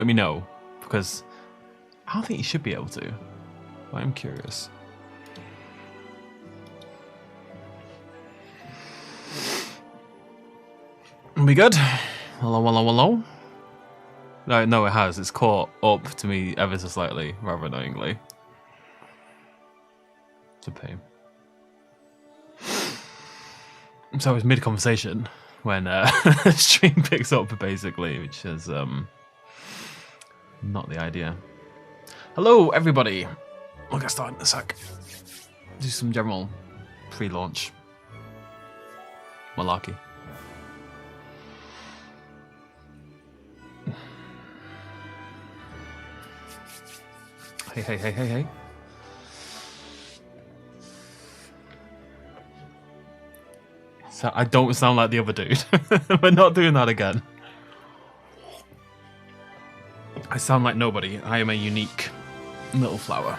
let me know, because I don't think you should be able to. But I'm curious. Are we good? Hello, hello, hello. No, it has. It's caught up to me ever so slightly, rather annoyingly. It's a pain. So I was mid-conversation when stream picks up, basically, which is not the idea. Hello, everybody. We'll get started in a sec. Do some general pre-launch malarkey. Hey. So I don't sound like the other dude. We're not doing that again. I sound like nobody. I am a unique little flower.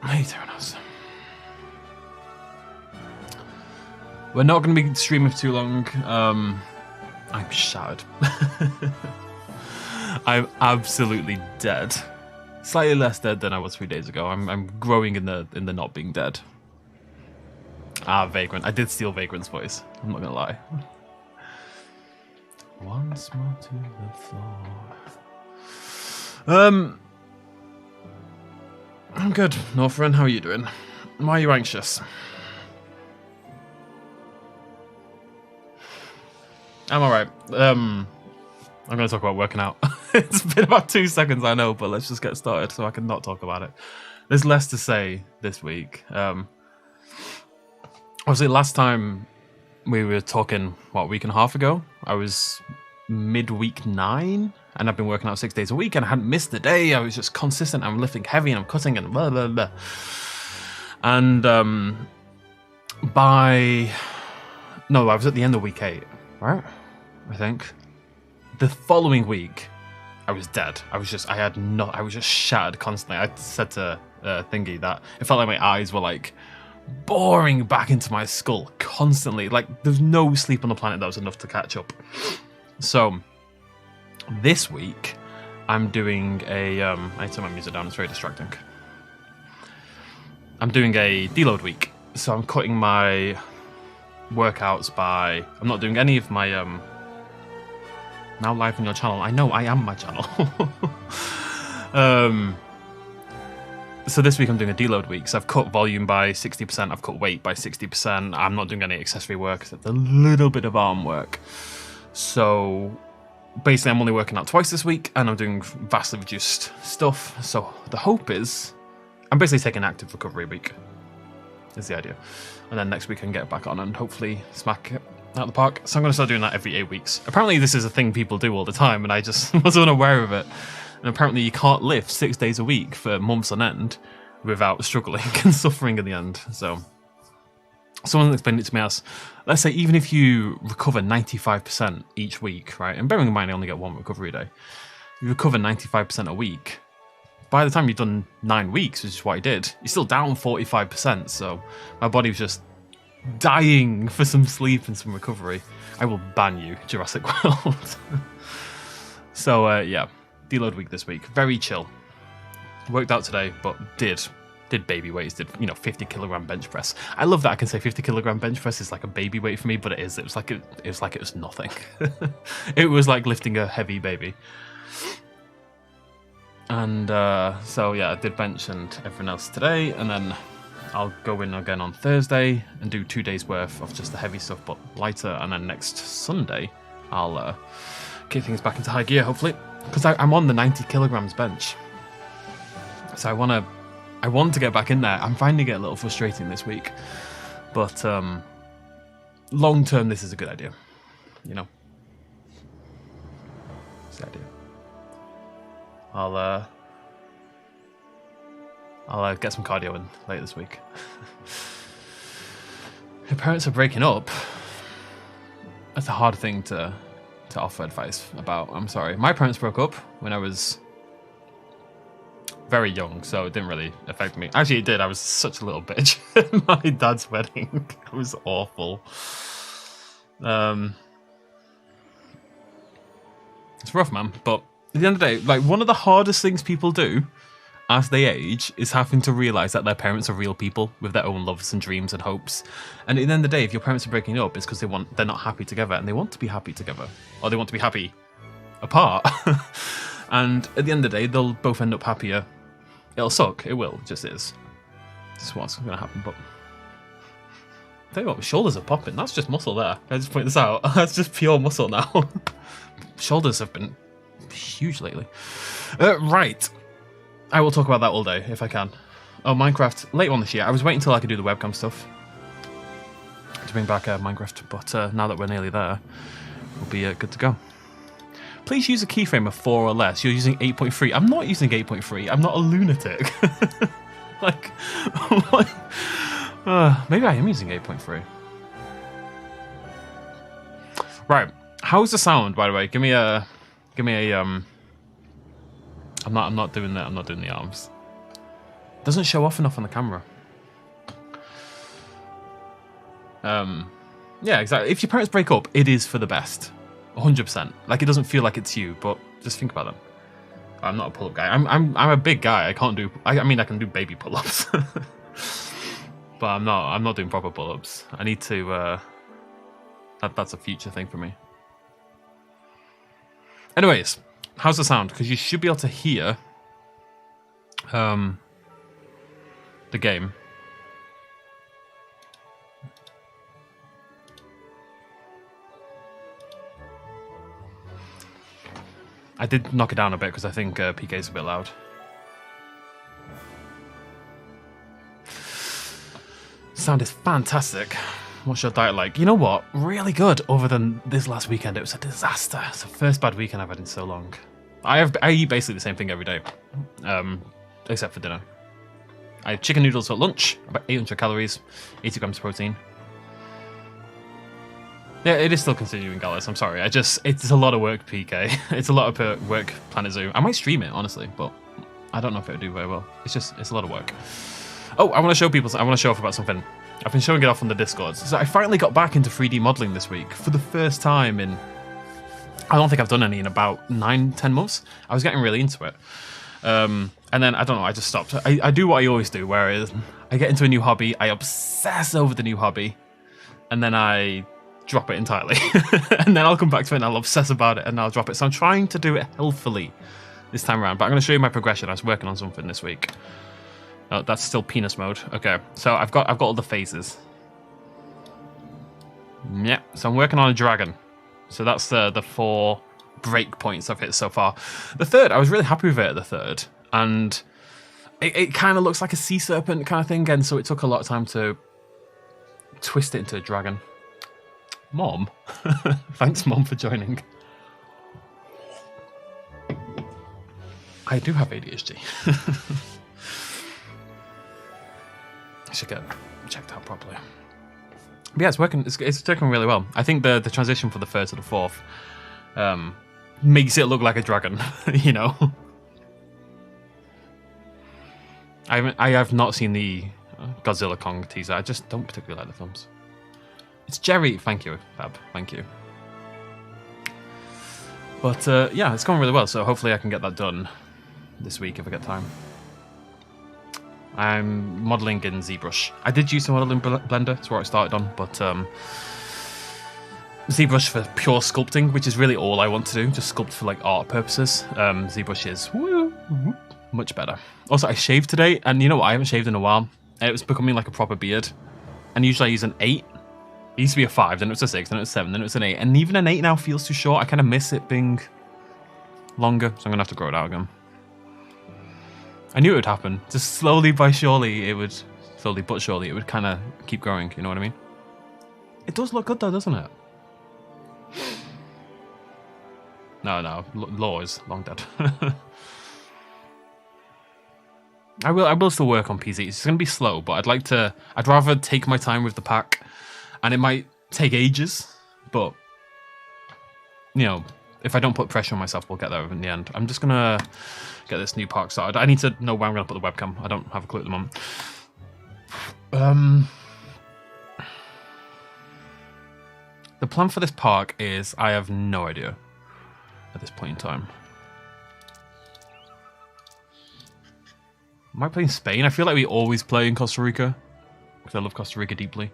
Hey, Terranos. We're not going to be streaming for too long. I'm shattered. I'm absolutely dead. Slightly less dead than I was 3 days ago. I'm growing in the not being dead. Vagrant. I did steal Vagrant's voice. I'm not gonna lie. Once more to the floor. I'm good, Northern. How are you doing? Why are you anxious? I'm alright. I'm going to talk about working out. It's been about 2 seconds, I know, but let's just get started so I can not talk about it. There's less to say this week. Obviously, last time we were talking, what, a week and a half ago? I was midweek 9, and I've been working out 6 days a week, and I hadn't missed a day. I was just consistent. I'm lifting heavy, and I'm cutting, and blah, blah, blah. And I was at the end of week 8, right? I think. The following week, I was dead. I was just shattered constantly. I said to Thingy that it felt like my eyes were like boring back into my skull constantly. Like there's no sleep on the planet that was enough to catch up. So this week, I'm doing a. I need to turn my music down. It's very distracting. I'm doing a deload week, so I'm cutting my workouts by. I'm not doing any of my. Now live on your channel. I know I am my channel. So this week I'm doing a deload week. So I've cut volume by 60%. I've cut weight by 60%. I'm not doing any accessory work except a little bit of arm work. So basically I'm only working out twice this week and I'm doing vastly reduced stuff. So the hope is I'm basically taking an active recovery week is the idea. And then next week I can get back on and hopefully smack it out of the park. So I'm going to start doing that every 8 weeks. Apparently this is a thing people do all the time and I just wasn't aware of it. And apparently you can't lift 6 days a week for months on end without struggling and suffering in the end. So someone explained it to me as, let's say even if you recover 95% each week, right? And bearing in mind I only get 1 recovery day. You recover 95% a week. By the time you've done 9 weeks, which is what I did, you're still down 45%. So my body was just dying for some sleep and some recovery. I will ban you, Jurassic World. So yeah, deload week this week. Very chill. Worked out today, but did baby weights. Did 50 kilogram bench press. I love that I can say 50 kilogram bench press is like a baby weight for me, but it is. It was like it was nothing. It was like lifting a heavy baby. And so yeah, I did bench and everything else today, and then I'll go in again on Thursday and do 2 days worth of just the heavy stuff, but lighter. And then next Sunday, I'll get things back into high gear, hopefully, because I'm on the 90 kilograms bench. So I want to get back in there. I'm finding it a little frustrating this week, but long term, this is a good idea. It's the idea. I'll get some cardio in later this week. Her parents are breaking up. That's a hard thing to offer advice about. I'm sorry. My parents broke up when I was very young, so it didn't really affect me. Actually, it did. I was such a little bitch at my dad's wedding. It was awful. It's rough, man. But at the end of the day, like, one of the hardest things people do as they age is having to realize that their parents are real people with their own loves and dreams and hopes. And at the end of the day, if your parents are breaking up, it's because they're not happy together, and they want to be happy together, or they want to be happy apart. And at the end of the day, they'll both end up happier. It'll suck. It will. It just is. This is what's going to happen. But tell you what, my shoulders are popping. That's just muscle there. Can I just point this out? That's just pure muscle now. Shoulders have been huge lately. Right. I will talk about that all day if I can. Oh, Minecraft. Later on this year. I was waiting until I could do the webcam stuff to bring back Minecraft. But now that we're nearly there, we'll be good to go. Please use a keyframe of 4 or less. You're using 8.3. I'm not using 8.3. I'm not a lunatic. Like, maybe I am using 8.3. Right. How's the sound, by the way? Give me a. I'm not doing that. I'm not doing the arms. Doesn't show off enough on the camera. Yeah, exactly. If your parents break up, it is for the best. 100%. Like, it doesn't feel like it's you, but just think about them. I'm not a pull-up guy. I'm a big guy. I can't do. I mean, I can do baby pull-ups, but I'm not doing proper pull-ups. I need to. That's a future thing for me. Anyways, how's the sound? Because you should be able to hear the game. I did knock it down a bit because I think PK's a bit loud. Sound is fantastic. What's your diet like? You know what? Really good. Other than this last weekend, it was a disaster. It's the first bad weekend I've had in so long. I eat basically the same thing every day, except for dinner. I have chicken noodles for lunch, about 800 calories, 80 grams of protein. Yeah, it is still continuing, Gallus. I'm sorry. It's a lot of work, PK. It's a lot of work, Planet Zoo. I might stream it, honestly, but I don't know if it would do very well. It's a lot of work. Oh, I want to show off about something. I've been showing it off on the Discord. So I finally got back into 3D modeling this week for the first time in. I don't think I've done any in about 9-10 months. I was getting really into it. And then, I don't know, I just stopped. I do what I always do, whereas I get into a new hobby, I obsess over the new hobby, and then I drop it entirely. And then I'll come back to it and I'll obsess about it and I'll drop it. So I'm trying to do it healthily this time around, but I'm going to show you my progression. I was working on something this week. Oh, that's still penis mode. Okay, so I've got all the phases. Yeah, so I'm working on a dragon. So that's the 4 break points I've hit so far. The third, I was really happy with it at the third. And it kind of looks like a sea serpent kind of thing. And so it took a lot of time to twist it into a dragon. Mom? Thanks, Mom, for joining. I do have ADHD. I should get checked out properly. But yeah, it's working. It's working really well. I think the transition from the third to the fourth makes it look like a dragon. You know. I have not seen the Godzilla Kong teaser. I just don't particularly like the films. It's Jerry. Thank you, Fab. Thank you. But yeah, it's going really well. So hopefully I can get that done this week if I get time. I'm modelling in ZBrush. I did use some modelling Blender. That's where I started on. But ZBrush for pure sculpting, which is really all I want to do. Just sculpt for like art purposes. ZBrush is much better. Also, I shaved today, and you know what? I haven't shaved in a while. And it was becoming like a proper beard. And usually I use an 8. It used to be a 5, then it was a 6, then it was a 7, then it was an 8. And even an 8 now feels too short. I kind of miss it being longer, so I'm going to have to grow it out again. I knew it would happen. Just slowly but surely, it would kind of keep growing, you know what I mean? It does look good though, doesn't it? No, Law is long dead. I will still work on PC. It's going to be slow, but I'd rather take my time with the pack. And it might take ages, but, you know, if I don't put pressure on myself, we'll get there in the end. I'm just going to get this new park started. I need to know where I'm going to put the webcam. I don't have a clue at the moment. The plan for this park is I have no idea. at this point in time. Am I playing Spain? I feel like we always play in Costa Rica, because I love Costa Rica deeply.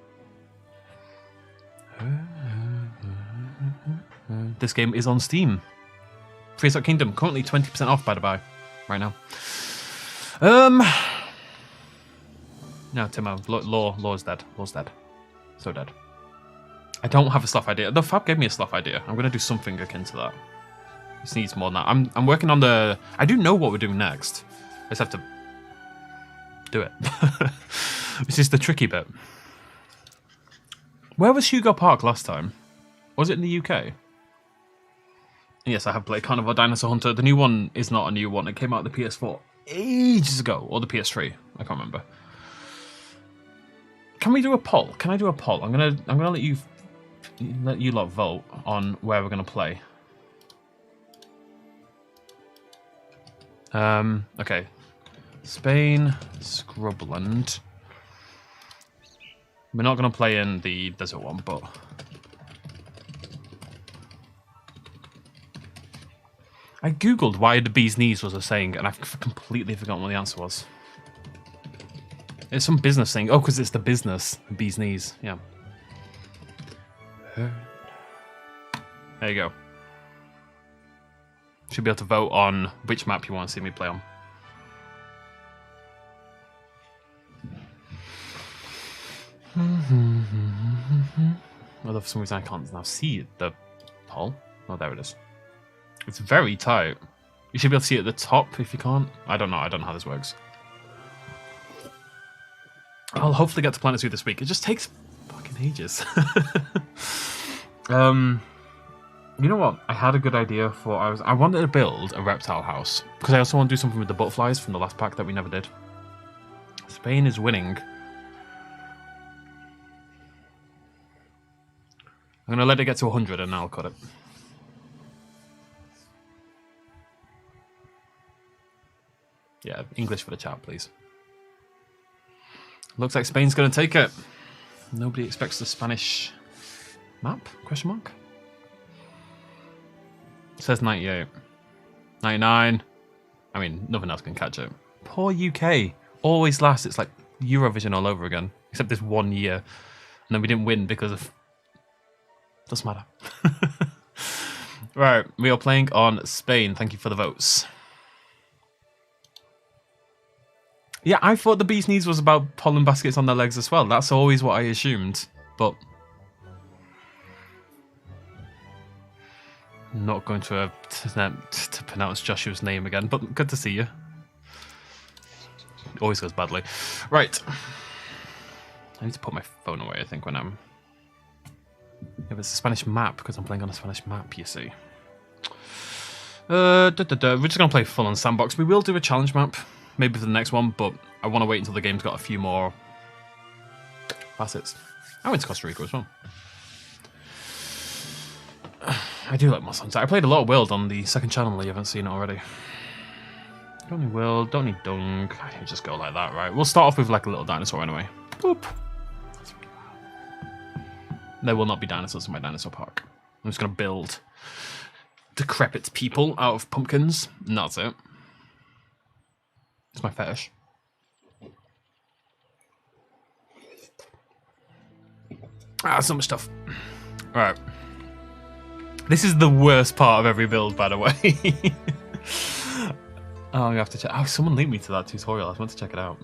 This game is on Steam. Prehistoric Kingdom, currently 20% off, by the by, right now. No, Timo, Law's dead. Law's dead. So dead. I don't have a slough idea. The Fab gave me a slough idea. I'm going to do something akin to that. This needs more than that. I'm working on the... I do know what we're doing next. I just have to do it. This is the tricky bit. Where was Hugo Park last time? Was it in the UK? Yes, I have played Carnival Dinosaur Hunter. The new one is not a new one. It came out on the PS4 ages ago. Or the PS3. I can't remember. Can we do a poll? Can I do a poll? I'm gonna let you lot vote on where we're gonna play. Okay. Spain, Scrubland. We're not gonna play in the desert one, but I googled why the bee's knees was a saying, and I've completely forgotten what the answer was. It's some business thing. Oh, because it's the business. Bee's knees. Yeah. There you go. Should be able to vote on which map you want to see me play on. Although for some reason I can't now see the poll. Oh, there it is. It's very tight. You should be able to see it at the top if you can't. I don't know. I don't know how this works. I'll hopefully get to Planet Zoo this week. It just takes fucking ages. You know what? I had a good idea for... I wanted to build a reptile house. Because I also want to do something with the butterflies from the last pack that we never did. Spain is winning. I'm going to let it get to 100 and then I'll cut it. Yeah, English for the chat, please. Looks like Spain's going to take it. Nobody expects the Spanish map? Question mark? It says 98. 99. I mean, nothing else can catch it. Poor UK. Always last. It's like Eurovision all over again. Except this 1 year. And then we didn't win because of... Doesn't matter. Right, we are playing on Spain. Thank you for the votes. Yeah, I thought the bee's knees was about pollen baskets on their legs as well. That's always what I assumed. But... I'm not going to attempt to pronounce Joshua's name again, but good to see you. It always goes badly. Right. I need to put my phone away, I think, when I'm... If it's a Spanish map, because I'm playing on a Spanish map, you see. We're just going to play full on sandbox. We will do a challenge map, maybe for the next one, but I want to wait until the game's got a few more facets. I went to Costa Rica as well. I do like Moss Hunter. I played a lot of World on the second channel, you haven't seen it already. Don't need World, don't need Dung. I can just go like that, right? We'll start off with like a little dinosaur anyway. Boop. There will not be dinosaurs in my dinosaur park. I'm just going to build decrepit people out of pumpkins, and that's it. It's my fetish. Ah, so much stuff. Alright. This is the worst part of every build, by the way. Oh, you have to check. Oh, someone linked me to that tutorial. I was meant to check it out.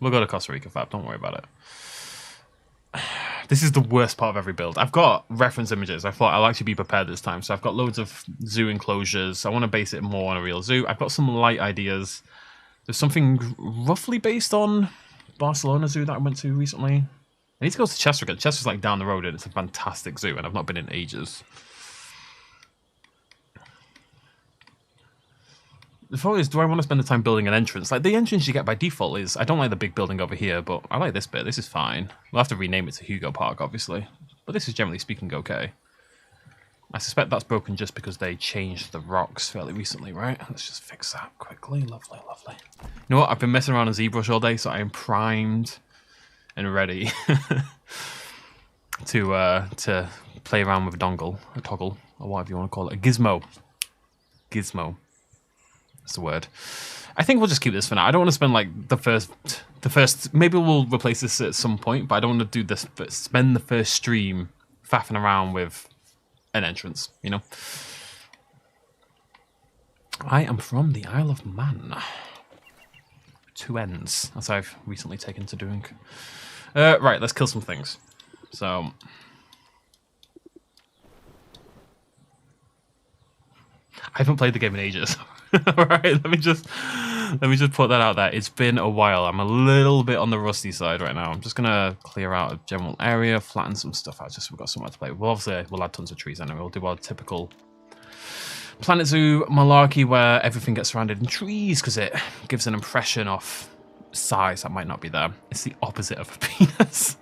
We'll go to Costa Rica, Fab. Don't worry about it. This is the worst part of every build. I've got reference images. I thought I'll actually be prepared this time. So I've got loads of zoo enclosures. I want to base it more on a real zoo. I've got some light ideas. There's something roughly based on Barcelona Zoo that I went to recently. I need to go to Chester again. Chester's like down the road and it's a fantastic zoo and I've not been in ages. The thought is, do I want to spend the time building an entrance? Like, the entrance you get by default is... I don't like the big building over here, but I like this bit. This is fine. We'll have to rename it to Hugo Park, obviously. But this is generally speaking okay. I suspect that's broken just because they changed the rocks fairly recently, right? Let's just fix that quickly. Lovely, lovely. You know what? I've been messing around on ZBrush all day, so I am primed and ready. to play around with a dongle, a toggle, or whatever you want to call it, a gizmo. Gizmo. That's the word. I think we'll just keep this for now. I don't want to spend like the first. Maybe we'll replace this at some point, but I don't want to do this. But spend the first stream faffing around with an entrance. You know. I am from the Isle of Man. 2 ends, as I've recently taken to doing. Right, let's kill some things. So. I haven't played the game in ages. Alright, let me just put that out there. It's been a while. I'm a little bit on the rusty side right now. I'm just gonna clear out a general area, flatten some stuff out, just so we've got somewhere to play. Well, obviously we'll add tons of trees anyway. We'll do our typical Planet Zoo malarkey where everything gets surrounded in trees because it gives an impression of size that might not be there. It's the opposite of a penis.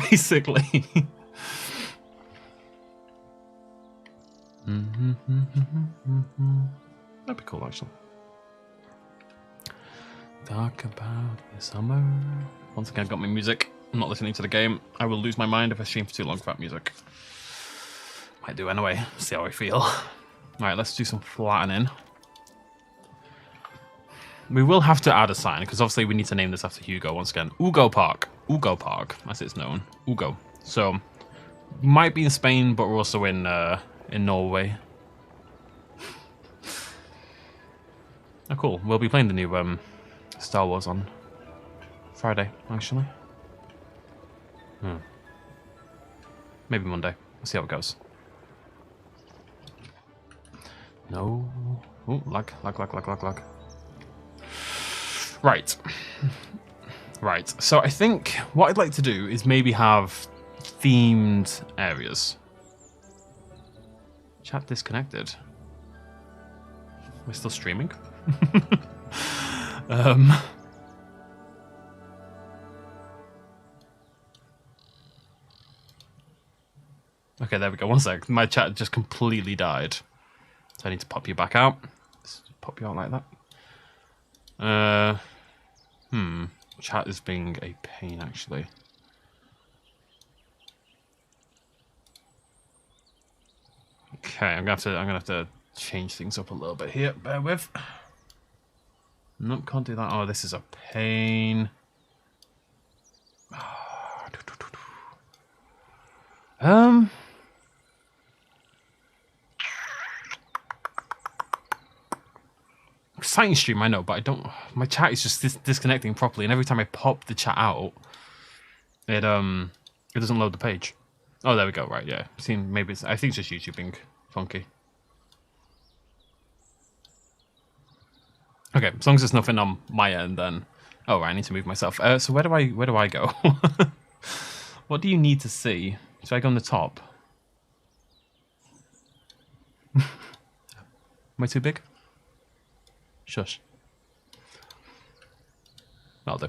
Basically. That'd be cool, actually. Talk about the summer. Once again, got my music. I'm not listening to the game. I will lose my mind if I stream for too long without music. Might do anyway. See how I feel. Alright, let's do some flattening. We will have to add a sign, because obviously we need to name this after Hugo once again. Ugo Park. Ugo Park, as it's known. Ugo. So, might be in Spain, but we're also in Norway. Oh, cool. We'll be playing the new Star Wars on Friday, actually. Maybe Monday. We'll see how it goes. No. Oh, lag. Right. Right. So I think what I'd like to do is maybe have themed areas. Chat disconnected. We're still streaming. Okay, there we go. One sec. My chat just completely died. So I need to pop you back out. Let's pop you out like that. Chat is being a pain, actually. Okay, I'm gonna have to change things up a little bit here. Bear with. Nope, can't do that. Oh, this is a pain. Exciting stream, I know, but I don't. My chat is just disconnecting properly, and every time I pop the chat out, it doesn't load the page. Oh, there we go. Right, yeah. See, maybe I think it's just YouTube being funky. Okay, as long as there's nothing on my end, then. Oh, right, I need to move myself. So where do I go? What do you need to see? Should I go on the top? Am I too big? Shush. That'll do.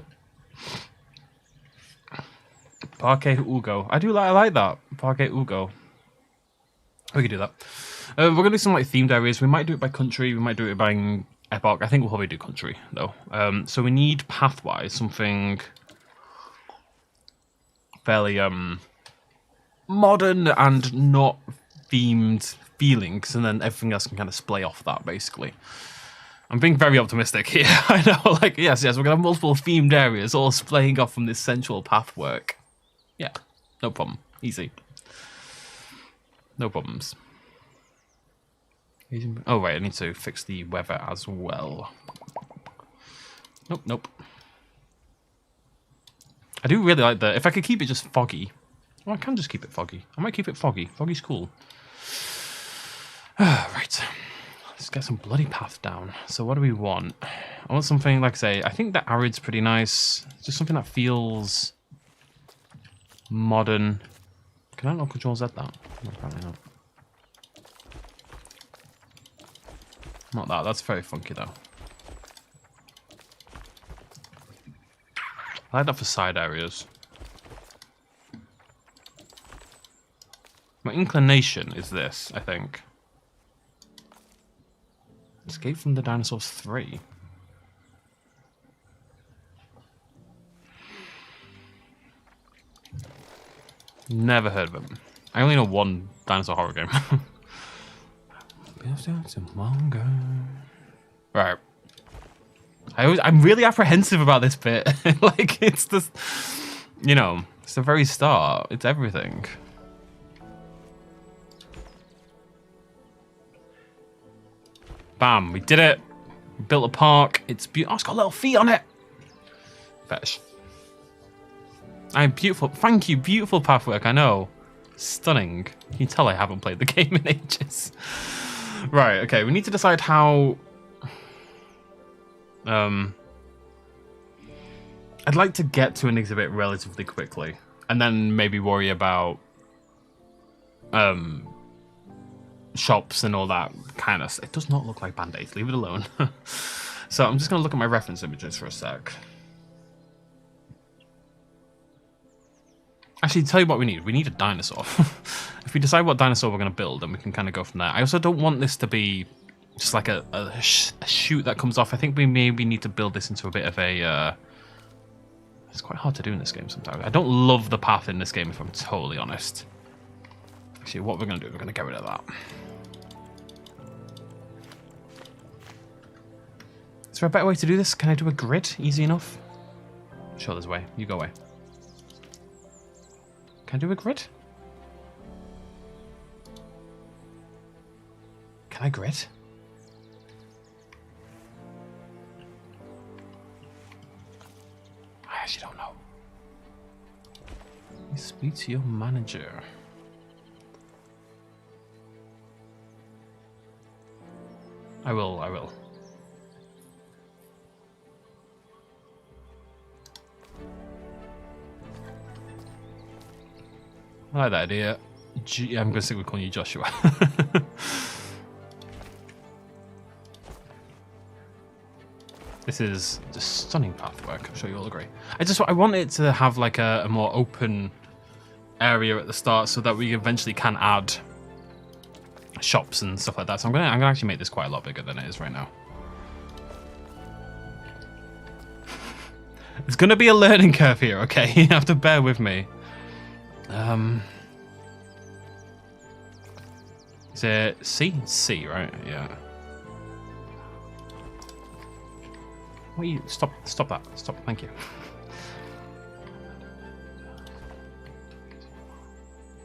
Parque Ugo. I like that. Parque Ugo. We could do that. We're going to do some like themed areas. We might do it by country. We might do it by epoch. I think we'll probably do country, though. So we need, path-wise, something fairly modern and not themed feelings, and then everything else can kind of splay off that, basically. I'm being very optimistic here. I know, like, yes, we're going to have multiple themed areas all splaying off from this central pathwork. Yeah, no problem. Easy. No problems. Oh, right, I need to fix the weather as well. Nope. I do really like if I could keep it just foggy. Well, I can just keep it foggy. I might keep it foggy. Foggy's cool. Right. Let's get some bloody path down. So what do we want? I want something, like I say, I think the arid's pretty nice. Just something that feels modern. Can I not Control Z that? No, apparently not. Not that. That's very funky, though. I like that for side areas. My inclination is this, I think. Escape from the Dinosaurs 3. Never heard of him. I only know one dinosaur horror game. Right. I'm really apprehensive about this bit. Like, it's just, you know, it's the very start. It's everything. Bam, we did it. We built a park. It's beautiful. Oh, it's got little feet on it. Fetish. I'm beautiful. Thank you. Beautiful pathwork. I know. Stunning. You can tell I haven't played the game in ages. Right, okay. We need to decide how... I'd like to get to an exhibit relatively quickly. And then maybe worry about... shops and all that kind of... It does not look like Band-Aids. Leave it alone. So I'm just going to look at my reference images for a sec. Actually, tell you what we need. We need a dinosaur. If we decide what dinosaur we're going to build, then we can kind of go from there. I also don't want this to be just like a chute that comes off. I think we maybe need to build this into a bit of a... It's quite hard to do in this game sometimes. I don't love the path in this game, if I'm totally honest. Actually, what we're going to do, we're going to get rid of that. Is there a better way to do this? Can I do a grid? Easy enough? Sure, there's a way. You go away. Can I do a grid? Can I grid? I actually don't know. You speak to your manager. I will. I like that idea. I'm going to stick with calling you Joshua. This is just stunning pathwork. I'm sure you all agree. I want it to have like a more open area at the start so that we eventually can add shops and stuff like that. So I'm gonna actually make this quite a lot bigger than it is right now. It's gonna be a learning curve here, okay? You have to bear with me. Is it C? C, right? Yeah. What are you... Stop that. Stop. Thank you.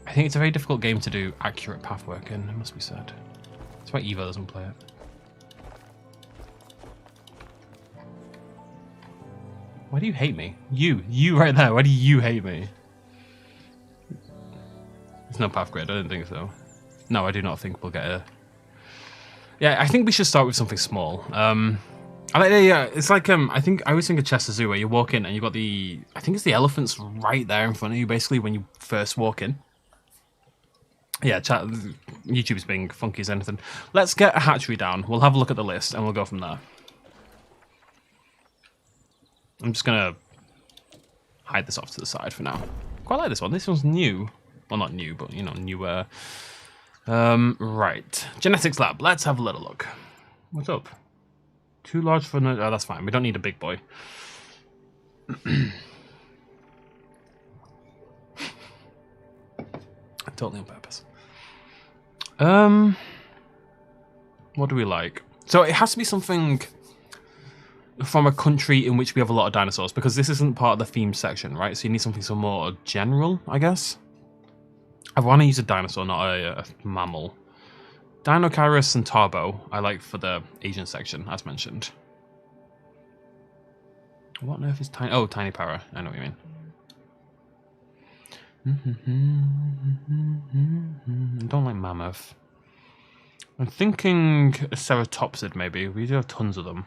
I think it's a very difficult game to do accurate pathwork in, it must be said. That's why Evo doesn't play it. Why do you hate me? You right there, why do you hate me? There's no path grid, I don't think so. No, I do not think we'll get a... Yeah, I think we should start with something small. It's like, I always think of Chester Zoo where you walk in and you've got the... I think it's the elephants right there in front of you, basically, when you first walk in. Yeah, chat, YouTube's being funky as anything. Let's get a hatchery down. We'll have a look at the list and we'll go from there. I'm just going to hide this off to the side for now. Quite like this one. This one's new. Well, not new, but, you know, newer. Right. Genetics lab. Let's have a little look. What's up? Too large for... No, oh, that's fine. We don't need a big boy. Totally on purpose. What do we like? So it has to be something from a country in which we have a lot of dinosaurs, because this isn't part of the theme section, right? So you need something some more general, I guess. I want to use a dinosaur, not a mammal. Dinocaris and Tarbo, I like for the Asian section, as mentioned. What on earth is tiny? Oh, tiny para. I know what you mean. I don't like mammoth. I'm thinking a ceratopsid, maybe. We do have tons of them.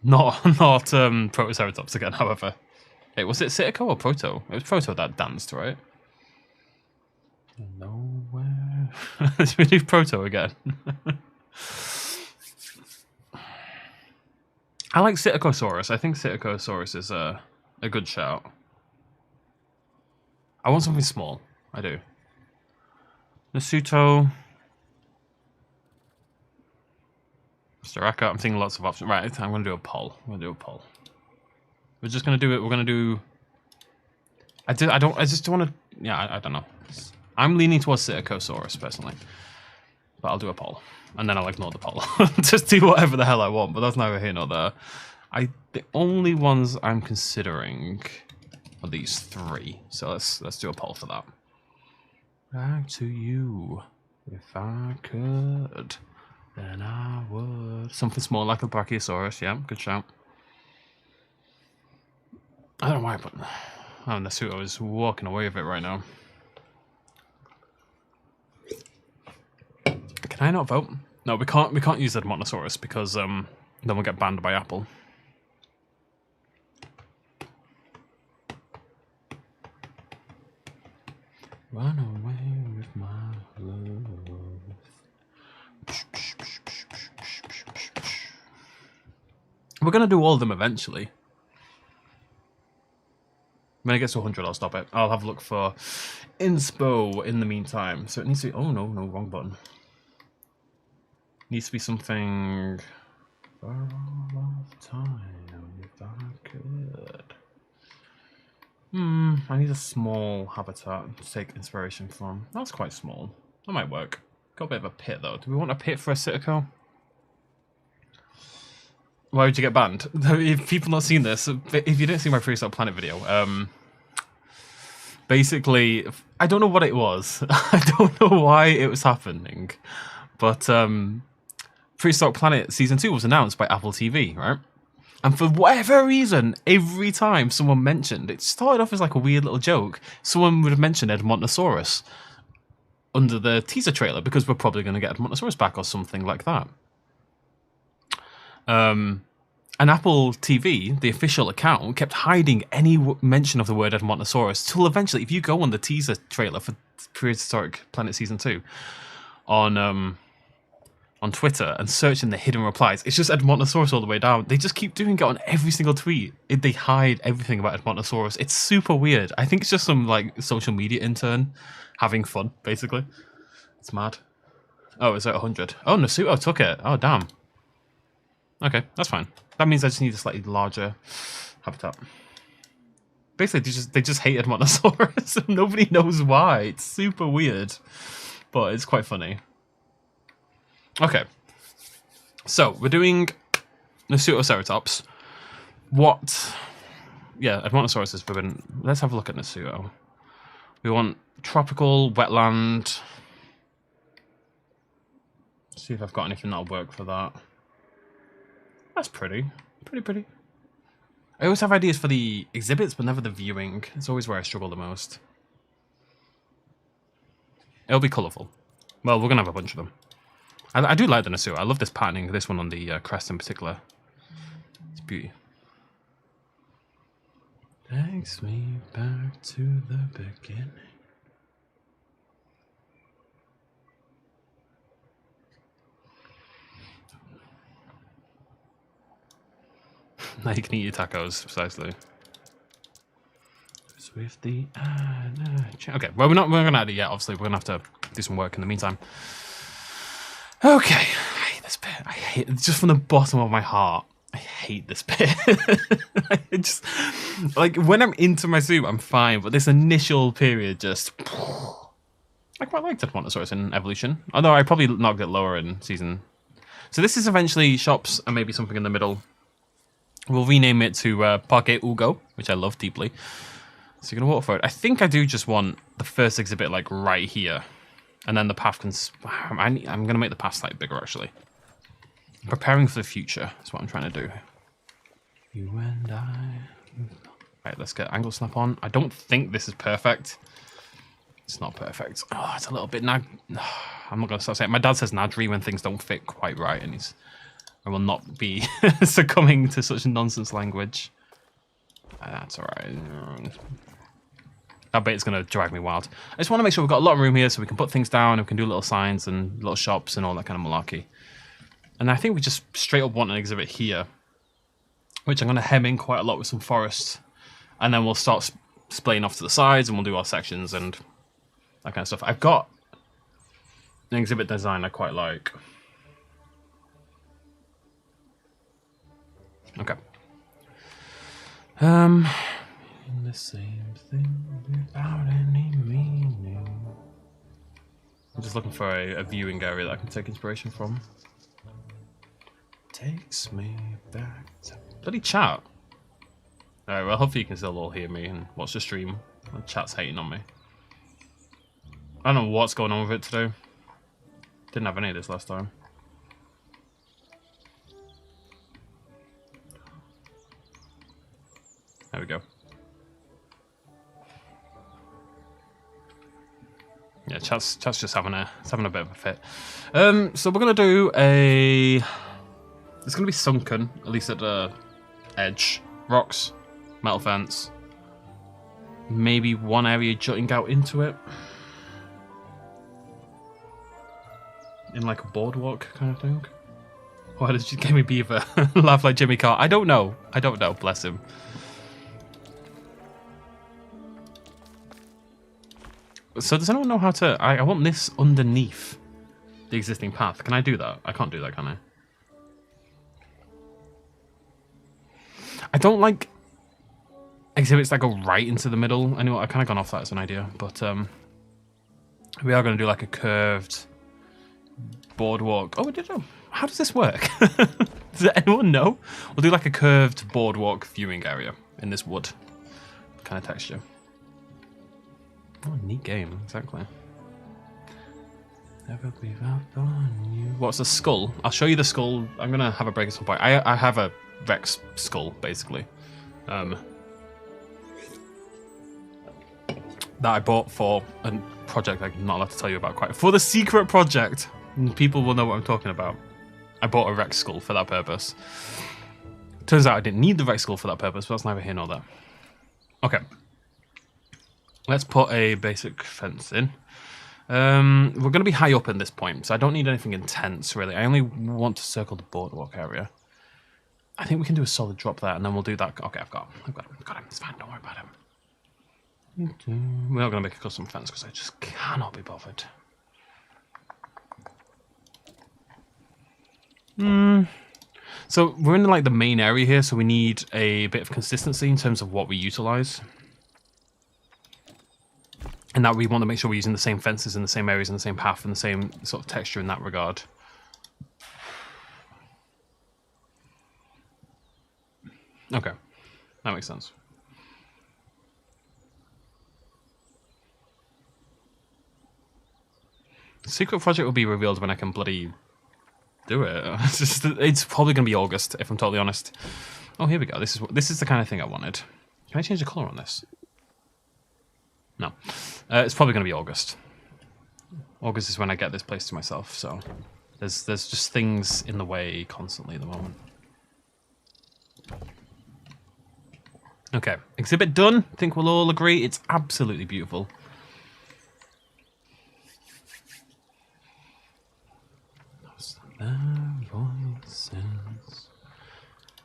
Not Protoceratops again, however. Wait, was it Citico or Proto? It was Proto that danced, right? Nowhere. Let's do Proto again. I like Citicosaurus. I think Citicosaurus is a good shout. I want something small. I do. Nasuto. Staraka. I'm thinking lots of options. Right, I'm going to do a poll. We're just gonna do it. We're gonna do. I just don't want to. Yeah, I don't know. I'm leaning towards Psittacosaurus personally, but I'll do a poll, and then I'll ignore the poll. Just do whatever the hell I want. But that's neither here nor there. The only ones I'm considering are these three. So let's do a poll for that. Back to you. If I could, then I would. Something small like a Brachiosaurus. Yeah, good shout. I don't know why, but Nasuto is walking away with it right now. Can I not vote? No, we can't use Edmontosaurus because then we'll get banned by Apple. Run away with my love. We're gonna do all of them eventually. When it gets to 100, I'll stop it. I'll have a look for inspo in the meantime. So it needs to be... Oh, no, wrong button. Needs to be something... For all of time, if I could. I need a small habitat to take inspiration from. That's quite small. That might work. Got a bit of a pit, though. Do we want a pit for a Psittaco? Why would you get banned? If people not seen this, if you didn't see my Prehistoric Planet video, basically, I don't know what it was. I don't know why it was happening, but Prehistoric Planet Season 2 was announced by Apple TV, right? And for whatever reason, every time someone mentioned, it started off as like a weird little joke, someone would have mentioned Edmontosaurus under the teaser trailer, because we're probably going to get Edmontosaurus back or something like that. And Apple TV, the official account, kept hiding any mention of the word Edmontosaurus till eventually, if you go on the teaser trailer for Prehistoric Planet Season 2 on Twitter and search in the hidden replies, it's just Edmontosaurus all the way down. They just keep doing it on every single tweet. They hide everything about Edmontosaurus. It's super weird. I think it's just some like social media intern having fun, basically. It's mad. Oh, it's at 100. Oh, Nasuto took it. Oh, damn. Okay, that's fine. That means I just need a slightly larger habitat. Basically, they just hate Edmontosaurus. Nobody knows why. It's super weird, but it's quite funny. Okay, so we're doing Nasutoceratops. What? Yeah, Edmontosaurus is forbidden. Let's have a look at Nasuto. We want tropical, wetland. See if I've got anything that'll work for that. That's pretty. Pretty. I always have ideas for the exhibits, but never the viewing. It's always where I struggle the most. It'll be colourful. Well, we're going to have a bunch of them. I do like the Nasuto. I love this patterning, this one on the crest in particular. It's beauty. Takes me back to the beginning. Now you can eat your tacos, precisely. With the okay, well we're not gonna add it yet. Obviously, we're gonna have to do some work in the meantime. Okay, I hate this bit. I hate it just from the bottom of my heart. I hate this bit. I just like when I'm into my soup, I'm fine, but this initial period just. I quite liked Edmontosaurus in Evolution, although I probably knocked it lower in season. So this is eventually shops and maybe something in the middle. We'll rename it to Parque Ugo, which I love deeply. So you're going to walk for it. I think I do just want the first exhibit like right here. And then the path can... I'm going to make the path slightly bigger, actually. Preparing for the future is what I'm trying to do. You and I... Right, let's get angle snap on. I don't think this is perfect. It's not perfect. Oh, it's a little bit... I'm not going to start saying it. My dad says nadri when things don't fit quite right, and I will not be succumbing to such nonsense language. That's alright. That bit's going to drive me wild. I just want to make sure we've got a lot of room here so we can put things down and we can do little signs and little shops and all that kind of malarkey. And I think we just straight up want an exhibit here, which I'm going to hem in quite a lot with some forest. And then we'll start splitting off to the sides and we'll do our sections and that kind of stuff. I've got an exhibit design I quite like. Okay. In the same thing without any meaning. I'm just looking for a viewing area that I can take inspiration from. Takes me back to bloody chat. Alright, well hopefully you can still all hear me and watch the stream. The chat's hating on me. I don't know what's going on with it today. Didn't have any of this last time. There we go. Yeah, chat's just having a bit of a fit. So we're gonna do a. It's gonna be sunken, at least at the edge. Rocks, metal fence. Maybe one area jutting out into it. In like a boardwalk kind of thing. Why did you give me Beaver? Laugh like Jimmy Carr. I don't know. Bless him. So does anyone know how to... I want this underneath the existing path. Can I do that? I can't do that, can I? I don't like exhibits that go right into the middle. Anyway, I've kind of gone off that as an idea. But we are going to do like a curved boardwalk. Oh, we did know. How does this work? Does anyone know? We'll do like a curved boardwalk viewing area in this wood kind of texture. Oh, neat game, exactly. Never give up on you. What's a skull? I'll show you the skull. I'm gonna have a break at some point. I have a Rex skull, basically. That I bought for a project I'm not allowed to tell you about quite. For the secret project. People will know what I'm talking about. I bought a Rex skull for that purpose. Turns out I didn't need the Rex skull for that purpose, but that's neither here nor there. Okay. Let's put a basic fence in. We're going to be high up at this point, so I don't need anything intense, really. I only want to circle the boardwalk area. I think we can do a solid drop there, and then we'll do that. Okay, I've got him. It's fine. Don't worry about him. We're not going to make a custom fence because I just cannot be bothered. So we're in like the main area here, so we need a bit of consistency in terms of what we utilize. And that we want to make sure we're using the same fences in the same areas and the same path and the same sort of texture in that regard. Okay, that makes sense. The secret project will be revealed when I can bloody do it. It's probably going to be August, if I'm totally honest. Oh, here we go. This is the kind of thing I wanted. Can I change the color on this? No. It's probably going to be August. August is when I get this place to myself, so there's just things in the way constantly at the moment. Okay, exhibit done. I think we'll all agree it's absolutely beautiful.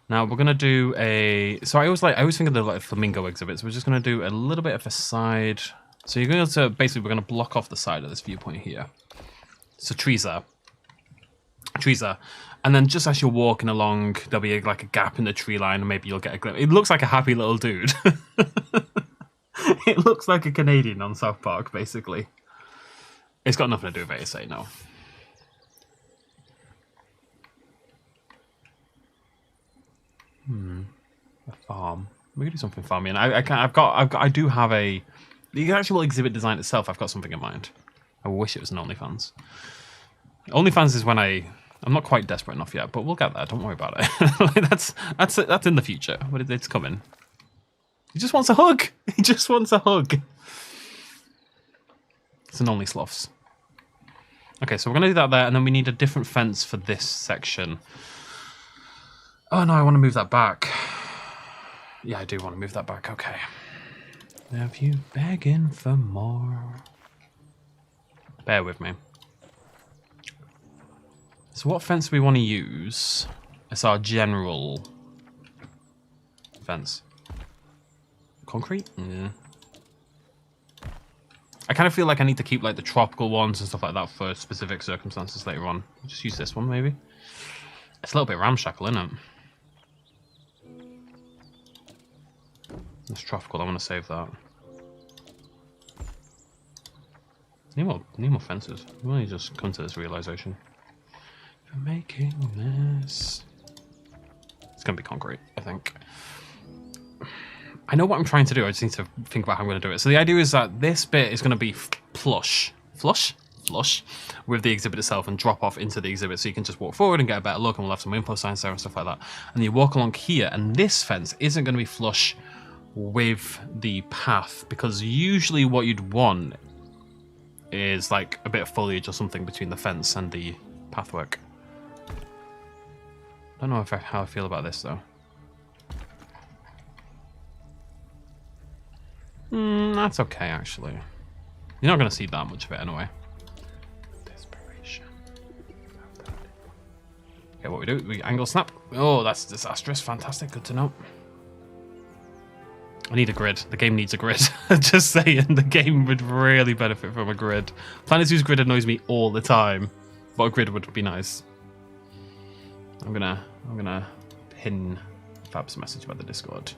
Now we're gonna do a. So I always think of the like flamingo exhibits. We're just gonna do a little bit of a side. So you're going to basically we're gonna block off the side of this viewpoint here. So trees there, and then just as you're walking along, there'll be like a gap in the tree line, and maybe you'll get a glimpse. It looks like a happy little dude. It looks like a Canadian on South Park, basically. It's got nothing to do with ASA, no. A farm. We could do something farmy, and I do have a. The actual exhibit design itself, I've got something in mind. I wish it was an OnlyFans. OnlyFans is when I'm not quite desperate enough yet, but we'll get there. Don't worry about it. Like, that's in the future. But it's coming. He just wants a hug. He just wants a hug. It's an Only Sloths. Okay, so we're gonna do that there, and then we need a different fence for this section. Oh no, I want to move that back. Yeah, I do want to move that back. Okay. Have you begging for more? Bear with me. So what fence do we want to use as our general fence? Concrete? Yeah. I kind of feel like I need to keep like the tropical ones and stuff like that for specific circumstances later on. I'll just use this one maybe. It's a little bit ramshackle, isn't it? It's tropical. I want to save that. Need more fences. I've only just come to this realization. You're making this. It's gonna be concrete, I think. I know what I'm trying to do. I just need to think about how I'm going to do it. So the idea is that this bit is going to be flush with the exhibit itself and drop off into the exhibit, so you can just walk forward and get a better look, and we'll have some info signs there and stuff like that. And you walk along here, and this fence isn't going to be flush with the path, because usually what you'd want is like a bit of foliage or something between the fence and the pathwork. I don't know how I feel about this though. That's okay, actually. You're not going to see that much of it anyway. Desperation. Okay, what we do? We angle snap. Oh, that's disastrous. Fantastic. Good to know. I need a grid. The game needs a grid. Just saying, the game would really benefit from a grid. Planet Zoo's grid annoys me all the time, but a grid would be nice. I'm gonna pin Fab's message about the Discord.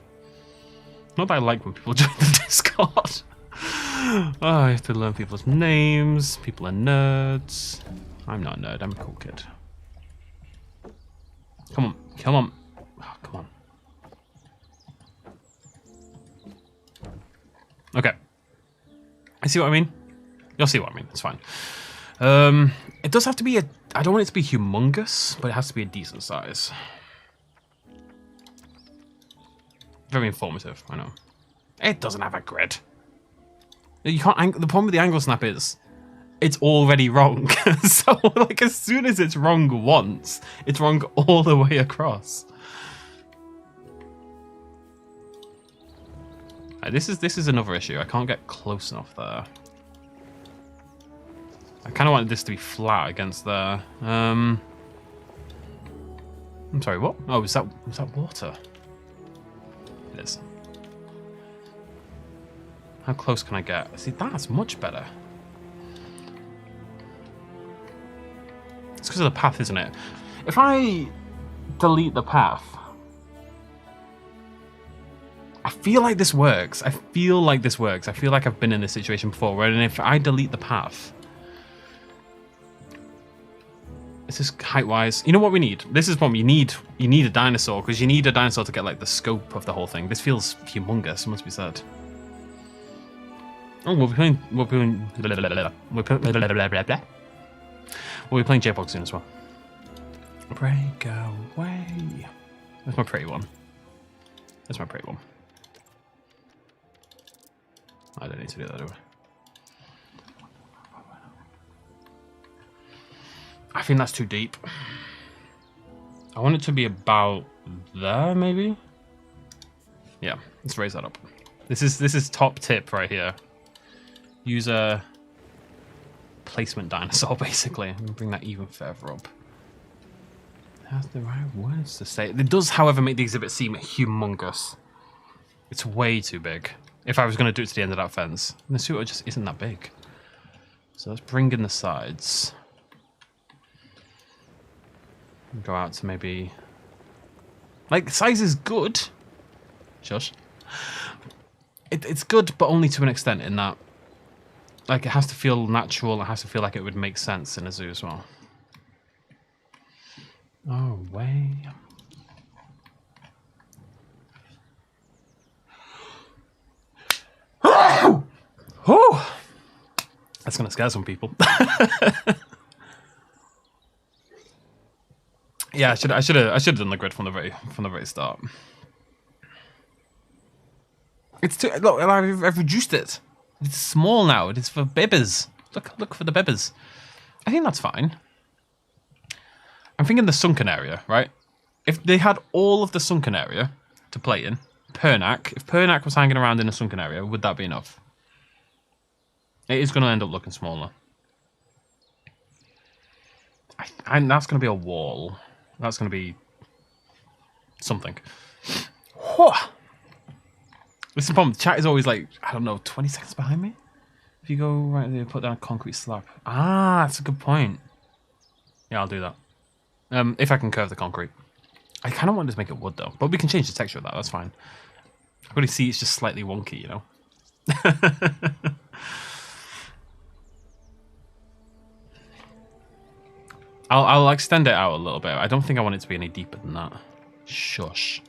Not that I like when people join the Discord. Oh, I have to learn people's names. People are nerds. I'm not a nerd. I'm a cool kid. Come on. Come on. Oh, come on. Okay. I see what I mean. You'll see what I mean. It's fine. It does have to be I don't want it to be humongous, but it has to be a decent size. Very informative, I know. It doesn't have a grid. You can't. The problem with the angle snap is it's already wrong. So, like, as soon as it's wrong once, it's wrong all the way across. This is another issue. I can't get close enough there. I kind of wanted this to be flat against there. I'm sorry. What? Oh, was that water? It is. How close can I get? See, that's much better. It's because of the path, isn't it? If I delete the path, I feel like this works. I feel like I've been in this situation before, where if I delete the path, it's just height-wise. You know what we need? This is what we need. You need a dinosaur, because you need a dinosaur to get like the scope of the whole thing. This feels humongous, must be said. Oh, we'll be playing J-Pog soon as well. Break away. That's my pretty one. That's my pretty one. I don't need to do that, do I? I think that's too deep. I want it to be about there, maybe? Yeah, let's raise that up. This is top tip right here. Use a placement dinosaur, basically. I'm gonna bring that even further up. That's the right words to say. It does, however, make the exhibit seem humongous. It's way too big. If I was going to do it to the end of that fence. And the suit just isn't that big. So let's bring in the sides. Go out to maybe... Like, size is good. Shush. It's good, but only to an extent in that... Like, it has to feel natural. It has to feel like it would make sense in a zoo as well. Oh, way... Oh, that's gonna scare some people. Yeah, I should have done the grid from the very start. It's too look. I've reduced it. It's small now. It's for bibbers. Look for the bibbers. I think that's fine. I'm thinking the sunken area, right? If they had all of the sunken area to play in, Pernack. If Pernack was hanging around in a sunken area, would that be enough? It is going to end up looking smaller. And that's going to be a wall. That's going to be something. Whew. This is the problem. The chat is always like, I don't know, 20 seconds behind me? If you go right there, put down a concrete slab. Ah, that's a good point. Yeah, I'll do that. If I can curve the concrete. I kind of wanted to make it wood, though. But we can change the texture of that. That's fine. I can only see it's just slightly wonky, you know? I'll extend it out a little bit. I don't think I want it to be any deeper than that. Shush.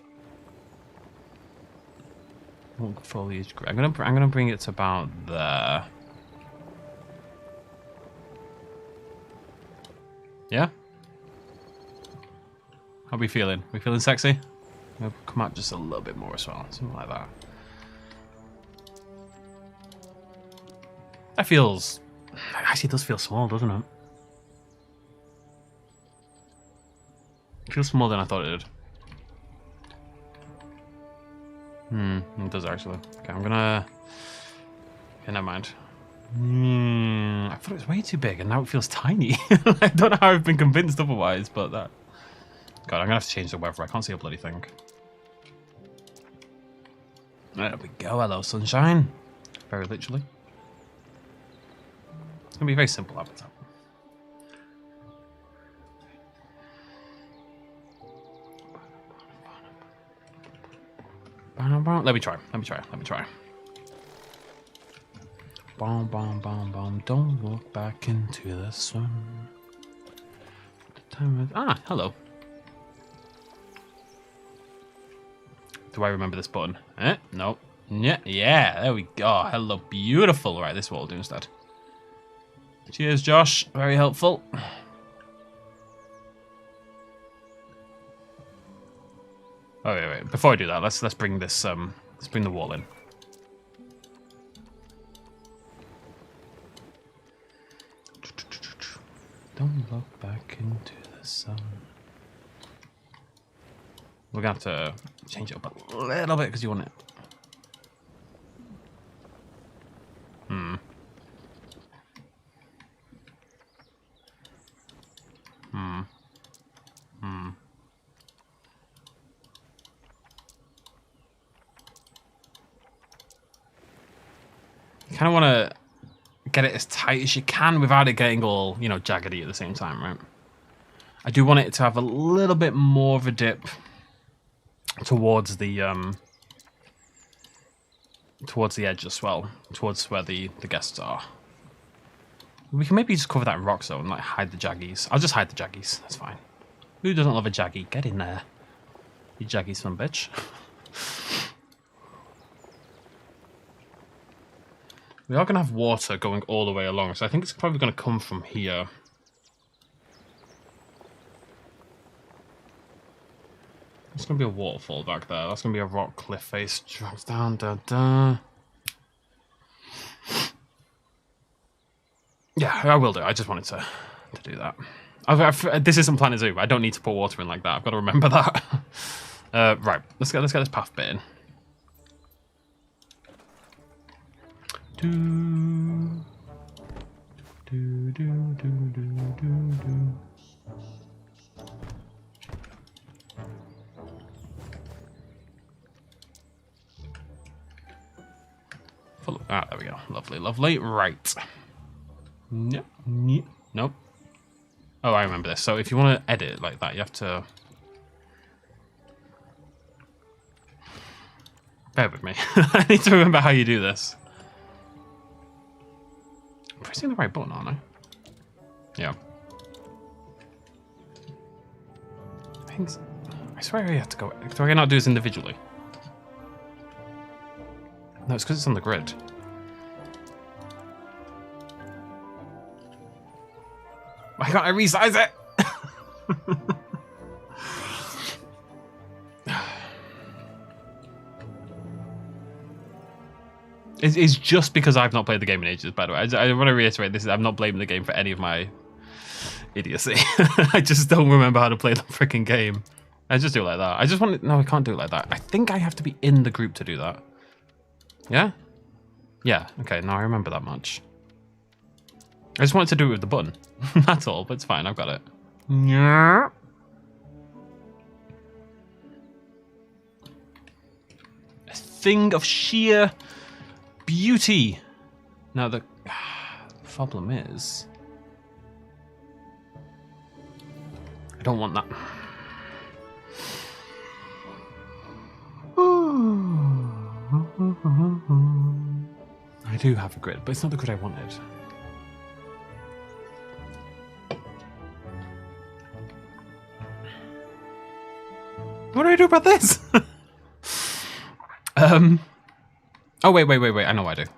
Foliage. I'm gonna bring it to about there. Yeah. How are we feeling? We feeling sexy? We'll come out just a little bit more as well, something like that. That feels. Actually, it does feel small, doesn't it? It feels smaller than I thought it did. It does actually. Okay, I'm gonna. Okay, never mind. I thought it was way too big, and now it feels tiny. I don't know how I've been convinced otherwise, but that. God, I'm gonna have to change the weather. I can't see a bloody thing. There we go. Hello, sunshine. Very literally. It's gonna be a very simple habitat. Let me try. Bom, bom, bom, bom. Don't look back into the sun. Hello. Do I remember this button? No. Yeah, there we go. Hello, beautiful. Right, this is what we'll do instead. Cheers, Josh. Very helpful. Oh, wait. Before I do that, let's bring this let's bring the wall in. Don't look back into the sun. We're gonna have to change it up a little bit because you want it. You kind of want to get it as tight as you can without it getting all, you know, jaggedy at the same time, right? I do want it to have a little bit more of a dip towards the edge as well, towards where the guests are. We can maybe just cover that in rock zone and like hide the jaggies. I'll just hide the jaggies. That's fine. Who doesn't love a jaggy? Get in there, you jaggy son of a bitch. We are going to have water going all the way along, so I think it's probably going to come from here. There's going to be a waterfall back there. That's going to be a rock cliff face. Drops down, Yeah, I will do. I just wanted to do that. This isn't Planet Zoo. I don't need to put water in like that. I've got to remember that. Right, let's get this path bit in. There we go. Lovely. Right. Nope. Oh, I remember this. So if you want to edit it like that, you have to... Bear with me. I need to remember how you do this. I'm pressing the right button, aren't I? Yeah. I swear I have to go... Do I not do this individually? No, it's because it's on the grid. Why can't I resize it? It's just because I've not played the game in ages, by the way. I want to reiterate this. I'm not blaming the game for any of my idiocy. I just don't remember how to play the freaking game. I just do it like that. I just want to... No, I can't do it like that. I think I have to be in the group to do that. Yeah? Yeah, okay. Now I remember that much. I just wanted to do it with the button. That's all, but it's fine. I've got it. Yeah. A thing of sheer beauty. Now the problem is, I don't want that. I do have a grid, but it's not the grid I wanted. What do I do about this? Oh, wait. I know what I do.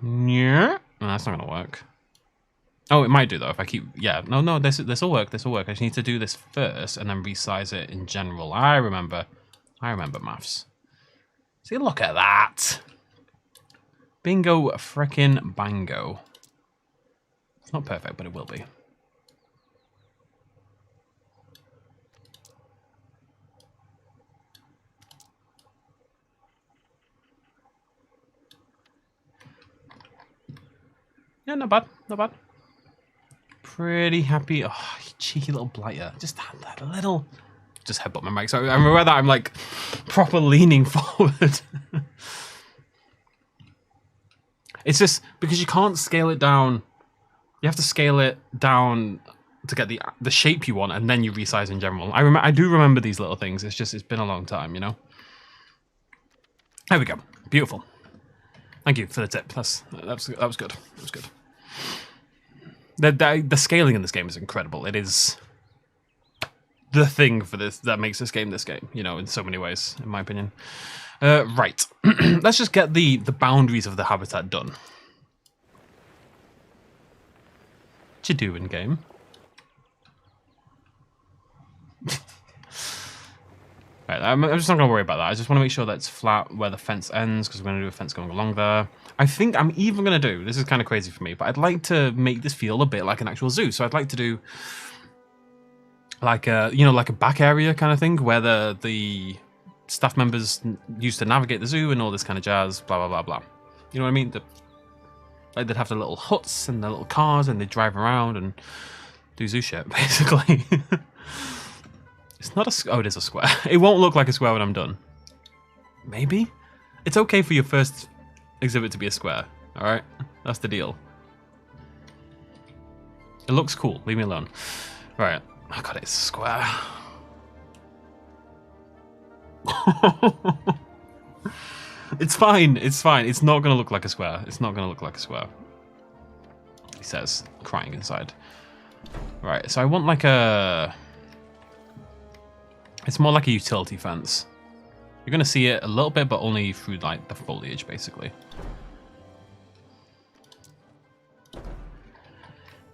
Yeah. No, that's not going to work. Oh, it might do, though, if I keep... Yeah, no, this will work. This will work. I just need to do this first and then resize it in general. I remember maths. See, look at that. Bingo frickin' bango. It's not perfect, but it will be. Yeah, not bad. Pretty happy. Oh, you cheeky little blighter. Just that little... Just headbutt my mic. So I remember that I'm like proper leaning forward. It's just because you can't scale it down. You have to scale it down to get the shape you want, and then you resize in general. I do remember these little things. It's just it's been a long time, you know. There we go. Beautiful. Thank you for the tip. That was good. That was good. The scaling in this game is incredible. It is the thing for this that makes this game, you know, in so many ways, in my opinion. Right. Let's just get the boundaries of the habitat done. What you doing, game? Right, I'm just not going to worry about that. I just want to make sure that it's flat where the fence ends, because we're going to do a fence going along there. I think I'm even going to do, this is kind of crazy for me, but I'd like to make this feel a bit like an actual zoo. So I'd like to do like a, you know, like a back area kind of thing where the staff members used to navigate the zoo and all this kind of jazz, blah, blah, blah, blah. You know what I mean? Like they'd have the little huts and the little cars and they'd drive around and do zoo shit, basically. It's not a... Oh, it is a square. It won't look like a square when I'm done. Maybe? It's okay for your first exhibit to be a square, alright? That's the deal. It looks cool. Leave me alone. Right. Oh god, it's a square. It's fine. It's fine. It's not going to look like a square. It's not going to look like a square. He says, crying inside. Right, so I want like a... It's more like a utility fence. You're going to see it a little bit, but only through like the foliage, basically.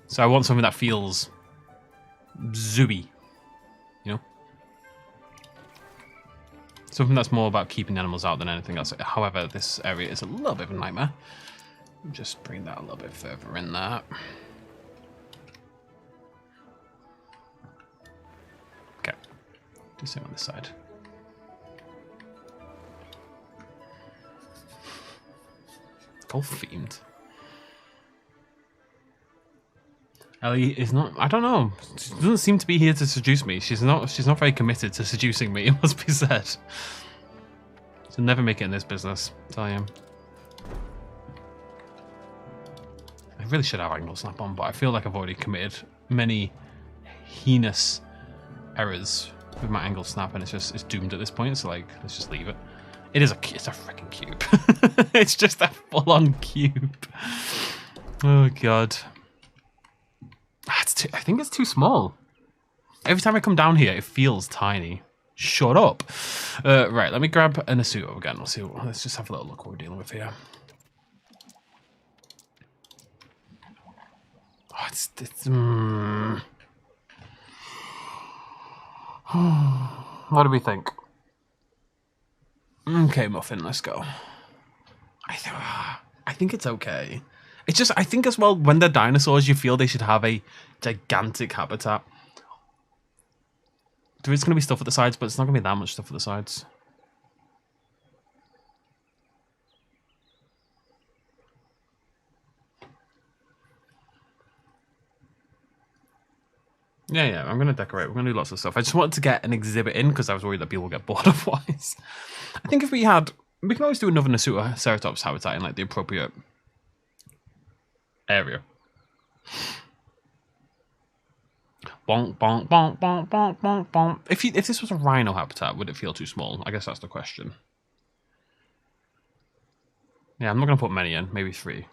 So I want something that feels zooey, you know? Something that's more about keeping animals out than anything else. However, this area is a little bit of a nightmare. Just bring that a little bit further in there. Okay. Do the same on this side. Golf themed. Ellie is not. I don't know. She doesn't seem to be here to seduce me. She's not. She's not very committed to seducing me. It must be said. She'll never make it in this business. I tell you. I really should have angle snap on, but I feel like I've already committed many heinous errors with my angle snap, and it's doomed at this point. So like, let's just leave it. It's a freaking cube. It's just a full-on cube. Oh god. I think it's too small. Every time I come down here, it feels tiny. Shut up. Right, let me grab an Asuto again. Let's just have a little look what we're dealing with here. Oh, What do we think? Okay, Muffin, let's go. I think it's okay. It's just, I think as well, when they're dinosaurs, you feel they should have a gigantic habitat. There is going to be stuff at the sides, but it's not going to be that much stuff at the sides. Yeah, I'm going to decorate. We're going to do lots of stuff. I just wanted to get an exhibit in because I was worried that people would get bored otherwise. I think if we can always do another Ceratops habitat in like the appropriate area. Bonk, bonk, bonk, bonk, bonk, bonk, bonk. If this was a rhino habitat, would it feel too small? I guess that's the question. Yeah, I'm not going to put many in. Maybe 3.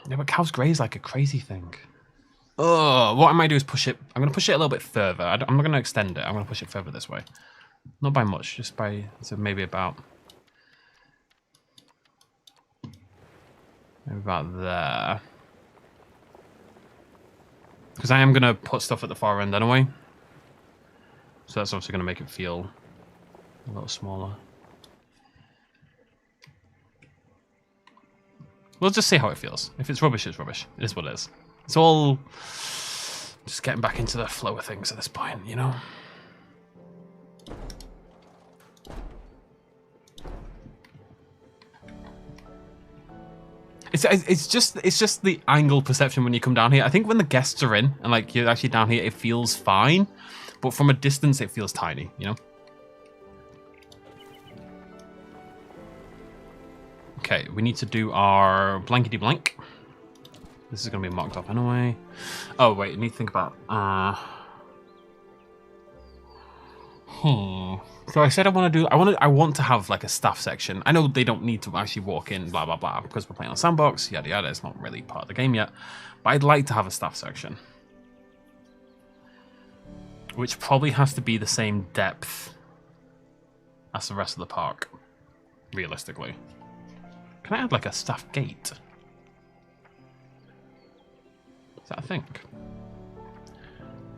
Yeah, but cows graze like a crazy thing. Oh, what I might do is push it. I'm going to push it a little bit further. I'm not going to extend it. I'm going to push it further this way. Not by much, just by, so maybe about there. Because I am going to put stuff at the far end anyway. So that's obviously going to make it feel a little smaller. We'll just see how it feels. If it's rubbish, it's rubbish. It is what it is. It's all just getting back into the flow of things at this point, you know? It's just the angle perception when you come down here. I think when the guests are in and like you're actually down here, it feels fine, but from a distance, it feels tiny, you know? Okay, we need to do our blankety blank. This is gonna be marked off anyway. Oh wait, I need to think about. So I said I want to have like a staff section. I know they don't need to actually walk in, blah blah blah, because we're playing on sandbox, yada yada. It's not really part of the game yet, but I'd like to have a staff section, which probably has to be the same depth as the rest of the park, realistically. Can I add like a staff gate? Is that a thing?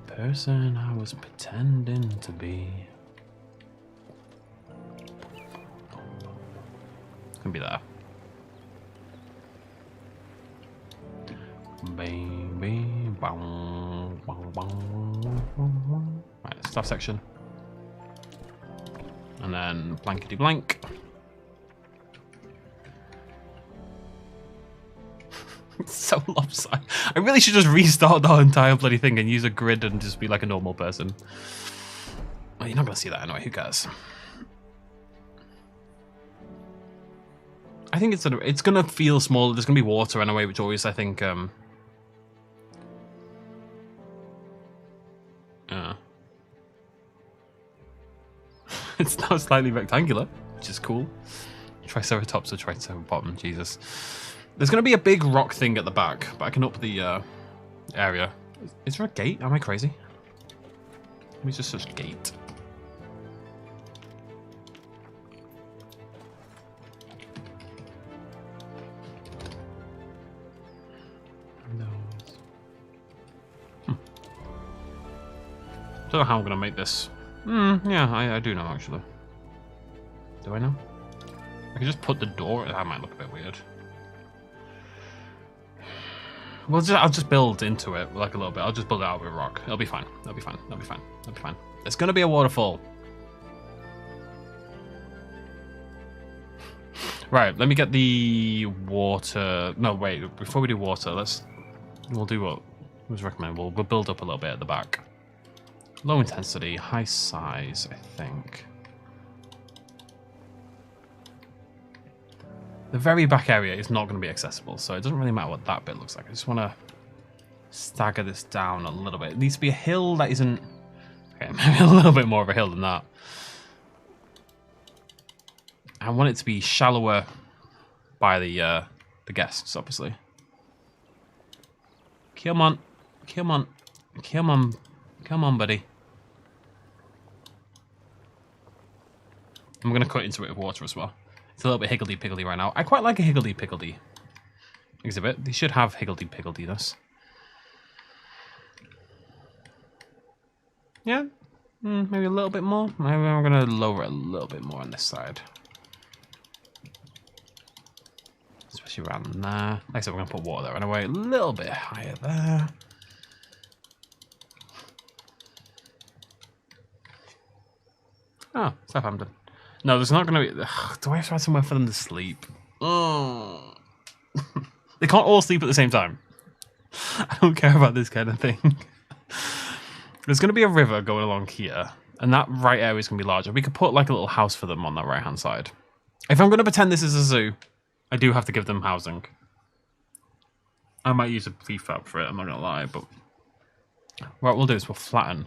Person I was pretending to be. It's gonna be there. Baby, bong, bong, bong. Right, staff section. And then blankety blank. It's so lopsided. I really should just restart the entire bloody thing and use a grid and just be like a normal person. Well, you're not going to see that anyway. Who cares? I think it's going to feel small. There's going to be water anyway, which always, I think... It's now slightly rectangular, which is cool. Triceratops or Triceratops, Jesus. There's going to be a big rock thing at the back, but I can up the area. Is there a gate? Am I crazy? Let me just search gate. No. Don't know how I'm going to make this. Yeah, I do know, actually. Do I know? I can just put the door... That might look a bit weird. Well, I'll just build into it like a little bit. I'll just build it out with rock. It'll be fine. It'll be fine. It'll be fine. It'll be fine. There's going to be a waterfall. Right, let me get the water. No, wait. Before we do water, we'll do what was recommended. We'll build up a little bit at the back. Low intensity, high size, I think. The very back area is not going to be accessible, so it doesn't really matter what that bit looks like. I just want to stagger this down a little bit. It needs to be a hill that isn't... Okay, maybe a little bit more of a hill than that. I want it to be shallower by the guests, obviously. Come on. Come on. Come on. Come on, buddy. I'm going to cut into it with water as well. It's a little bit higgledy-piggledy right now. I quite like a higgledy-piggledy exhibit. They should have higgledy-piggledy-ness. Yeah? Maybe a little bit more. Maybe I'm going to lower it a little bit more on this side. Especially around there. Like I said, we're going to put water there anyway. A little bit higher there. Oh, Southampton. No, there's not going to be... Ugh, do I have to find somewhere for them to sleep? Oh. They can't all sleep at the same time. I don't care about this kind of thing. There's going to be a river going along here, and that right area is going to be larger. We could put like a little house for them on that right-hand side. If I'm going to pretend this is a zoo, I do have to give them housing. I might use a prefab for it, I'm not going to lie, but... What we'll do is we'll flatten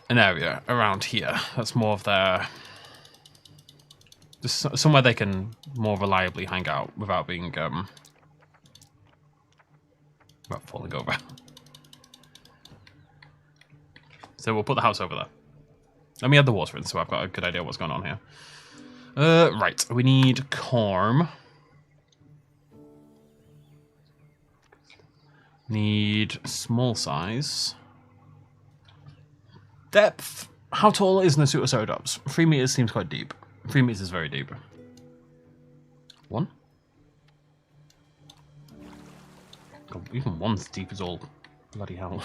an area around here. That's more of their Just somewhere they can more reliably hang out without being without falling over. So we'll put the house over there. Let me add the water in so I've got a good idea what's going on here. Right, we need carve. Need small size. Depth. How tall is Nasutoceratops? 3 meters seems quite deep. 3 meters is very deep. 1? God, even 1's deep as all. Bloody hell.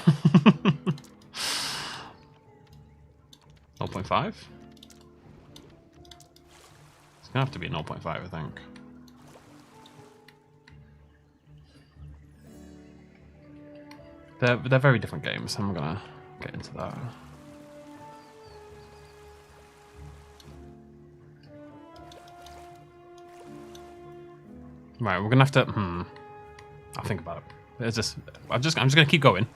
0.5? It's gonna have to be 0.5, I think. They're very different games. I'm gonna get into that. Right, we're gonna have to. I'll think about it. It's just, I'm just gonna keep going,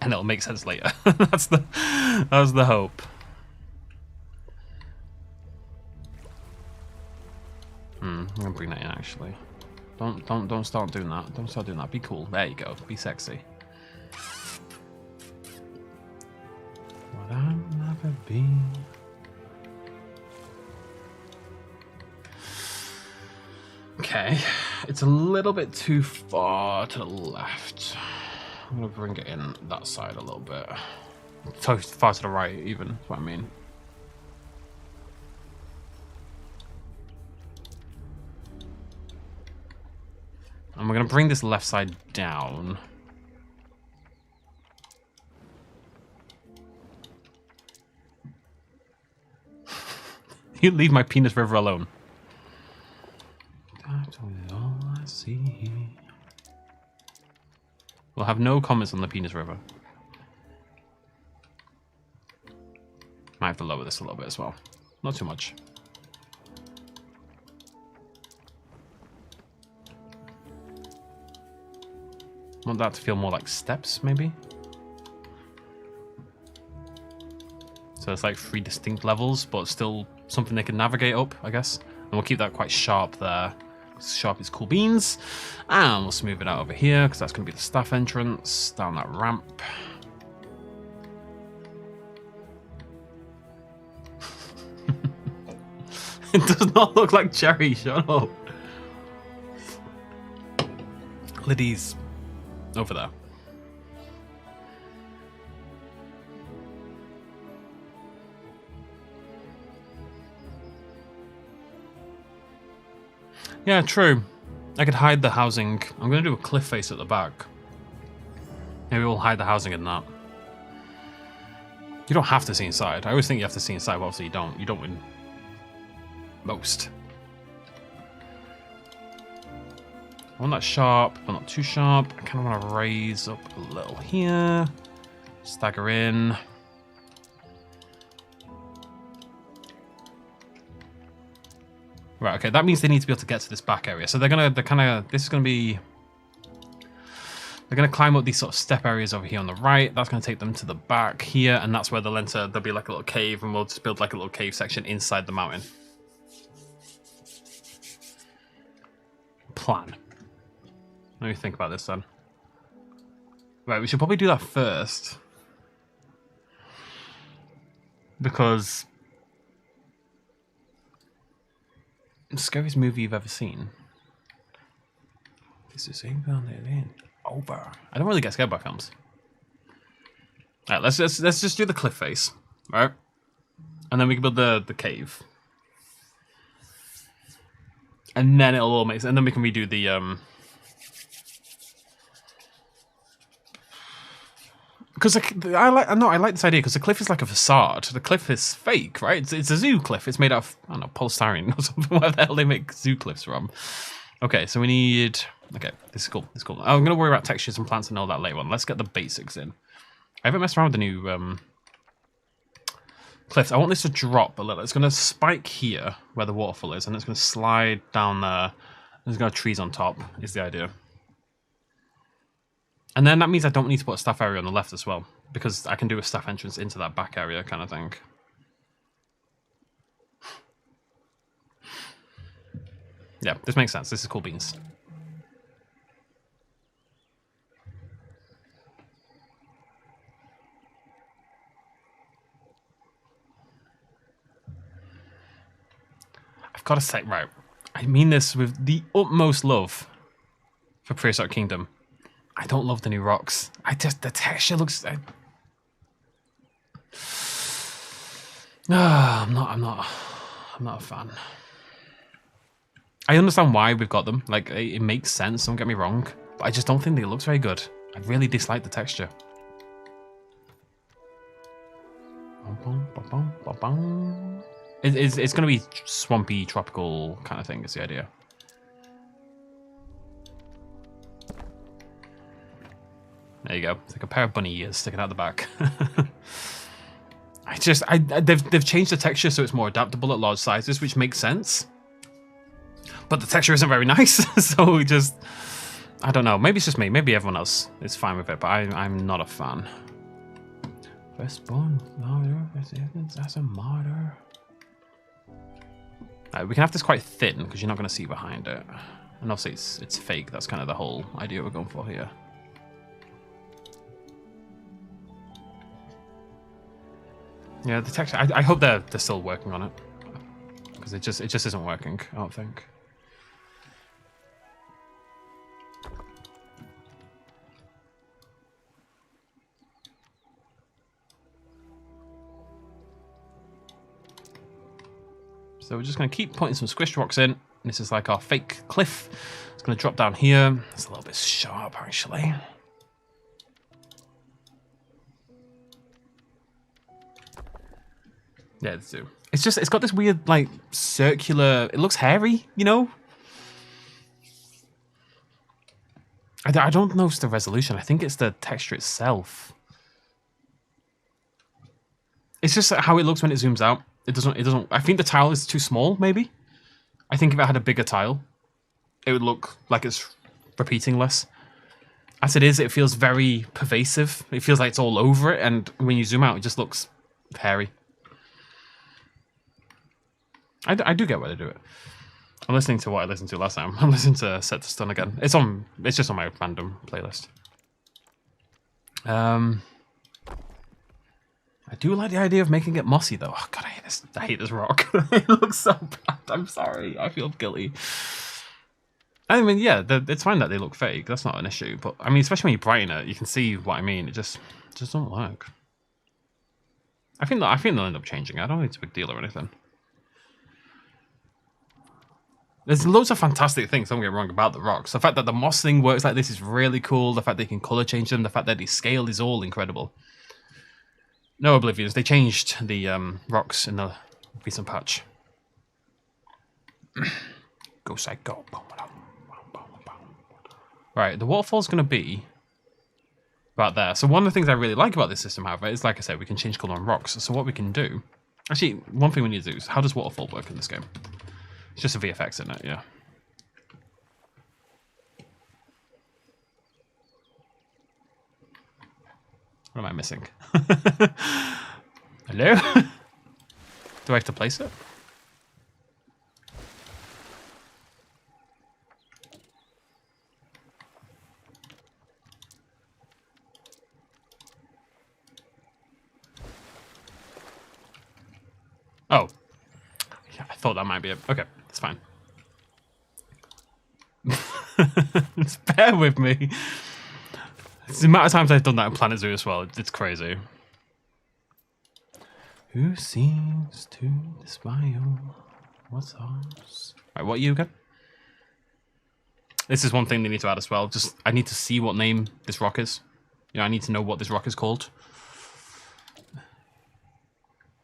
and it'll make sense later. That's the hope. I'm gonna bring that in actually. Don't start doing that. Don't start doing that. Be cool. There you go. Be sexy. What I'll never be. Okay, it's a little bit too far to the left. I'm gonna bring it in that side a little bit. Too far to the right, even. That's what I mean. And we're gonna bring this left side down. You leave my penis river alone. That's all I see. We'll have no comments on the penis river. Might have to lower this a little bit as well. Not too much. Want that to feel more like steps, maybe? So it's like 3 distinct levels, but still something they can navigate up, I guess. And we'll keep that quite sharp there. Sharp is cool beans. And we'll smooth it out over here, because that's going to be the staff entrance, down that ramp. It does not look like Cherry, shut up. Liddy's over there. Yeah, true. I could hide the housing. I'm going to do a cliff face at the back. Maybe we'll hide the housing in that. You don't have to see inside. I always think you have to see inside, but obviously you don't. You don't win most. I want that sharp, but not too sharp. I kind of want to raise up a little here. Stagger in. Right, okay, that means they need to be able to get to this back area. So they're gonna climb up these sort of step areas over here on the right. That's gonna take them to the back here, and that's where they'll enter. There'll be like a little cave, and we'll just build like a little cave section inside the mountain. Plan. Let me think about this then. Right, we should probably do that first. Because scariest movie you've ever seen. This is over. I don't really get scared by films. Alright, let's just do the cliff face. Alright? And then we can build the cave. And then it'll all make sense. And then we can redo the because I like this idea because the cliff is like a facade. The cliff is fake, right? It's a zoo cliff. It's made out of, I don't know, polystyrene or something. Where the hell they make zoo cliffs from? Okay, so we need. Okay, this is cool. This is cool. I'm gonna worry about textures and plants and all that later on. Let's get the basics in. I haven't messed around with the new cliffs. I want this to drop a little. It's gonna spike here where the waterfall is, and it's gonna slide down there. There's gonna trees on top. Is the idea. And then that means I don't need to put a staff area on the left as well, because I can do a staff entrance into that back area kind of thing. Yeah, this makes sense. This is cool beans. I've got to say, right, I mean this with the utmost love for Prehistoric Kingdom. I don't love the new rocks. The texture looks... I'm not a fan. I understand why we've got them. Like, it makes sense, don't get me wrong. But I just don't think they look very good. I really dislike the texture. It's going to be swampy, tropical kind of thing, is the idea. There you go. It's like a pair of bunny ears sticking out the back. They've changed the texture so it's more adaptable at large sizes, which makes sense. But the texture isn't very nice, so I don't know. Maybe it's just me. Maybe everyone else is fine with it, but I'm not a fan. Firstborn, that's a martyr. We can have this quite thin because you're not going to see behind it, and obviously it's fake. That's kind of the whole idea we're going for here. Yeah, the texture. I hope they're still working on it because it just isn't working. I don't think. So we're just going to keep putting some squished rocks in. This is like our fake cliff. It's going to drop down here. It's a little bit sharp, actually. Yeah, it's Zoo. It's got this weird, like, circular... It looks hairy, you know? I don't know if it's the resolution. I think it's the texture itself. It's just how it looks when it zooms out. It doesn't. I think the tile is too small, maybe. I think if it had a bigger tile, it would look like it's repeating less. As it is, it feels very pervasive. It feels like it's all over it, and when you zoom out, it just looks hairy. I do get why they do it. I'm listening to what I listened to last time. I'm listening to Set to Stun again. It's just on my random playlist. I do like the idea of making it mossy, though. Oh, God, I hate this rock. It looks so bad. I'm sorry. I feel guilty. I mean, yeah, it's fine that they look fake. That's not an issue. But, I mean, especially when you brighten it, you can see what I mean. It just don't work. I think they'll end up changing it. I don't think it's a big deal or anything. There's loads of fantastic things, don't get me wrong, about the rocks. The fact that the moss thing works like this is really cool. The fact they can color change them. The fact that the scale is all incredible. No oblivions. They changed the rocks in the recent patch. Go psycho. Right, the waterfall's going to be about there. So one of the things I really like about this system, however, is, like I said, we can change color on rocks. So what we can do... Actually, one thing we need to do is, how does waterfall work in this game? It's just a VFX, isn't it? Yeah. What am I missing? Hello? Do I have to place it? Oh. Yeah, I thought that might be it. Okay, that's fine. Just bear with me. It's the amount of times I've done that in Planet Zoo as well. It's crazy. Who seems to smile? What's ours? Right, what are you again? This is one thing they need to add as well. Just, I need to see what name this rock is. You know, I need to know what this rock is called.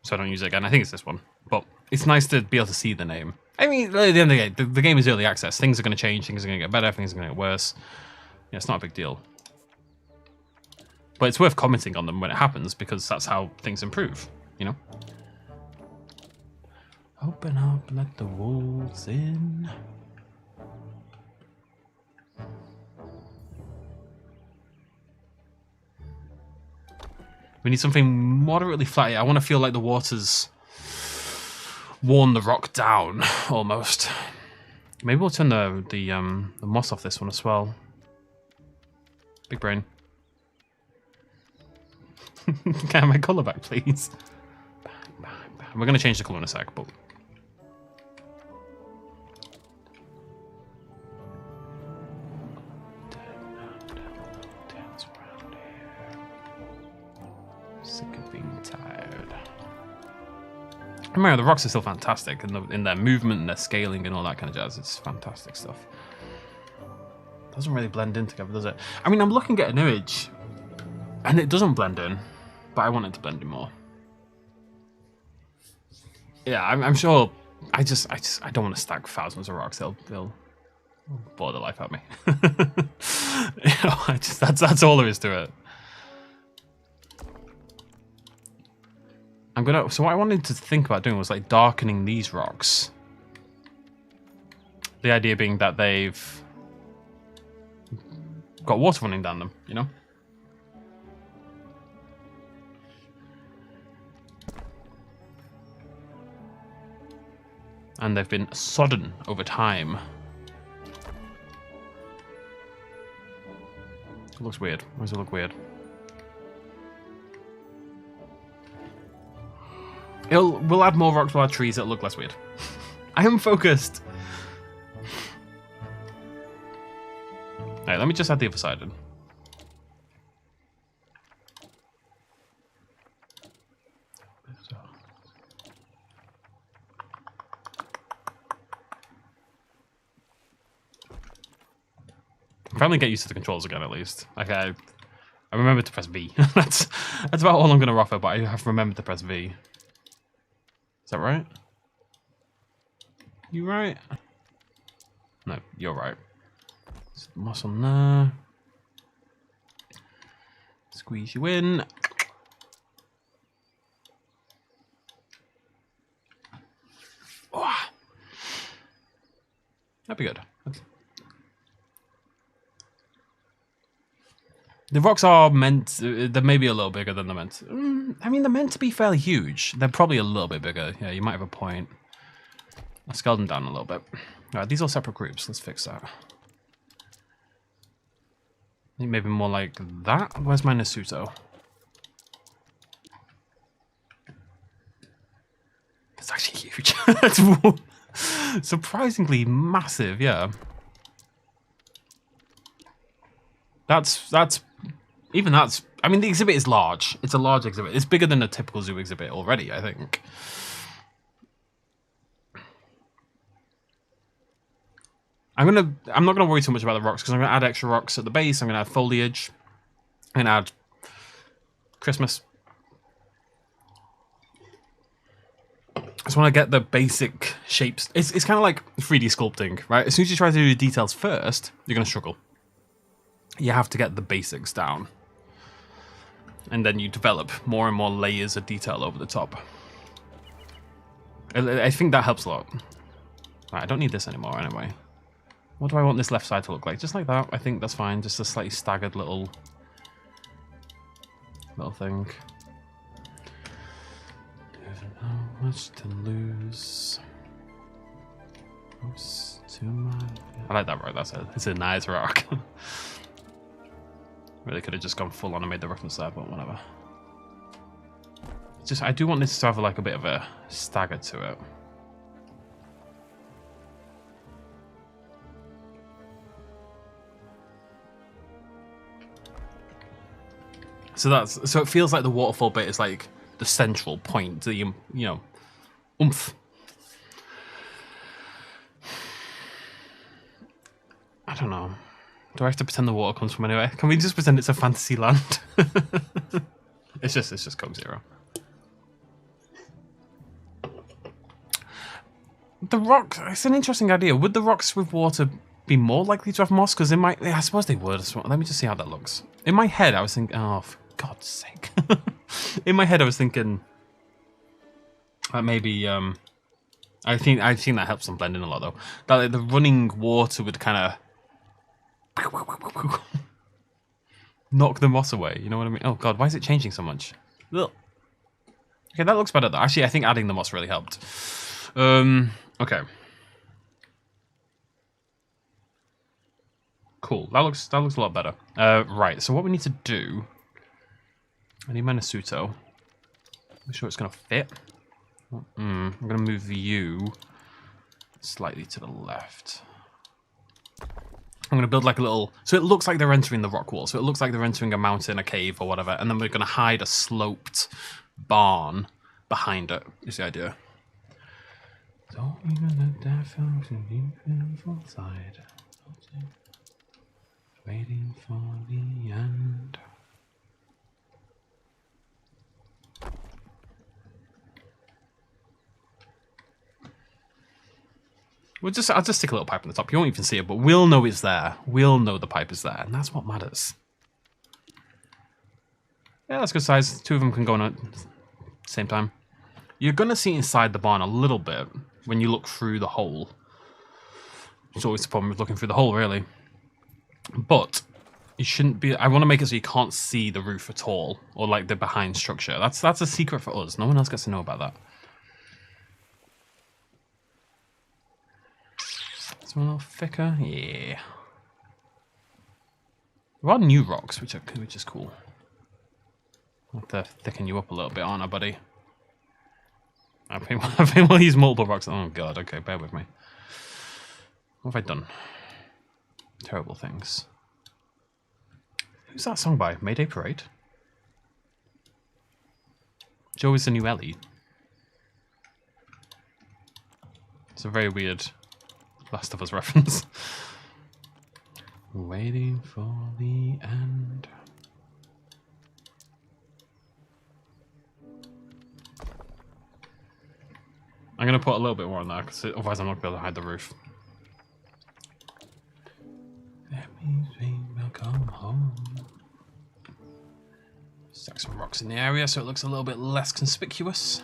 So I don't use it again. I think it's this one. But it's nice to be able to see the name. I mean, at the end of the day, the game is early access. Things are going to change. Things are going to get better. Things are going to get worse. Yeah, it's not a big deal. But it's worth commenting on them when it happens, because that's how things improve, you know? Open up, let the wolves in. We need something moderately flat. I want to feel like the water's worn the rock down, almost. Maybe we'll turn the moss off this one as well. Big brain. Can I have my colour back, please? Bang, bang, bang. We're going to change the colour in a sec, but... Sick of being tired. Remember, the rocks are still fantastic in their movement and their scaling and all that kind of jazz. It's fantastic stuff. Doesn't really blend in together, does it? I mean, I'm looking at an image and it doesn't blend in, but I want it to blend in more. Yeah, I'm sure. I don't want to stack thousands of rocks. They'll bore the life out of me. You know, that's all there is to it. So what I wanted to think about doing was like darkening these rocks. The idea being that they've got water running down them, you know? And they've been sodden over time. It looks weird. Why does it look weird? We'll add more rocks to our trees that'll look less weird. I am focused. Alright, let me just add the other side in. I'm finally get used to the controls again, at least. Okay, I remember to press V. that's about all I'm going to offer, but I have remembered to press V. Is that right? You right? No, you're right. Moss on there. Squeeze you in. Oh. That'd be good. The rocks are meant, they're maybe a little bigger than they're meant. I mean, they're meant to be fairly huge. They're probably a little bit bigger. Yeah, you might have a point. I'll scale them down a little bit. All right, these are separate groups. Let's fix that. I think maybe more like that. Where's my Nasuto? It's actually huge. It's surprisingly massive, yeah. That's I mean, the exhibit is large. It's a large exhibit. It's bigger than a typical zoo exhibit already, I think. I'm not gonna worry too much about the rocks because I'm gonna add extra rocks at the base. I'm gonna add foliage. I'm gonna add Christmas. I just want to get the basic shapes. It's kind of like 3D sculpting, right? As soon as you try to do the details first, you're gonna struggle. You have to get the basics down. And then you develop more and more layers of detail over the top. I think that helps a lot. Right, I don't need this anymore anyway. What do I want this left side to look like? Just like that. I think that's fine. Just a slightly staggered little thing. There's not much to lose. I like that rock. It's a nice rock. Really could have just gone full on and made the roughness there, but whatever. Just I do want this to have like a bit of a stagger to it. So it feels like the waterfall bit is like the central point, the oomph. I don't know. Do I have to pretend the water comes from anywhere? Can we just pretend it's a fantasy land? It's just Coke Zero. The rocks, it's an interesting idea. Would the rocks with water be more likely to have moss? Because I suppose they would. Let me just see how that looks. In my head, I was thinking, oh, for God's sake. In my head, I was thinking that maybe, I think that helps them blend in a lot though. That like, the running water would kind of knock the moss away, you know what I mean? Oh god, why is it changing so much? Ugh. Okay, that looks better though. Actually, I think adding the moss really helped. Okay. Cool. That looks a lot better. Right. So what we need to do, I need my Nasuto. Make sure it's gonna fit. I'm gonna move you slightly to the left. I'm gonna build like a little, so it looks like they're entering the rock wall. So it looks like they're entering a mountain, a cave, or whatever, and then we're gonna hide a sloped barn behind it. Is the idea. So we're gonna definitely side. Waiting for the end. I'll just stick a little pipe on the top. You won't even see it, but we'll know it's there. We'll know the pipe is there, and that's what matters. Yeah, that's good size. Two of them can go on at the same time. You're gonna see inside the barn a little bit when you look through the hole. It's always the problem with looking through the hole, really. But you shouldn't be. I want to make it so you can't see the roof at all, or like the behind structure. That's a secret for us. No one else gets to know about that. It's a little thicker, yeah. There are new rocks, which is cool. I'll have to thicken you up a little bit, aren't I, buddy? I think we'll use multiple rocks. Oh god, okay, bear with me. What have I done? Terrible things. Who's that song by? Mayday Parade? Joe is the new Ellie. It's a very weird Last of Us reference. Waiting for the end. I'm going to put a little bit more on there, because otherwise I'm not going to be able to hide the roof. That means we will come home. Stack some rocks in the area so it looks a little bit less conspicuous.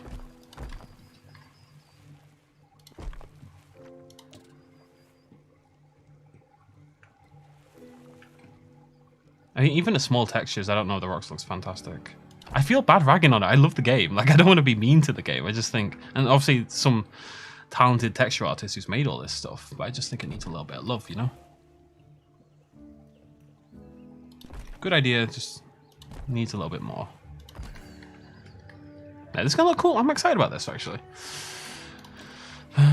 I mean, even the small textures, I don't know, the rocks looks fantastic. I feel bad ragging on it. I love the game. Like, I don't want to be mean to the game. I just think, and obviously some talented texture artist who's made all this stuff, but I just think it needs a little bit of love, you know? Good idea, just needs a little bit more. Yeah, this is gonna look cool. I'm excited about this, actually. When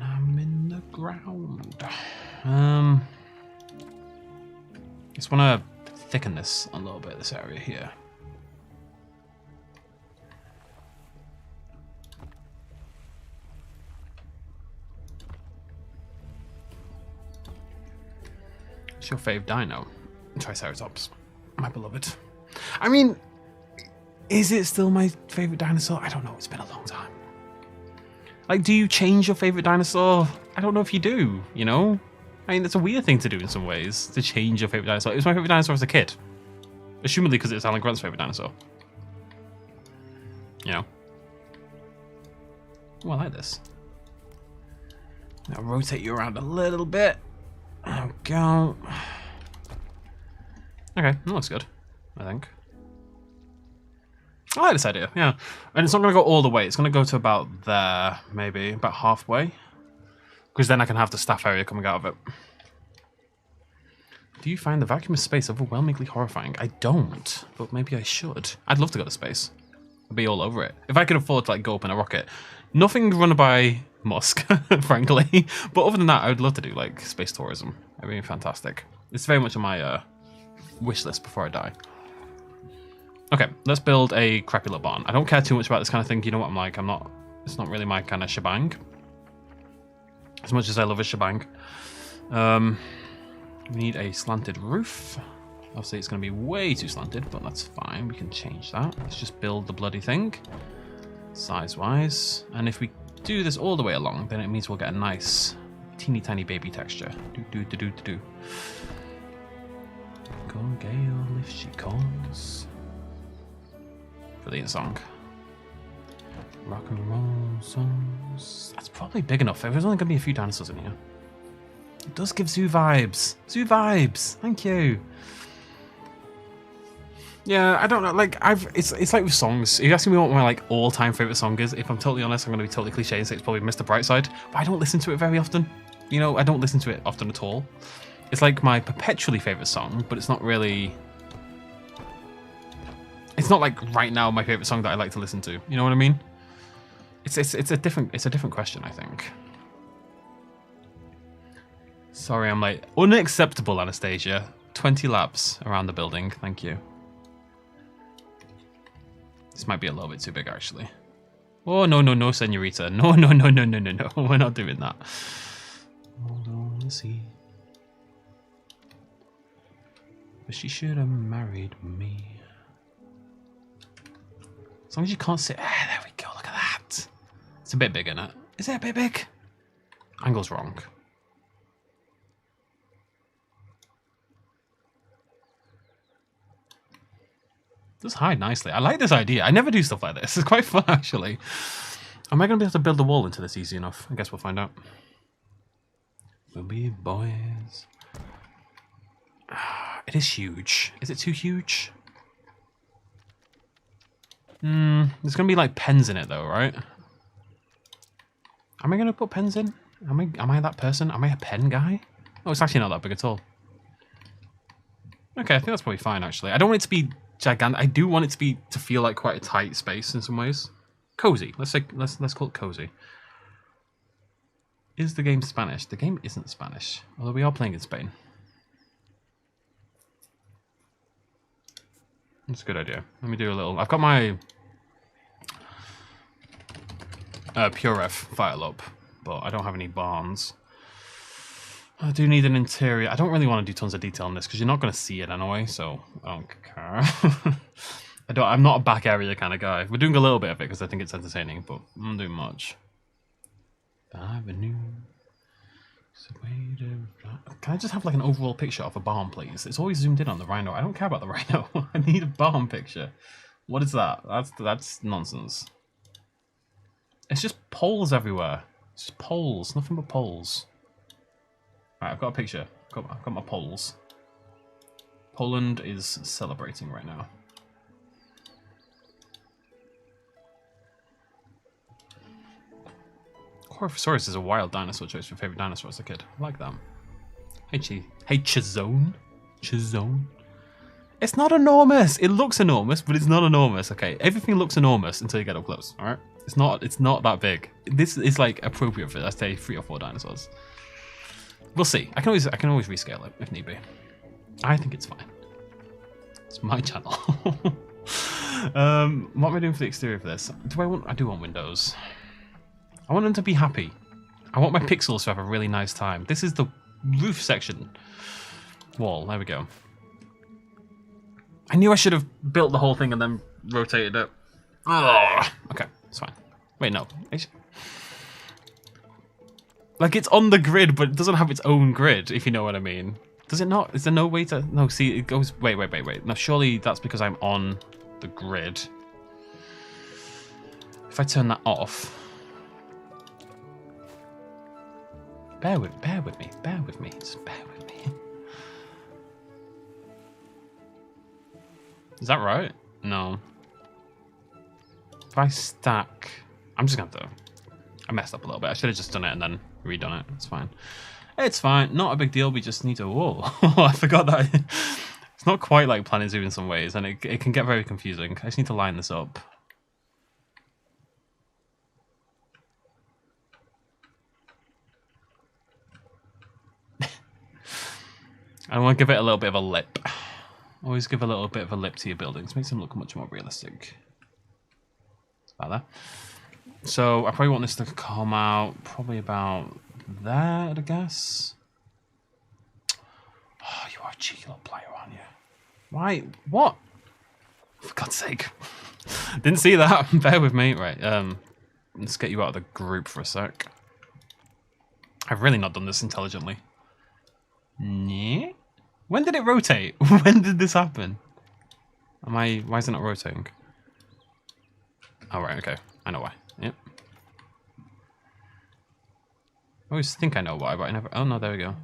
I'm in the ground. Just want to thicken this a little bit, this area here. What's your fave dino? Triceratops, my beloved. I mean, is it still my favorite dinosaur? I don't know, it's been a long time. Like, do you change your favorite dinosaur? I don't know if you do, you know? I mean, it's a weird thing to do in some ways, to change your favorite dinosaur. It was my favorite dinosaur as a kid. Assumedly because it's Alan Grant's favorite dinosaur. You know? Oh, I like this. I'll rotate you around a little bit. There we go. Okay, that looks good, I think. I like this idea, yeah. And it's not going to go all the way. It's going to go to about there, maybe, about halfway. Because then I can have the staff area coming out of it. Do you find the vacuum of space overwhelmingly horrifying? I don't, but maybe I should. I'd love to go to space. I'd be all over it. If I could afford to like go up in a rocket. Nothing run by Musk, frankly. But other than that, I would love to do like space tourism. It'd be fantastic. It's very much on my wish list before I die. Okay, let's build a crappy little barn. I don't care too much about this kind of thing. You know what I'm like? It's not really my kind of shebang. As much as I love a shebang. We need a slanted roof. Obviously it's going to be way too slanted, but that's fine. We can change that. Let's just build the bloody thing. Size-wise. And if we do this all the way along, then it means we'll get a nice teeny tiny baby texture. Do. Go Gale if she calls. Brilliant song. Rock and roll songs. That's probably big enough. There's only going to be a few dinosaurs in here. It does give zoo vibes. Zoo vibes. Thank you. Yeah, I don't know. Like it's like with songs. If you ask me what my like all-time favorite song is, if I'm totally honest, I'm going to be totally cliche and say it's probably Mr. Brightside. But I don't listen to it very often. You know, I don't listen to it often at all. It's like my perpetually favourite song, but it's not really... It's not like right now my favourite song that I like to listen to. You know what I mean? It's a different question, I think. Sorry, I'm late. Unacceptable, Anastasia. 20 laps around the building. Thank you. This might be a little bit too big, actually. Oh, no, no, no, senorita. No, no, no, no, no, no, no. We're not doing that. Hold on, let's see. But she should have married me. As long as you can't sit... Ah, there we go. Look at that. It's a bit big, isn't it? Is it a bit big? Angle's wrong. Does hide nicely. I like this idea. I never do stuff like this. It's quite fun, actually. Am I going to be able to build a wall into this easy enough? I guess we'll find out. We'll be boys. It is huge. Is it too huge? There's going to be like pens in it though, right? Am I going to put pens in? Am I that person? Am I a pen guy? Oh, it's actually not that big at all. Okay, I think that's probably fine, actually. I don't want it to be gigantic. I do want it to feel like quite a tight space in some ways. Cozy. Let's call it cozy. Is the game Spanish? The game isn't Spanish, although we are playing in Spain. That's a good idea. Let me do a little... I've got my PureRef file up, but I don't have any barns. I do need an interior. I don't really want to do tons of detail on this because you're not going to see it anyway, so I don't care. I'm not a back area kind of guy. We're doing a little bit of it because I think it's entertaining, but I'm not doing much. Avenue. Can I just have like an overall picture of a barn, please? It's always zoomed in on the rhino. I don't care about the rhino. I need a barn picture. What is that? That's nonsense. It's just poles everywhere. It's just poles. Nothing but poles. Right, I've got a picture. I've got my poles. Poland is celebrating right now. Corphosaurus is a wild dinosaur choice for favorite dinosaur as a kid. I like that. Hey, Chizone. Chizone. It's not enormous. It looks enormous, but it's not enormous. Okay, everything looks enormous until you get up close. All right, it's not that big. This is like appropriate for, let's say, 3 or 4 dinosaurs. We'll see. I can always rescale it if need be. I think it's fine. It's my channel. What am I doing for the exterior for this? I do want windows. I want them to be happy. I want my pixels to have a really nice time. This is the roof section wall. There we go. I knew I should have built the whole thing and then rotated it. Oh, okay, it's fine. Wait, no. Like, it's on the grid, but it doesn't have its own grid, if you know what I mean. Does it not? Is there no way to... No, see, it goes... Wait. Now, surely that's because I'm on the grid. If I turn that off... Bear with me. Just bear with me. Is that right? No. If I stack... I'm just going to have to... I messed up a little bit. I should have just done it and then redone it. It's fine. It's fine. Not a big deal. We just need to... Whoa. I forgot that. It's not quite like Planet Zoo in some ways, and it can get very confusing. I just need to line this up. I want to give it a little bit of a lip. Always give a little bit of a lip to your buildings. Makes them look much more realistic. About that. So I probably want this to come out probably about there, I guess. Oh, you are a cheeky little player, aren't you? Why? What? For God's sake. Didn't see that. Bear with me. Right. Let's get you out of the group for a sec. I've really not done this intelligently. Yeah. When did it rotate? When did this happen? Why is it not rotating? Oh, right, okay. I know why. Yep. I always think I know why, but I never... Oh, no, there we go.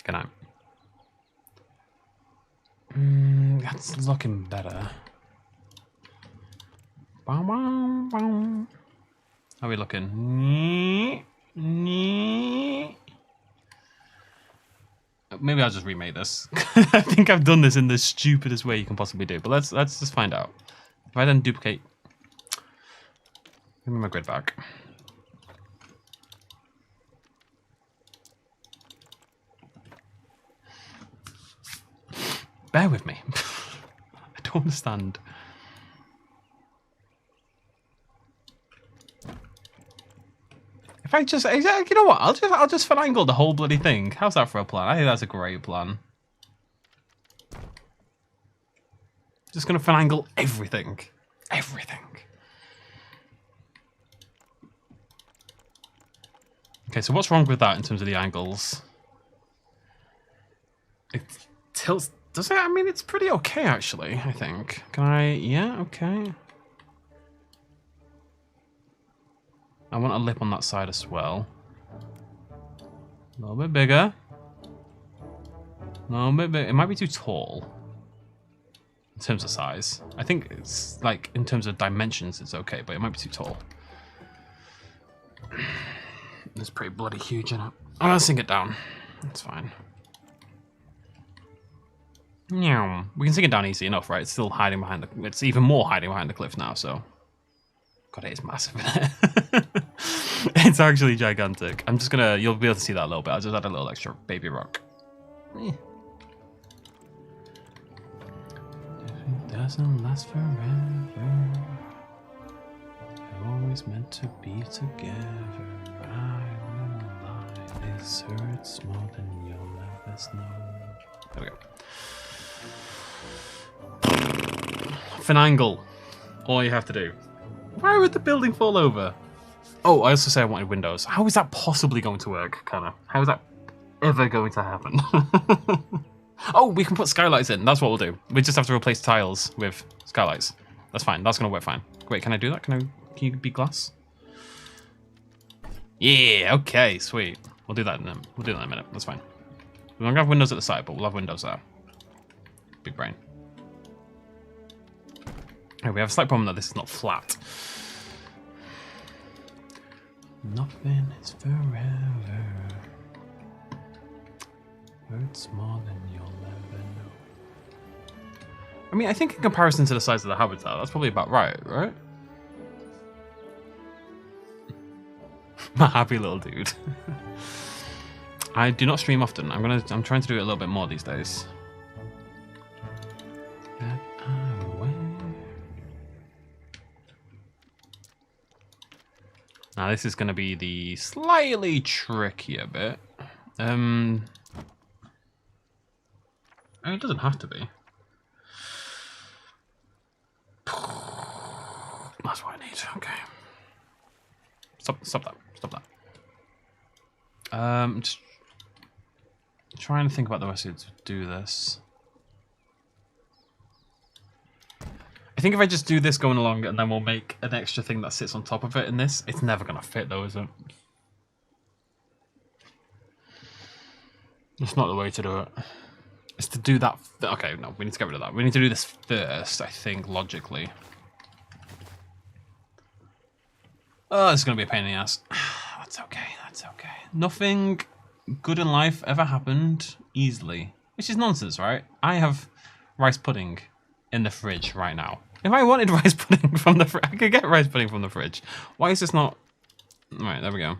Good night. That's looking better. How are we looking? Maybe I'll just remake this. I think I've done this in the stupidest way you can possibly do. But let's just find out. If I then duplicate, give me my grid back. Bear with me. I don't understand. If I just, you know what? I'll just finagle the whole bloody thing. How's that for a plan? I think that's a great plan. Just gonna finagle everything. Everything. Okay, so what's wrong with that in terms of the angles? It tilts, does it? I mean, it's pretty okay, actually, I think. Can I, yeah, okay. I want a lip on that side as well. A little bit bigger. A little bit bigger. It might be too tall. In terms of size. I think it's like, in terms of dimensions, it's okay, but it might be too tall. It's pretty bloody huge, isn't it? I'm gonna sink it down. That's fine. Yeah, we can sink it down easy enough, right? It's still hiding behind the... It's even more hiding behind the cliff now, so... God, it is massive, isn't it? It's actually gigantic. I'm just gonna... You'll be able to see that a little bit. I'll just add a little extra baby rock. It doesn't last forever. You're always meant to be together. I will lie. This hurts more than you'll ever know. There we go. Finagle. All you have to do. Why would the building fall over? Oh, I also say I wanted windows. How is that possibly going to work, Connor? How is that ever going to happen? Oh, we can put skylights in. That's what we'll do. We just have to replace tiles with skylights. That's fine. That's going to work fine. Wait, can I do that? Can you be glass? Yeah, okay, sweet. We'll do that in a minute. That's fine. We don't have windows at the side, but we'll have windows there. Big brain. Okay, we have a slight problem that this is not flat. Nothing is forever. Hurts more than you'll ever know. I mean, I think in comparison to the size of the habitat, that's probably about right? My happy little dude. I do not stream often. I'm trying to do it a little bit more these days. Now this is going to be the slightly trickier bit. I mean, it doesn't have to be. That's what I need. Okay. Stop that. Just trying to think about the best way to do this. I think if I just do this going along and then we'll make an extra thing that sits on top of it in this, it's never going to fit though, is it? It's not the way to do it. It's to do that. Okay, no, we need to get rid of that. We need to do this first, I think, logically. Oh, this is going to be a pain in the ass. That's okay, that's okay. Nothing good in life ever happened easily. Which is nonsense, right? I have rice pudding in the fridge right now. If I wanted rice pudding from the fridge, I could get rice pudding from the fridge. Why is this not... Right, there we go.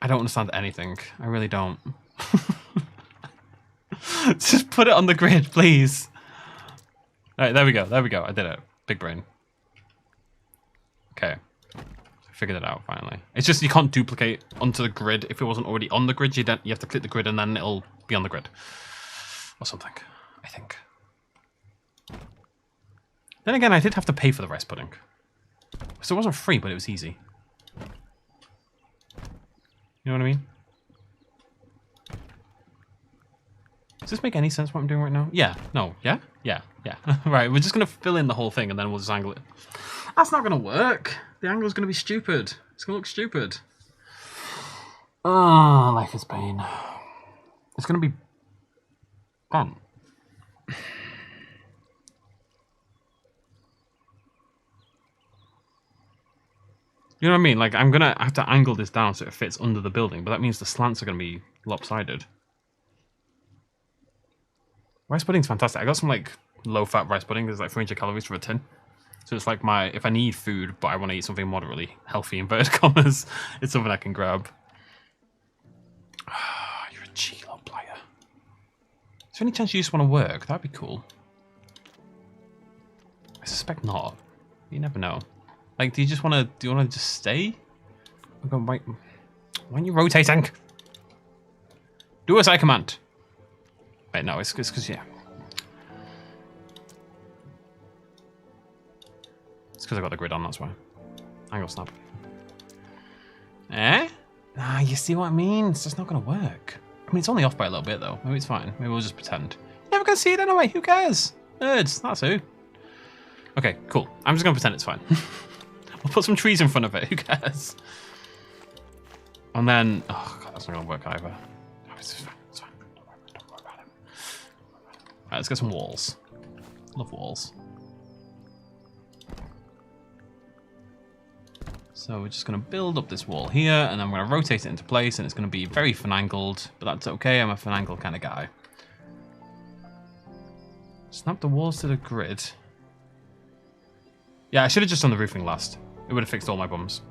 I don't understand anything. I really don't. Just put it on the grid, please. Alright, there we go. There we go. I did it. Big brain. Okay. Figured it out finally. It's just you can't duplicate onto the grid if it wasn't already on the grid. You have to click the grid and then it'll be on the grid. Or something, I think. Then again, I did have to pay for the rice pudding. So it wasn't free, but it was easy. You know what I mean? Does this make any sense what I'm doing right now? Yeah, no, yeah, yeah, yeah. Right, we're just going to fill in the whole thing and then we'll just angle it. That's not going to work. The angle's going to be stupid. It's going to look stupid. Ah, life is pain. It's going to be fun. You know what I mean? Like, I'm going to have to angle this down so it fits under the building, but that means the slants are going to be lopsided. Rice pudding's fantastic. I got some, like, low-fat rice pudding. There's, like, 300 calories for a tin. So it's like if I need food, but I want to eat something moderately healthy, inverted commas, it's something I can grab. You're a G-Lo player. Is there any chance you just want to work? That'd be cool. I suspect not. You never know. Like, do you want to just stay? Why aren't you rotating? Do as I command. Wait, no, it's because, yeah. It's because I got the grid on, that's why. Angle snap. Eh? Ah, you see what I mean? It's just not going to work. I mean, it's only off by a little bit, though. Maybe it's fine. Maybe we'll just pretend. You're never going to see it anyway. Who cares? Nerds, that's who. Okay, cool. I'm just going to pretend it's fine. We'll put some trees in front of it. Who cares? And then... Oh, God, that's not going to work either. Oh, it's fine. It's fine. Don't worry about it. Alright, let's get some walls. Love walls. So we're just going to build up this wall here, and then we're going to rotate it into place, and it's going to be very finangled, but that's okay. I'm a finangled kind of guy. Snap the walls to the grid. Yeah, I should have just done the roofing last. It would have fixed all my bums.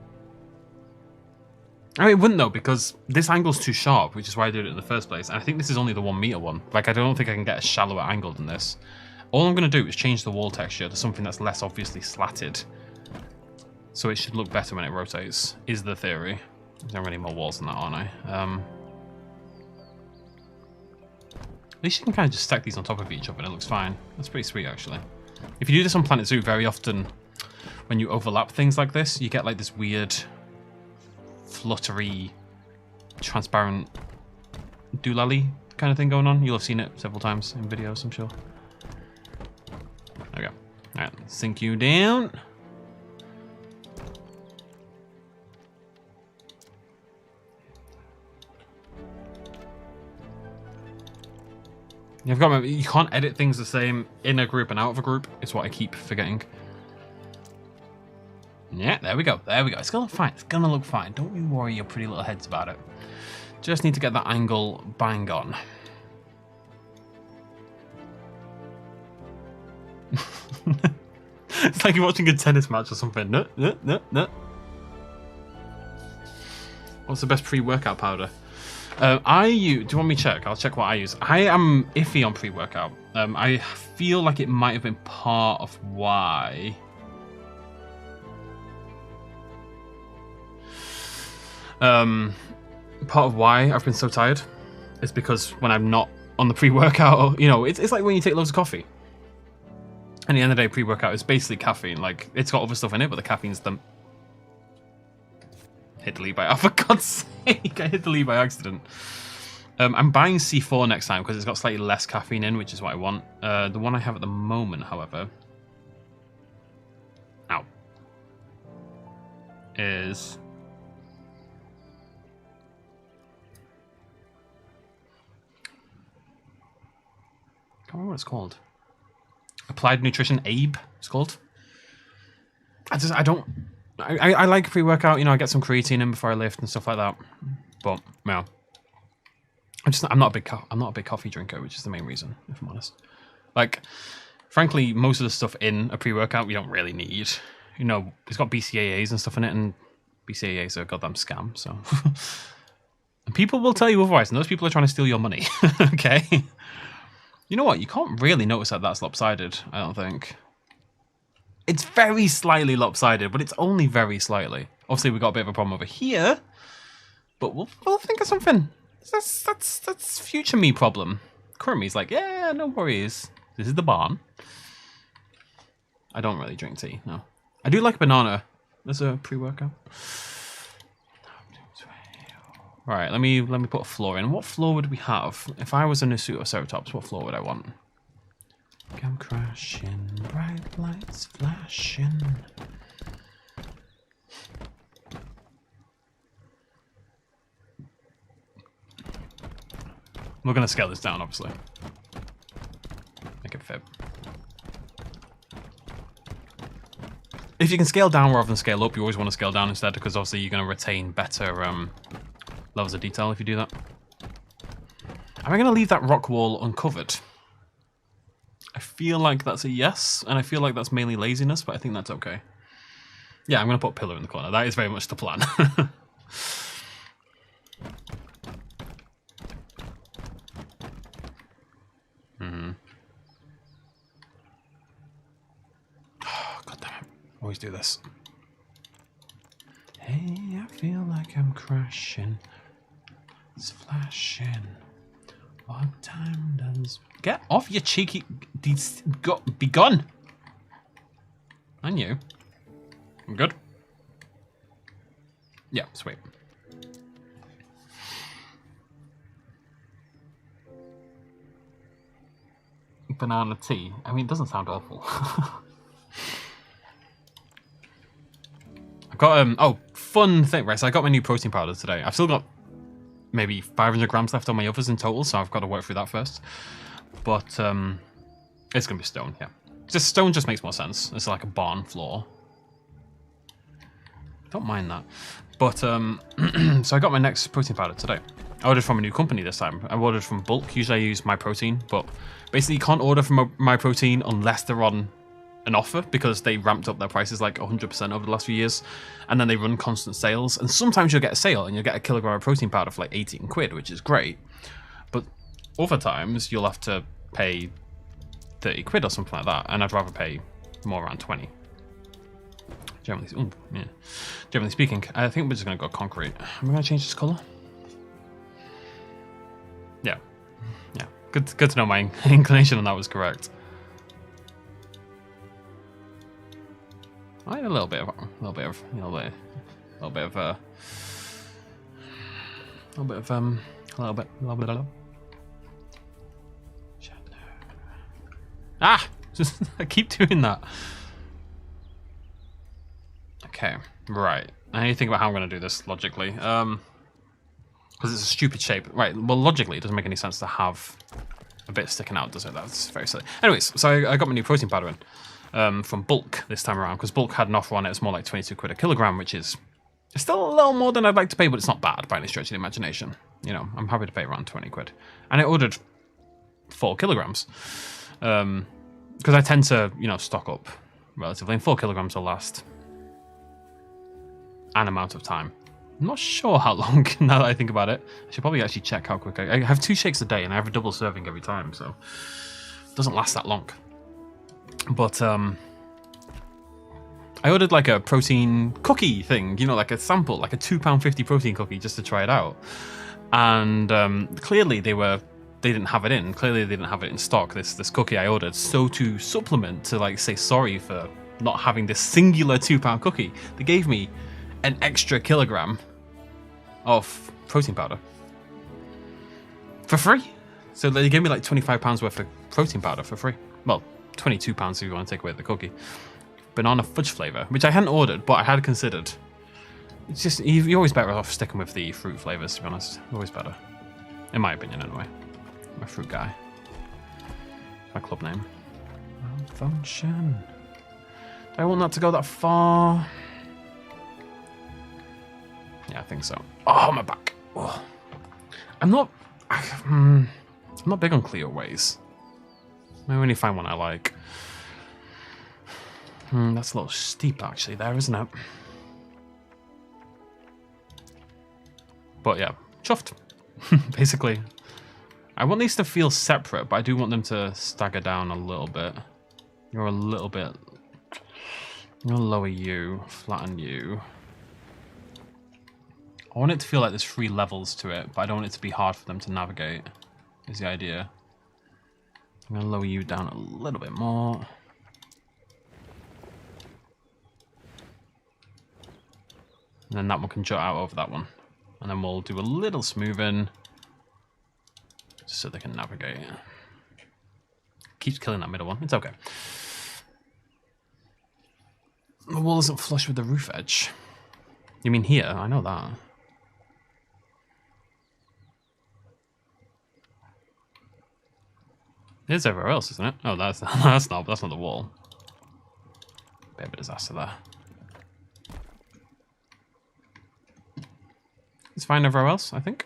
I mean, it wouldn't though, because this angle's too sharp, which is why I did it in the first place. And I think this is only the 1 meter one. Like, I don't think I can get a shallower angle than this. All I'm going to do is change the wall texture to something that's less obviously slatted. So it should look better when it rotates, is the theory. There are any more walls than that, aren't I? At least you can kind of just stack these on top of each other and it looks fine. That's pretty sweet, actually. If you do this on Planet Zoo, very often when you overlap things like this, you get like this weird, fluttery, transparent doolally kind of thing going on. You'll have seen it several times in videos, I'm sure. There we go. All right, sink you down. You've got to remember, you can't edit things the same in a group and out of a group. It's what I keep forgetting. Yeah, there we go. There we go. It's going to look fine. It's going to look fine. Don't you worry your pretty little heads about it. Just need to get that angle bang on. It's like you're watching a tennis match or something. No, no, no, no. What's the best pre-workout powder? Do you want me to check? I'll check what I use. I am iffy on pre-workout. I feel like it might have been part of why. Part of why I've been so tired is because when I'm not on the pre-workout, you know, it's like when you take loads of coffee. At the end of the day, pre-workout is basically caffeine. Like, it's got other stuff in it, but the caffeine's the... Hit delete by... Oh, for God's sake, I hit delete by accident. I'm buying C4 next time because it's got slightly less caffeine in, which is what I want. The one I have at the moment, however... Ow. Is... I can't remember what it's called. Applied Nutrition Abe, it's called. I like pre-workout, you know, I get some creatine in before I lift and stuff like that. But yeah, I'm not a big coffee drinker, which is the main reason, if I'm honest. Like, frankly, most of the stuff in a pre-workout we don't really need. You know, it's got BCAAs and stuff in it, and BCAAs are a goddamn scam. So, and people will tell you otherwise, and those people are trying to steal your money. Okay. You know what? You can't really notice that that's lopsided, I don't think. It's very slightly lopsided, but it's only very slightly. Obviously, we've got a bit of a problem over here, but we'll think of something. That's future me problem. Current me's like, yeah, no worries. This is the barn. I don't really drink tea, no. I do like banana as a pre-workout. Right, let me put a floor in. What floor would we have? If I was in a suit of Ceratops, what floor would I want? Come crashing, bright lights flashing. We're gonna scale this down, obviously. Make it fit. If you can scale down rather than scale up, you always want to scale down instead, because obviously you're going to retain better levels of detail if you do that. Am I going to leave that rock wall uncovered? I feel like that's a yes, and I feel like that's mainly laziness, but I think that's okay. Yeah, I'm going to put a pillar in the corner. That is very much the plan. Oh, God damn it. Always do this. Hey, I feel like I'm crashing. It's flashing. What time does... Get off, you cheeky... Be gone! And you. I'm good? Yeah, sweet. Banana tea. I mean, it doesn't sound awful. I've got, oh, fun thing, right? So I got my new protein powder today. I've still got maybe 500 grams left on my others in total, so I've got to work through that first. But, it's going to be stone, yeah. Just stone just makes more sense. It's like a barn floor. Don't mind that. But, so I got my next protein powder today. I ordered from a new company this time. I ordered from bulk. Usually I use My Protein, but basically you can't order from My Protein unless they're on an offer, because they ramped up their prices like 100% over the last few years, and then they run constant sales. And sometimes you'll get a sale and you'll get a kilogram of protein powder for like 18 quid, which is great. But other times you'll have to pay 30 quid or something like that, and I'd rather pay more, around 20. Generally speaking, I think we're just going to go concrete. Am I going to change this colour? Yeah. Yeah. Good to know my inclination on that was correct. I had a little bit of Ah! I keep doing that. Okay, right. I need to think about how I'm going to do this logically. Because it's a stupid shape. Right, well, logically, it doesn't make any sense to have a bit sticking out, does it? That's very silly. Anyways, so I got my new protein powder in from bulk this time around, because bulk had an offer on it. It's more like 22 quid a kilogram, which is still a little more than I'd like to pay, but it's not bad by any stretch of the imagination. You know, I'm happy to pay around 20 quid. And I ordered 4 kilograms. Because I tend to, you know, stock up relatively, and 4 kilograms will last an amount of time. I'm not sure how long, now that I think about it. I should probably actually check how quick I have 2 shakes a day, and I have a double serving every time, so it doesn't last that long. But I ordered like a protein cookie thing, you know, like a sample, like a £2.50 protein cookie, just to try it out. And clearly they didn't have it in. Clearly they didn't have it in stock, this cookie I ordered. So to supplement, to like say sorry for not having this singular £2 cookie, they gave me an extra kilogram of protein powder for free. So they gave me like £25 worth of protein powder for free. Well, £22 if you want to take away the cookie. Banana fudge flavour, which I hadn't ordered, but I had considered. It's just, you're always better off sticking with the fruit flavours, to be honest. Always better. In my opinion, anyway. I'm a fruit guy. My club name. Malfunction. Do I want that to go that far? Yeah, I think so. Oh, my back. Oh. I'm not big on clear ways. I only find one I like. That's a little steep actually there, isn't it? But yeah, chuffed. Basically. I want these to feel separate, but I do want them to stagger down a little bit. You're a little bit... I'm going to lower you, flatten you. I want it to feel like there's 3 levels to it, but I don't want it to be hard for them to navigate, is the idea. I'm going to lower you down a little bit more. And then that one can jut out over that one. And then we'll do a little smoothing, just so they can navigate. Keeps killing that middle one. It's okay. The wall isn't flush with the roof edge. You mean here? I know that. It is everywhere else, isn't it? Oh, that's not the wall. Bit of a disaster there. It's fine everywhere else, I think.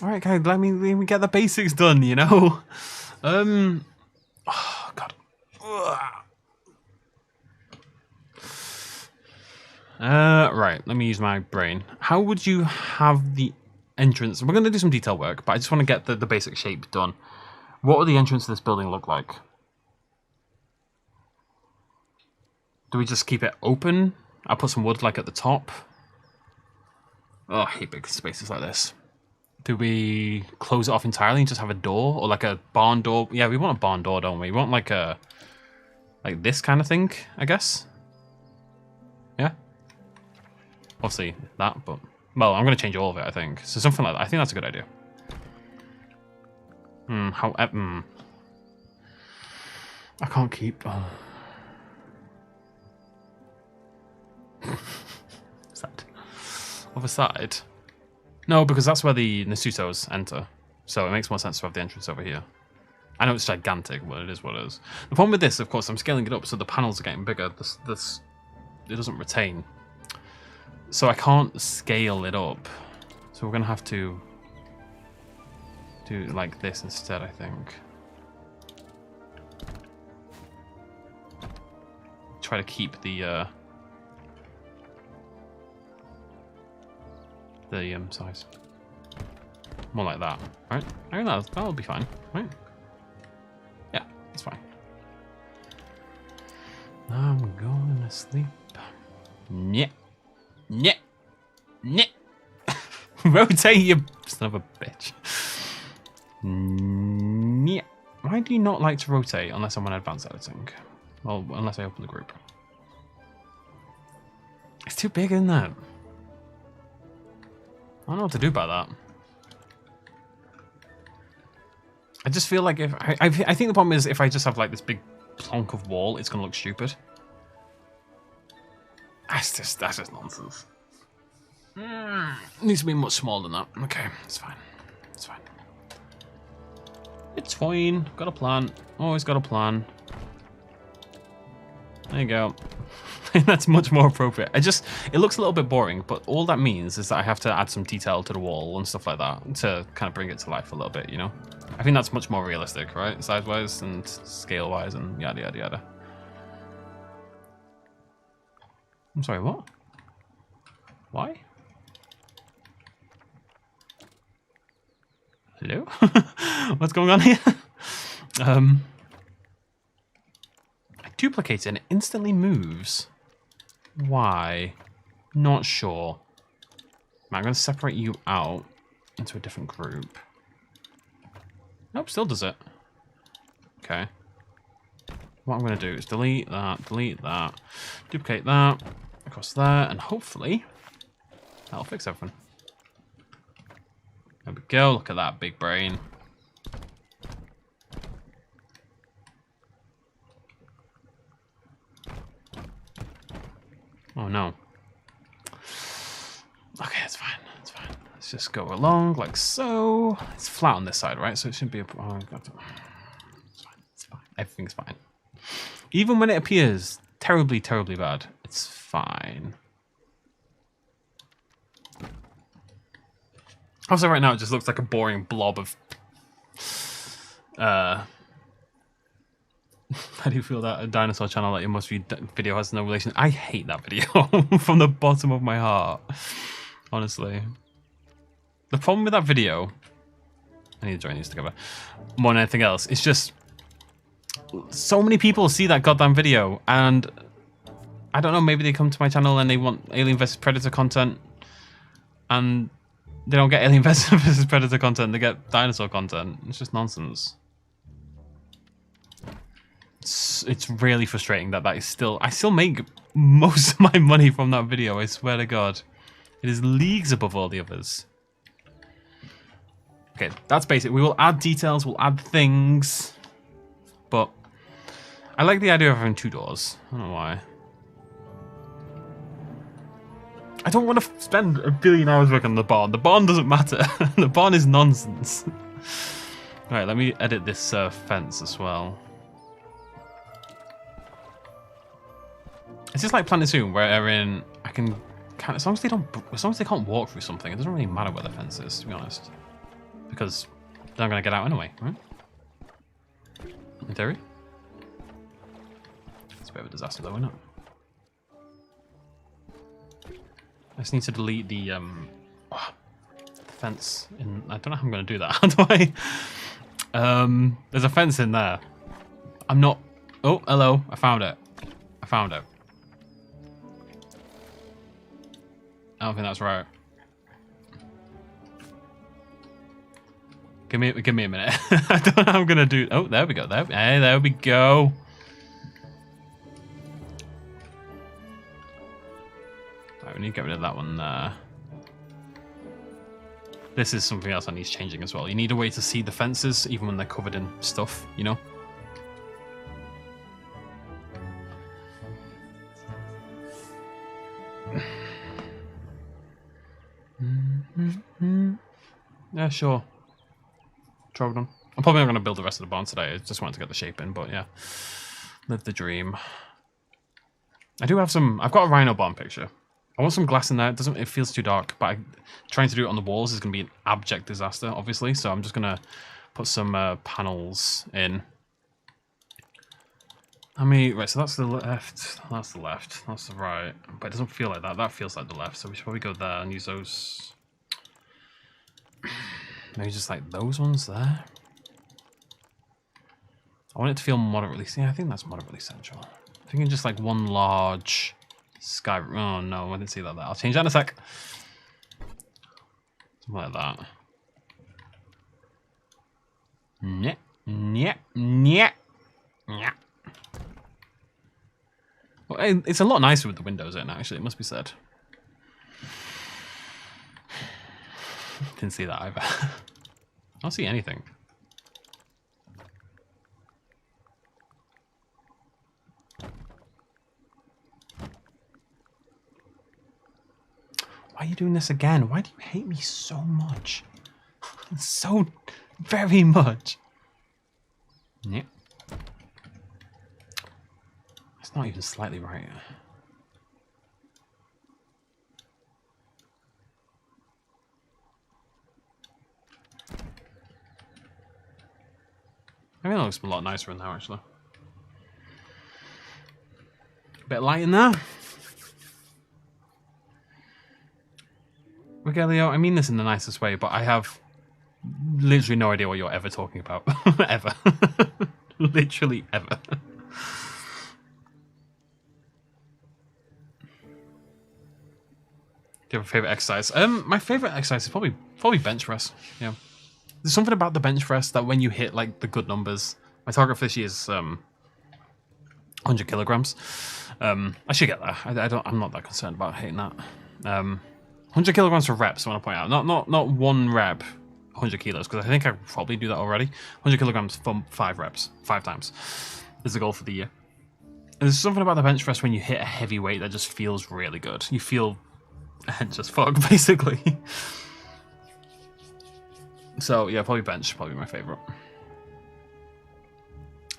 Alright, guys, let me get the basics done, you know? Oh, God. Right, let me use my brain. How would you have the entrance? We're going to do some detail work, but I just want to get the basic shape done. What would the entrance to this building look like? Do we just keep it open? I'll put some wood like at the top. Oh, I hate big spaces like this. Do we close it off entirely and just have a door? Or like a barn door? Yeah, we want a barn door, don't we? We want like a... like this kind of thing, I guess? Yeah? Obviously that, but... well, I'm going to change all of it, I think. So something like that. I think that's a good idea. I can't keep... oh. Sad. Other side? No, because that's where the Nasutos enter. So it makes more sense to have the entrance over here. I know it's gigantic, but it is what it is. The problem with this, of course, I'm scaling it up so the panels are getting bigger. This it doesn't retain. So I can't scale it up. So we're going to have to do like this instead, I think. Try to keep the size. More like that, right? I think that'll be fine, right? Yeah, that's fine. I'm going to sleep. Yeah. Yeah. Yeah. Rotate, you son of a bitch. Yeah. Why do you not like to rotate unless I'm on advanced editing? Well, unless I open the group. It's too big, isn't it? I don't know what to do about that. I just feel like if I think the problem is if I just have like this big plonk of wall, it's gonna look stupid. That's just nonsense. It needs to be much smaller than that. Okay, it's fine. It's fine. It's fine. Got a plan. Always got a plan. There you go. That's much more appropriate. It looks a little bit boring, but all that means is that I have to add some detail to the wall and stuff like that to kind of bring it to life a little bit, you know? I think that's much more realistic, right? Size-wise and scale-wise and yada, yada, yada. I'm sorry, what? Why? Hello? What's going on here? I duplicate it and it instantly moves. Why? Not sure. I'm going to separate you out into a different group. Nope, still does it. Okay. What I'm going to do is delete that, duplicate that, across there, and hopefully that'll fix everything. There we go, look at that big brain. Oh no. Okay, it's fine, it's fine. Let's just go along like so. It's flat on this side, right? So it shouldn't be a... oh, it's fine, it's fine. Everything's fine. Even when it appears terribly, terribly bad, it's fine. Also, right now it just looks like a boring blob of... how do you feel that a dinosaur channel like your most viewed video has no relation? I hate that video from the bottom of my heart. Honestly. The problem with that video... I need to join these together. More than anything else, it's just... so many people see that goddamn video and... I don't know, maybe they come to my channel and they want Alien vs Predator content. And they don't get Alien vs Predator content, they get dinosaur content. It's just nonsense. It's really frustrating that is still... I still make most of my money from that video, I swear to God. It is leagues above all the others. Okay, that's basic. We will add details, we'll add things. But I like the idea of having two doors. I don't know why. I don't want to spend a billion hours working on the barn. The barn doesn't matter. The barn is nonsense. Alright, let me edit this fence as well. It's just like Planet Zoo, wherein I can kind of, as long as they can't walk through something, it doesn't really matter where the fence is, to be honest, because they're not gonna get out anyway, right? In theory, it's a bit of a disaster, though, isn't it? I just need to delete the fence. I don't know how I'm gonna do that. How do I? There's a fence in there. I'm not. Oh, hello! I found it. I found it. I don't think that's right. Give me a minute. I don't know how I'm gonna do. Oh, there we go. There we go. Right, we need to get rid of that one there. This is something else that needs changing as well. You need a way to see the fences even when they're covered in stuff, you know? Yeah, sure. Trogon. I'm probably not going to build the rest of the barn today. I just wanted to get the shape in, but yeah. Live the dream. I do have some... I've got a rhino barn picture. I want some glass in there. It feels too dark, but trying to do it on the walls is going to be an abject disaster, obviously. So I'm just going to put some panels in. Right, so that's the left. That's the left. That's the right. But it doesn't feel like that. That feels like the left. So we should probably go there and use those... Maybe just like those ones there. I want it to feel moderately... Yeah, I think that's moderately central. I'm thinking just like one large sky... Oh, no, I didn't see that there. I'll change that in a sec. Something like that. Yeah, yeah, yeah, yeah. Well, it's a lot nicer with the windows in, actually, it must be said. Didn't see that either. I don't see anything. Why are you doing this again? Why do you hate me so much? So very much. Yep. It's not even slightly right. I mean, it looks a lot nicer in there, actually. A bit of light in there. Rogelio, I mean this in the nicest way, but I have literally no idea what you're ever talking about. Ever. Literally ever. Do you have a favourite exercise? My favourite exercise is probably bench press. Yeah. There's something about the bench press that when you hit like the good numbers, my target for this year is 100 kilograms. I should get that. I'm not that concerned about hitting that. 100 kilograms for reps, I want to point out. Not one rep, 100 kilos, because I think I could probably do that already. 100 kilograms for 5 reps, 5 times is the goal for the year. And there's something about the bench press when you hit a heavy weight that just feels really good. You feel hench as fuck, basically. So yeah, probably bench, probably my favourite.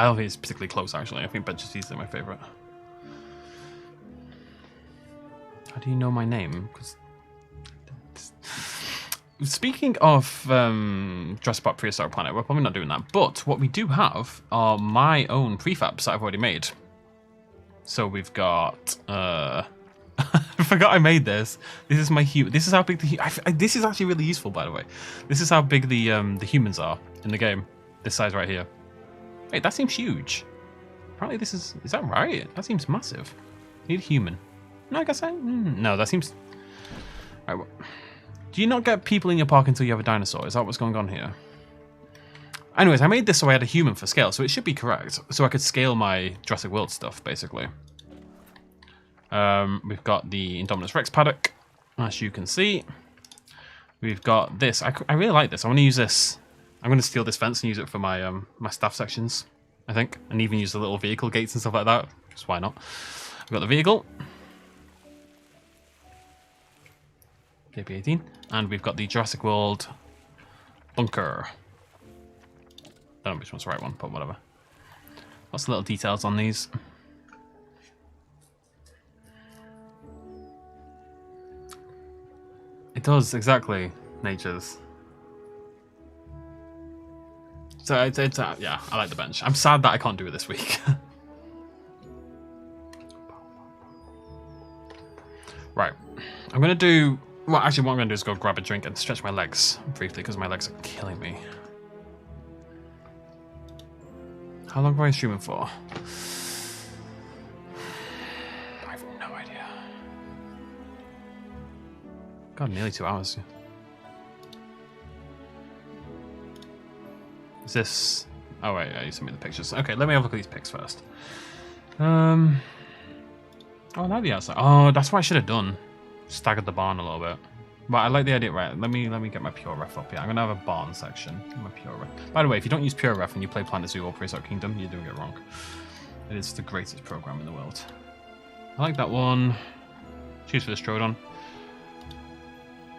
I don't think it's particularly close, actually. I think bench is easily my favourite. How do you know my name? Because speaking of Jurassic Park Prehistoric Planet, we're probably not doing that. But what we do have are my own prefabs that I've already made. So we've got... I forgot I made this. This is my This is how big the... this is actually really useful, by the way. This is how big the humans are in the game. This size right here. Wait, that seems huge. Apparently this is... Is that right? That seems massive. Need a human. No, I guess no, that seems... All right, do you not get people in your park until you have a dinosaur? Is that what's going on here? Anyways, I made this so I had a human for scale, so it should be correct. So I could scale my Jurassic World stuff, basically. We've got the Indominus Rex paddock, as you can see. We've got this. I really like this. I want to use this. I'm going to steal this fence and use it for my my staff sections, I think. And even use the little vehicle gates and stuff like that. Just why not? We've got the vehicle. KP18. And we've got the Jurassic World bunker. I don't know which one's the right one, but whatever. Lots of little details on these. does, exactly. Nature's. So it's yeah, I like the bench. I'm sad that I can't do it this week. Right. I'm going to do... Well, actually, what I'm going to do is go grab a drink and stretch my legs briefly because my legs are killing me. How long am I streaming for? I have no idea. God, nearly 2 hours. Is this... Oh, wait, yeah, you sent me the pictures. Okay, let me have a look at these pics first. Oh, now the outside. Oh, that's what I should have done. Staggered the barn a little bit. But I like the idea, right? Let me get my pure ref up here. I'm gonna have a barn section. My pure ref. By the way, if you don't use pure ref and you play Planet Zoo or Prehistoric Kingdom, you're doing it wrong. It is the greatest program in the world. I like that one. Cheers for the Strodon.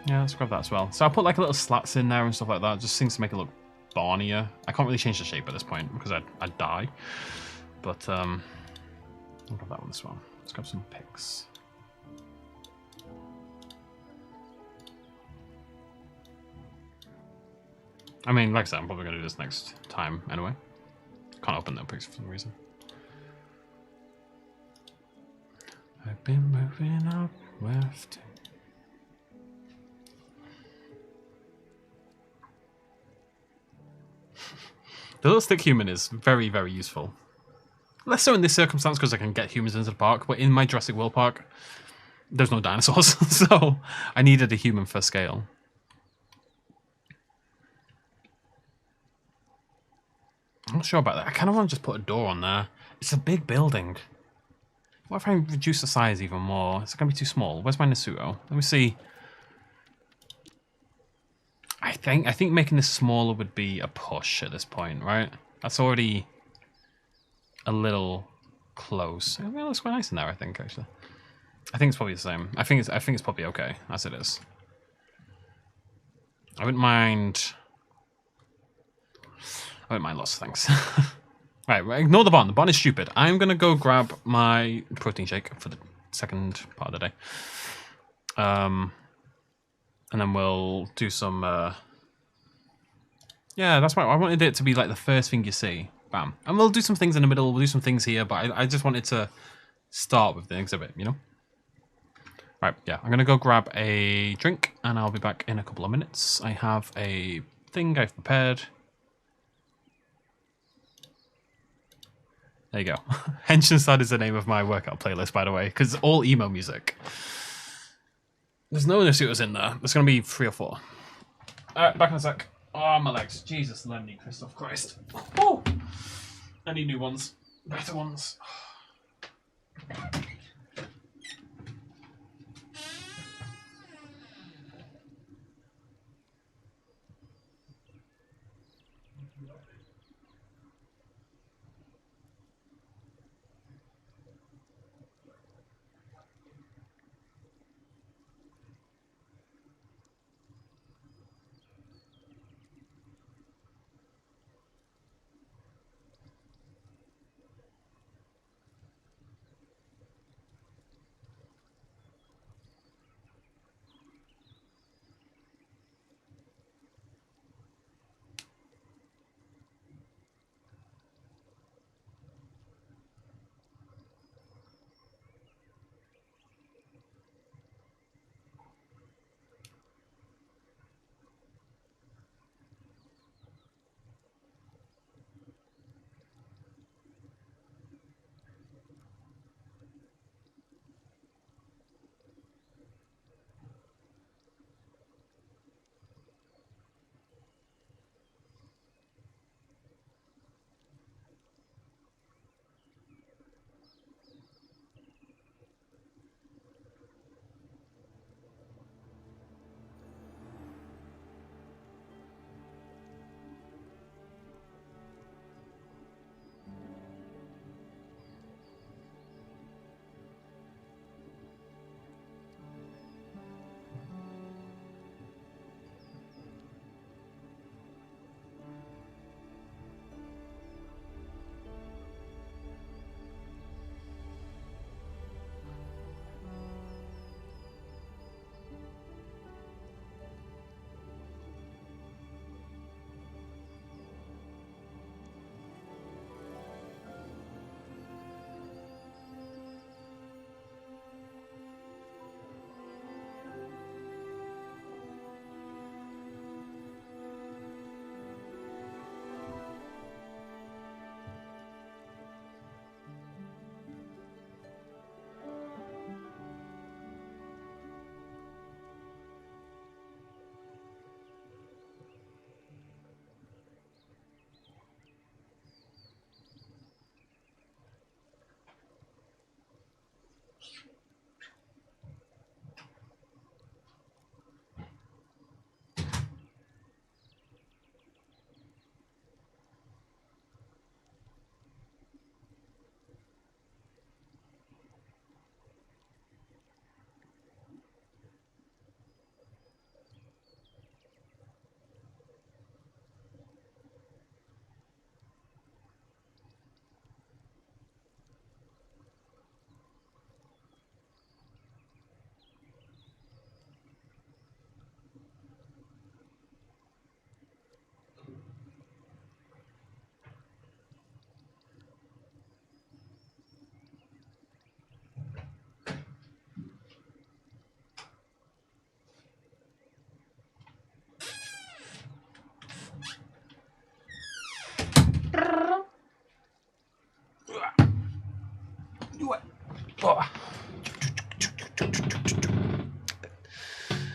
Yeah, let's grab that as well. So I'll put like a little slats in there and stuff like that. Just things to make it look barnier. I can't really change the shape at this point because I'd die. But I'll grab that one as well. Let's grab some pics. I mean, like I said, I'm probably going to do this next time anyway. Can't open that pics for some reason. I've been moving up left. The little stick human is very, very useful. Less so in this circumstance because I can get humans into the park, but in my Jurassic World park, there's no dinosaurs, so I needed a human for scale. I'm not sure about that. I kind of want to just put a door on there. It's a big building. What if I reduce the size even more? Is it going to be too small? Where's my Nasuo? Let me see. I think making this smaller would be a push at this point, right? That's already a little close. It looks quite nice in there, I think, actually. I think it's probably the same. I think it's probably okay as it is. I wouldn't mind lots of things. Right, ignore the barn. The barn is stupid. I'm going to go grab my protein shake for the second part of the day. And then we'll do some... Yeah, that's why I wanted it to be like the first thing you see. Bam. And we'll do some things in the middle. We'll do some things here. But I just wanted to start with the exhibit, you know? Right, yeah. I'm going to go grab a drink. And I'll be back in a couple of minutes. I have a thing I've prepared. There you go. Henshenside is the name of my workout playlist, by the way, because it's all emo music. There's no Nasuos in there. There's going to be 3 or 4. Alright, back in a sec. Oh, my legs. Jesus, Lemony, Christoph Christ. Oh! I need new ones. Better ones.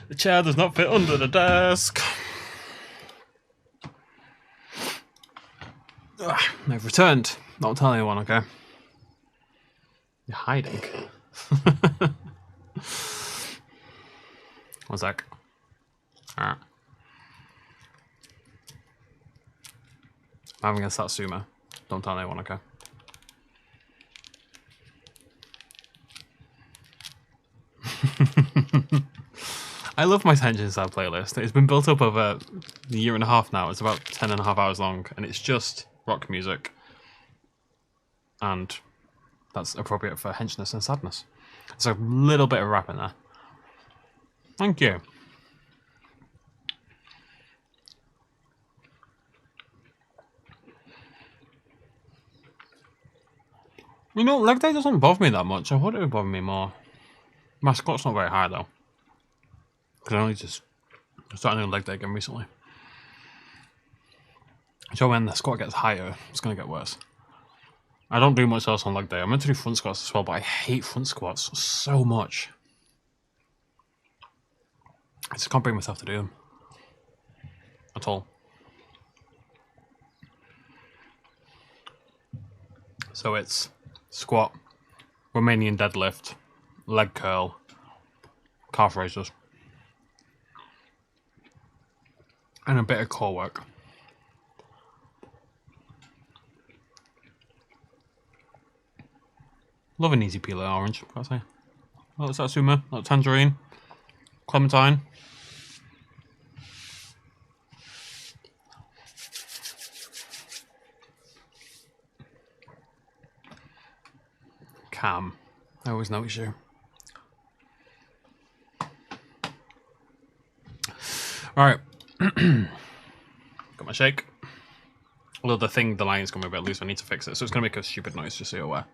The chair does not fit under the desk. They've returned. Don't tell anyone, okay? You're hiding. One sec. Alright. I'm having a Satsuma. Don't tell anyone, okay? I love my Tension Side playlist. It's been built up over a year and a half now. It's about 10.5 hours long, and it's just rock music. And that's appropriate for henchness and sadness. There's a little bit of rap in there. Thank you. You know, leg day doesn't bother me that much. I thought it would bother me more. My squat's not very high though. Because I only just started doing leg day again recently. So when the squat gets higher, it's going to get worse. I don't do much else on leg day. I'm meant to do front squats as well, but I hate front squats so much. I just can't bring myself to do them. At all. So it's squat, Romanian deadlift, leg curl, calf raises, and a bit of core work. Love an easy peeler orange, can't say. A little Satsuma, a little tangerine, clementine. Cam. I always notice you. Alright. Got my shake. Although the thing, the line's going to be a bit loose, I need to fix it. So it's going to make a stupid noise, just so you're aware.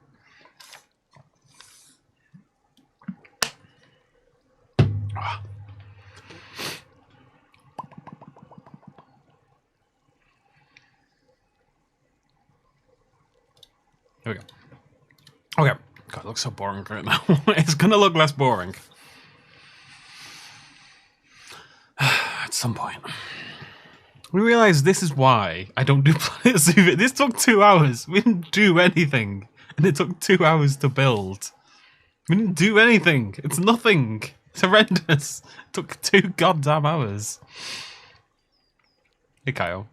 Here we go. Okay. God, it looks so boring right now. It's going to look less boring. At some point. We realised this is why I don't do Planet Zoo. This took 2 hours. We didn't do anything. And it took 2 hours to build. We didn't do anything. It's nothing. It's horrendous. It took 2 goddamn hours. Hey, Kyle.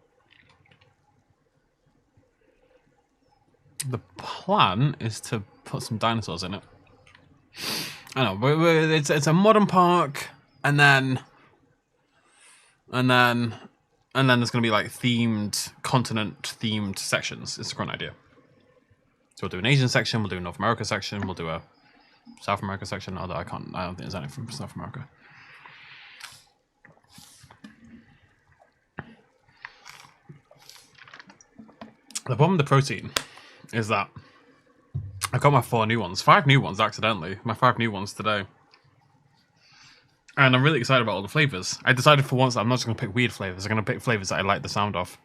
The plan is to put some dinosaurs in it. I know, but it's a modern park, and then there's gonna be like continent-themed sections. It's a great idea. So we'll do an Asian section, we'll do a North America section, we'll do a South America section. Although I don't think there's any from South America. The problem with the protein is that I got my 4 new ones. 5 new ones accidentally. My 5 new ones today. And I'm really excited about all the flavours. I decided for once that I'm not just going to pick weird flavours. I'm going to pick flavours that I like the sound of.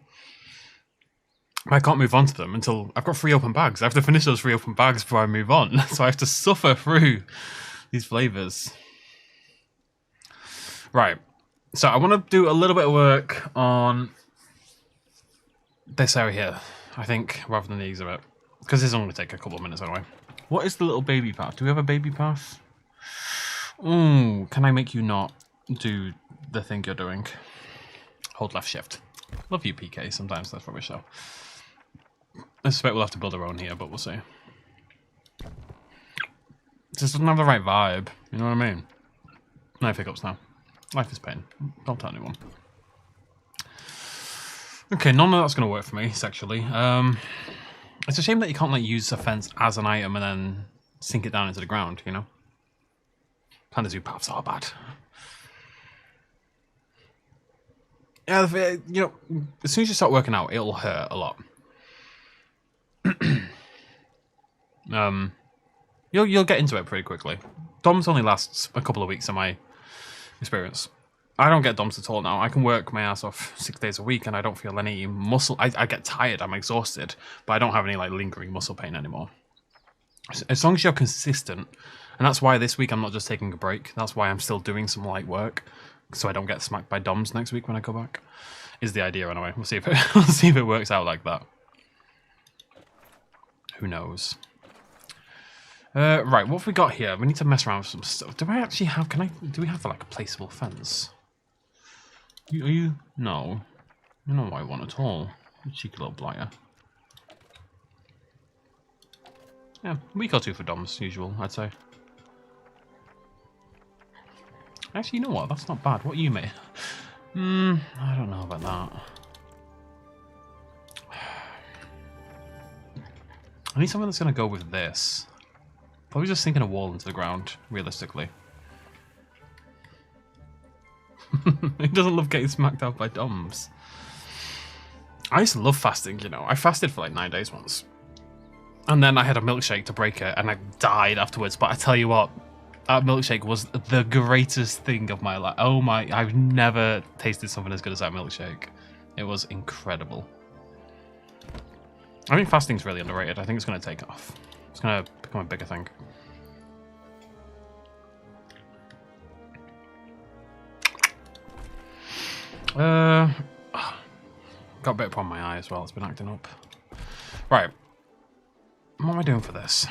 I can't move on to them until I've got 3 open bags. I have to finish those 3 open bags before I move on. So I have to suffer through these flavours. Right. So I want to do a little bit of work on this area here, I think, rather than the exhibit. Because this is only going to take a couple of minutes anyway. What is the little baby path? Do we have a baby path? Ooh, can I make you not do the thing you're doing? Hold left shift. Love you, PK. Sometimes that's rubbish though. I suspect we'll have to build our own here, but we'll see. It just doesn't have the right vibe. You know what I mean? No hiccups now. Life is pain. Don't tell anyone. Okay, none of that's going to work for me sexually. It's a shame that you can't like use a fence as an item and then sink it down into the ground, you know? Planet Zoo paths are bad. Yeah, you know, as soon as you start working out, it'll hurt a lot. You'll get into it pretty quickly. DOMS only lasts a couple of weeks in my experience. I don't get DOMS at all now. I can work my ass off 6 days a week and I don't feel any muscle. I get tired, I'm exhausted, but I don't have any like lingering muscle pain anymore. As long as you're consistent, and that's why this week I'm not just taking a break. That's why I'm still doing some light work, so I don't get smacked by DOMs next week when I go back. Is the idea anyway. We'll see if we'll see if it works out like that. Who knows? Right, what have we got here? We need to mess around with some stuff. Do I actually have? Do we have like a placeable fence? Are you? No. You know what I want at all. You cheeky little blighter. Yeah, a week or two for DOMs, usual, I'd say. Actually, you know what? That's not bad. What you made? I don't know about that. I need something that's going to go with this. Probably just sinking a wall into the ground, realistically. He doesn't love getting smacked out by DOMs. I used to love fasting, you know. I fasted for like 9 days once. And then I had a milkshake to break it, and I died afterwards. But I tell you what, that milkshake was the greatest thing of my life. Oh my, I've never tasted something as good as that milkshake. It was incredible. I think fasting's really underrated. I think it's going to take off. It's going to become a bigger thing. Got a bit upon my eye as well. It's been acting up. Right. What am I doing for this?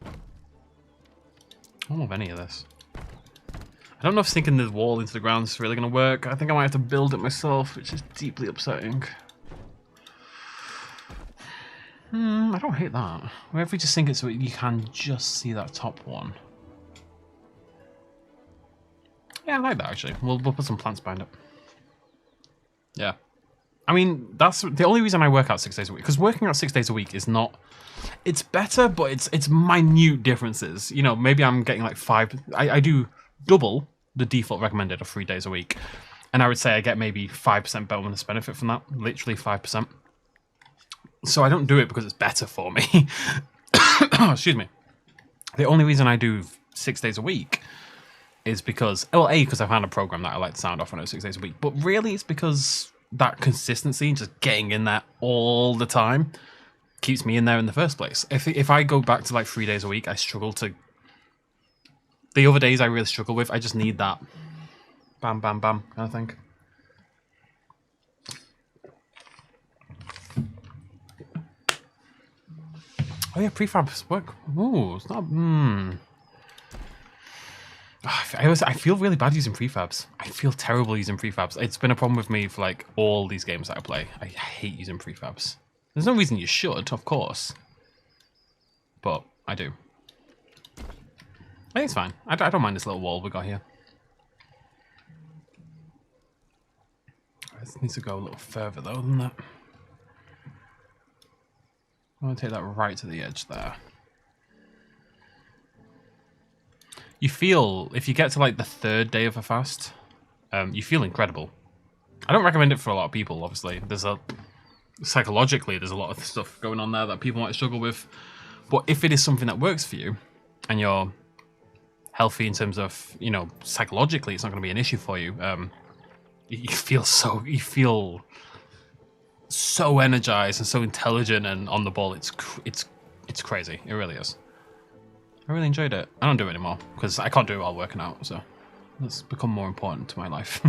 I don't love any of this. I don't know if sinking the wall into the ground is really going to work. I think I might have to build it myself, which is deeply upsetting. I don't hate that. What if we just sink it so you can just see that top one? Yeah, I like that actually. We'll put some plants behind it. Yeah. I mean, that's the only reason I work out 6 days a week. Because working out 6 days a week is not... It's better, but it's minute differences. You know, maybe I'm getting like 5... I do double the default recommended of 3 days a week. And I would say I get maybe 5% bonus benefit from that. Literally 5%. So I don't do it because it's better for me. Excuse me. The only reason I do 6 days a week is because... Well, A, because I found a program that I like the sound of when I do 6 days a week. But really, it's because... that consistency, just getting in there all the time, keeps me in there in the first place. If I go back to like 3 days a week, I struggle to... The other days I really struggle with, I just need that bam, bam, bam kind of thing. Oh yeah, prefabs work. Ooh, it's not... I feel really bad using prefabs. I feel terrible using prefabs. It's been a problem with me for like all these games that I play. I hate using prefabs. There's no reason you should, of course. But I do. I think it's fine. I don't mind this little wall we got here. This needs to go a little further though than that. I want to take that right to the edge there. You feel, if you get to like the 3rd day of a fast, you feel incredible. I don't recommend it for a lot of people, obviously. Psychologically, there's a lot of stuff going on there that people might struggle with. But if it is something that works for you, and you're healthy in terms of, you know, psychologically, it's not going to be an issue for you. You feel so energized and so intelligent and on the ball. It's crazy. It really is. I really enjoyed it. I don't do it anymore because I can't do it while working out, so it's become more important to my life.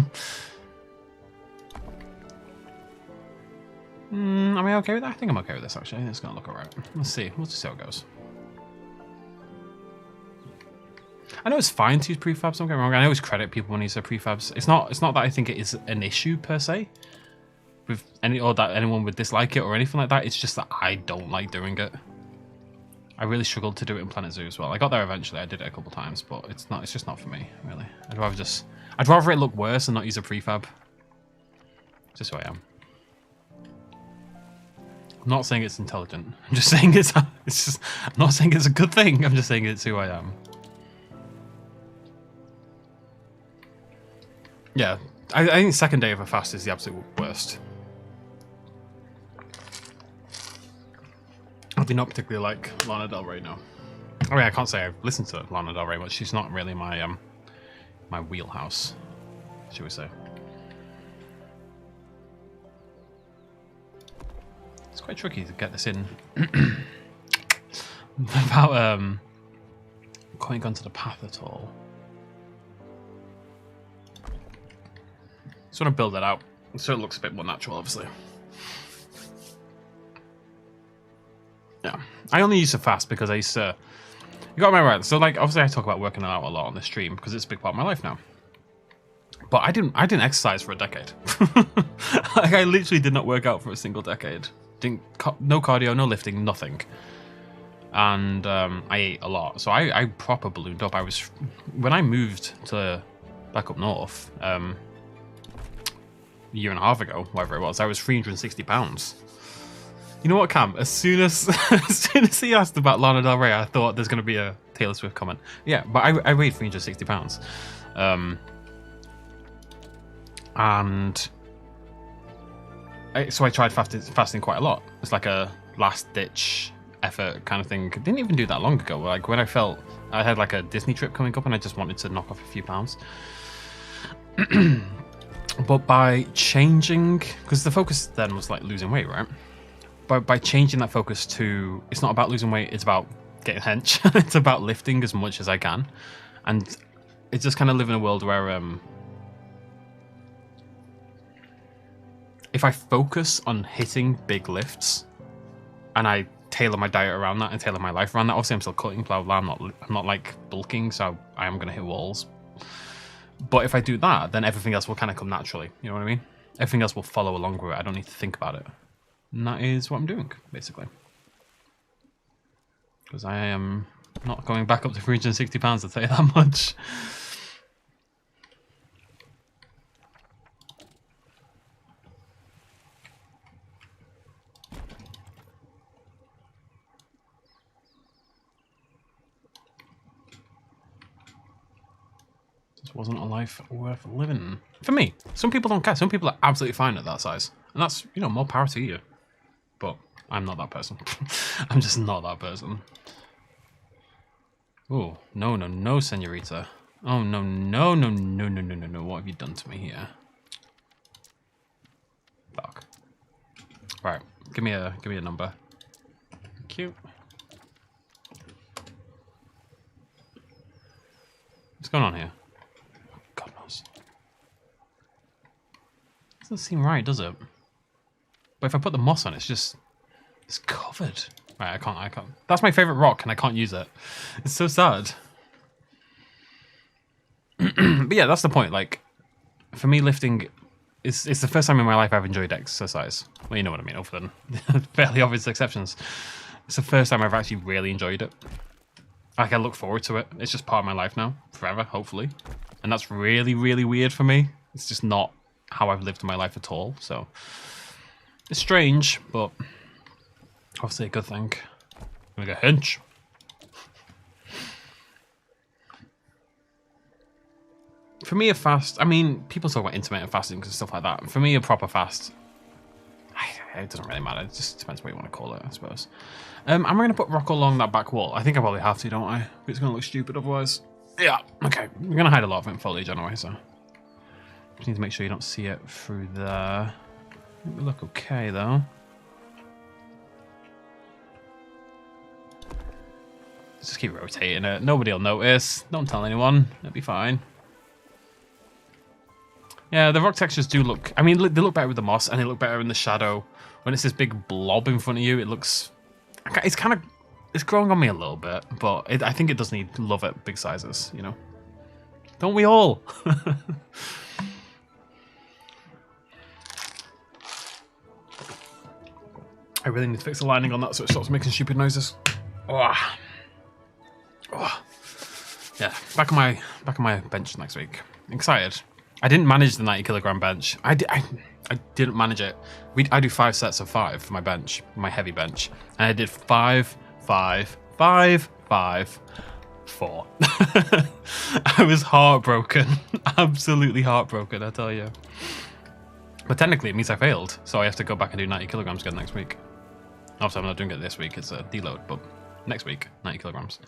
Am I okay with that? I think I'm okay with this actually. It's gonna look alright. Let's see. We'll just see how it goes. I know it's fine to use prefabs, don't get me wrong. I always credit people when they use their prefabs. It's not that I think it is an issue per se with that anyone would dislike it or anything like that. It's just that I don't like doing it. I really struggled to do it in Planet Zoo as well. I got there eventually. I did it a couple times, but it's just not for me, really. I'd rather it look worse and not use a prefab. Just who I am. I'm not saying it's intelligent. I'm just saying I'm not saying it's a good thing. I'm just saying it's who I am. Yeah, I think the 2nd day of a fast is the absolute worst. I do not particularly like Lana Del Rey now. I mean, I can't say I've listened to Lana Del Rey much. She's not really my my wheelhouse, should we say. It's quite tricky to get this in without going onto the path at all. Just want to build that out so it looks a bit more natural, obviously. Yeah, I only use it fast because I used to. You got me right. So like, obviously, I talk about working out a lot on the stream because it's a big part of my life now. But I didn't exercise for a decade. Like, I literally did not work out for a single decade. No cardio, no lifting, nothing. And I ate a lot, so I proper ballooned up. When I moved to back up north, a year and a half ago, whatever it was, I was 360 pounds. You know what, Cam? As soon as he asked about Lana Del Rey, I thought there's going to be a Taylor Swift comment. Yeah, but I weighed 360 pounds. So I tried fasting quite a lot. It's like a last-ditch effort kind of thing. I didn't even do that long ago. Like when I felt I had like a Disney trip coming up and I just wanted to knock off a few pounds. But by changing, because the focus then was like losing weight, right? By changing that focus to, it's not about losing weight, it's about getting hench. It's about lifting as much as I can. And it's just kind of live in a world where if I focus on hitting big lifts and I tailor my diet around that and tailor my life around that, obviously I'm still cutting, blah, blah, blah. I'm not like bulking, so I am going to hit walls. But if I do that, then everything else will kind of come naturally. You know what I mean? Everything else will follow along with it. I don't need to think about it. And that is what I'm doing, basically. Because I am not going back up to 360 pounds, I'll tell you that much. This wasn't a life worth living. For me. Some people don't care. Some people are absolutely fine at that size. And that's, you know, more power to you. But I'm not that person. I'm just not that person. Oh, no, no, no, senorita. Oh, no, no, no, no, no, no, no, no. What have you done to me here? Fuck. Right, give me a number. Cute. What's going on here? God knows. Doesn't seem right, does it? But if I put the moss on, it's covered. Right, I can't. That's my favorite rock, and I can't use it. It's so sad. But yeah, that's the point. Like, for me, lifting it's the first time in my life I've enjoyed exercise. Well, you know what I mean, other than fairly obvious exceptions. It's the first time I've actually really enjoyed it. Like, I look forward to it. It's just part of my life now, forever, hopefully. And that's really, really weird for me. It's just not how I've lived my life at all, so... It's strange, but obviously a good thing. I'm gonna go hinge. For me, a fast... I mean, people talk about intermittent fasting and stuff like that. For me, a proper fast... It doesn't really matter. It just depends what you want to call it, I suppose. Am I going to put rock along that back wall? I think I probably have to, don't I? It's going to look stupid otherwise. Yeah, okay. We're going to hide a lot of it in foliage anyway, so... Just need to make sure you don't see it through there. It will look okay, though. Just keep rotating it. Nobody will notice. Don't tell anyone. It'll be fine. Yeah, the rock textures do look... I mean, they look better with the moss, and they look better in the shadow. When it's this big blob in front of you, it looks... It's kind of... It's growing on me a little bit, but I think it does need love at big sizes, you know? Don't we all? I really need to fix the lining on that so it stops making stupid noises. Oh. Oh. Yeah, back on my bench next week. I'm excited. I didn't manage the 90 kilogram bench. I didn't manage it. I do 5 sets of 5 for my bench, my heavy bench. And I did 5, 5, 5, 5, 4. I was heartbroken. Absolutely heartbroken, I tell you. But technically it means I failed. So I have to go back and do 90 kilograms again next week. Obviously I'm not doing it this week, it's a deload, but next week, 90 kilograms.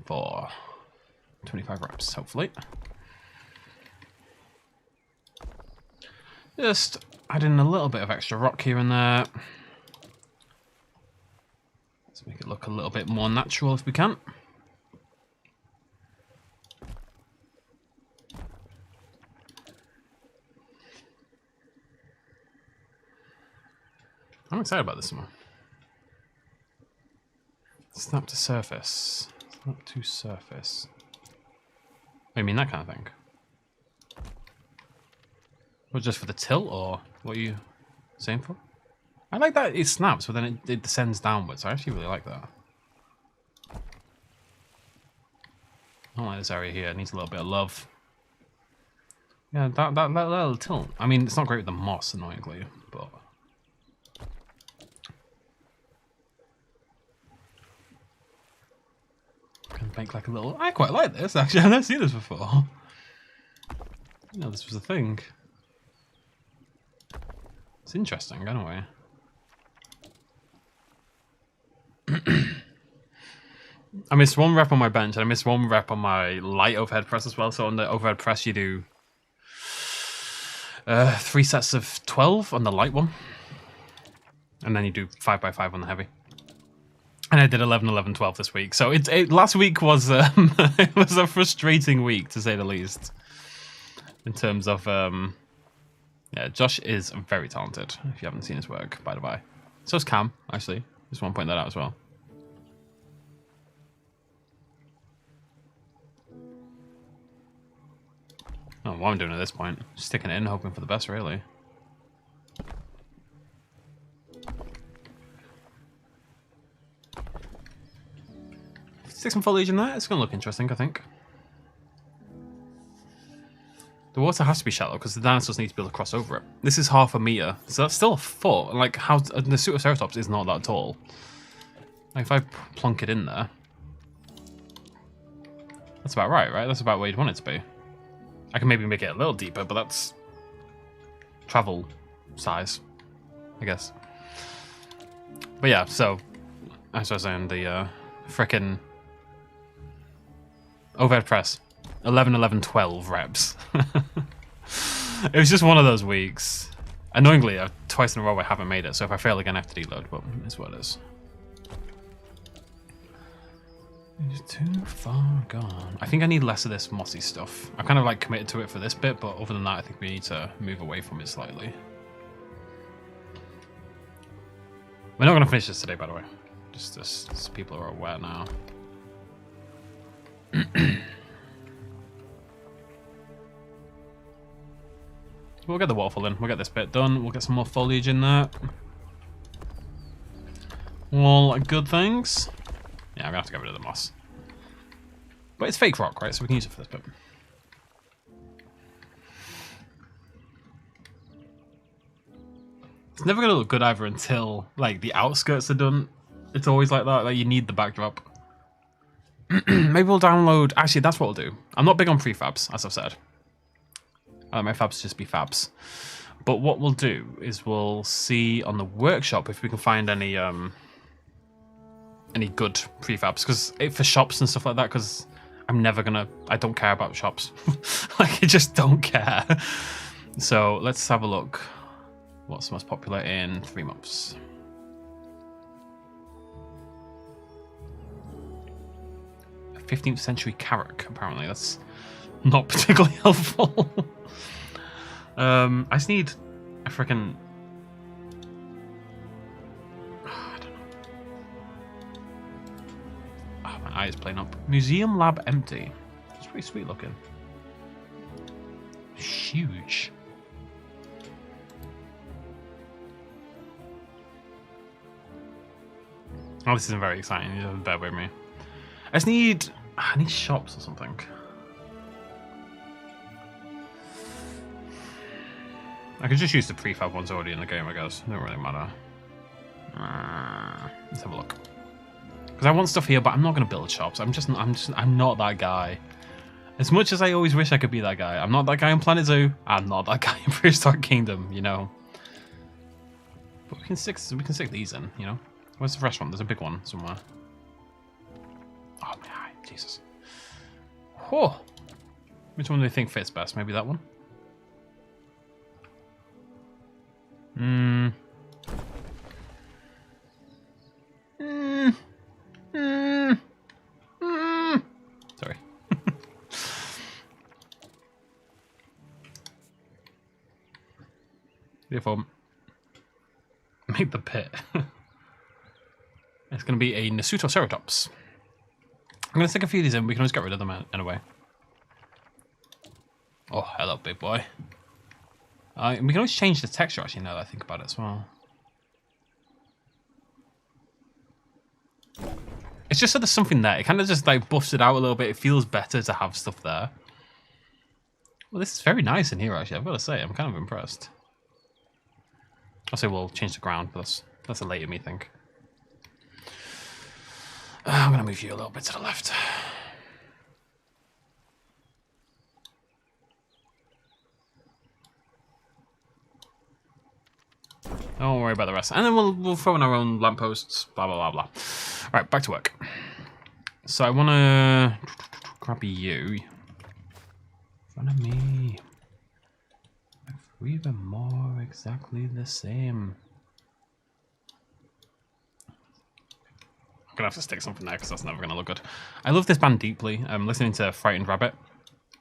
For 25 reps, hopefully. Just add in a little bit of extra rock here and there. Let's make it look a little bit more natural if we can. I'm excited about this one. Snap to surface. Snap to surface. I mean that kind of thing. Or just for the tilt, or what are you saying for? I like that it snaps, but then it descends downwards. I actually really like that. I don't like this area here. It needs a little bit of love. Yeah, that little tilt. I mean, it's not great with the moss, annoyingly, but... Can make like a little... I quite like this, actually. I've never seen this before. You know, this was a thing. It's interesting, anyway. I missed one rep on my bench, and I missed one rep on my light overhead press as well. So on the overhead press, you do 3 sets of 12 on the light one. And then you do 5x5 on the heavy. And I did 11, 11, 12 this week. So last week was it was a frustrating week, to say the least. In terms of... yeah, Josh is very talented, if you haven't seen his work, by the way. So is Cam, actually. Just want to point that out as well. Oh, what I'm doing at this point. Just sticking it in, hoping for the best, really. Stick some foliage in there. It's going to look interesting, I think. The water has to be shallow because the dinosaurs need to be able to cross over it. This is 1/2 meter, so that's still a foot. Like, how the Pseudoceratops is not that tall. Like, if I plonk it in there, that's about right? That's about where you'd want it to be. I can maybe make it a little deeper, but that's travel size, I guess. But yeah, so as I was saying, the frickin' overhead press. 11, 11, 12 reps. It was just one of those weeks. Annoyingly, twice in a row I haven't made it, so if I fail again I have to deload, but it's what it is. It's too far gone. I think I need less of this mossy stuff. I'm kind of like committed to it for this bit, but other than that I think we need to move away from it slightly. We're not going to finish this today, by the way. Just people are aware now. We'll get the waterfall in. We'll get this bit done. We'll get some more foliage in there. All good things. Yeah, I'm going to have to get rid of the moss. But it's fake rock, right? So we can use it for this bit. It's never going to look good either until, like, the outskirts are done. It's always like that. Like, you need the backdrop. Maybe we'll download... Actually, that's what we'll do. I'm not big on prefabs, as I've said. I like my fabs just be fabs. But what we'll do is we'll see on the workshop if we can find any good prefabs. Because for shops and stuff like that, because I'm never going to... I don't care about shops. Like, I just don't care. So let's have a look. What's the most popular in 3 months? A 15th century carrack, apparently. That's not particularly helpful. I just need a freaking... I don't know. Oh, my eye is playing up. Museum lab empty. It's pretty sweet looking. Huge. Oh, this isn't very exciting. You have to bear with me. I need shops or something. I could just use the prefab ones already in the game, I guess. It don't really matter. Let's have a look. Because I want stuff here, but I'm not going to build shops. I'm not that guy. As much as I always wish I could be that guy. I'm not that guy in Planet Zoo. I'm not that guy in Prehistoric Kingdom, you know. But we can stick these in, you know. Where's the restaurant? There's a big one somewhere. Oh my eye, Jesus. Whoa. Which one do you think fits best? Maybe that one? Beautiful. Make the pit. It's going to be a Nasutoceratops. I'm going to stick a few of these in. We can always get rid of them anyway. Oh, hello, big boy. We can always change the texture, actually, now that I think about it as well. It's just so there's something there. It kind of just like buffs it out a little bit. It feels better to have stuff there. Well, this is very nice in here, actually. I've got to say, I'm kind of impressed. I'll say we'll change the ground, but that's a later me thing. I'm going to move you a little bit to the left. Don't worry about the rest. And then we'll throw in our own lampposts, blah, blah, blah, blah. Right, back to work. So I want to grab you. In front of me. If we were more exactly the same. I'm going to have to stick something there because that's never going to look good. I love this band deeply. I'm listening to Frightened Rabbit.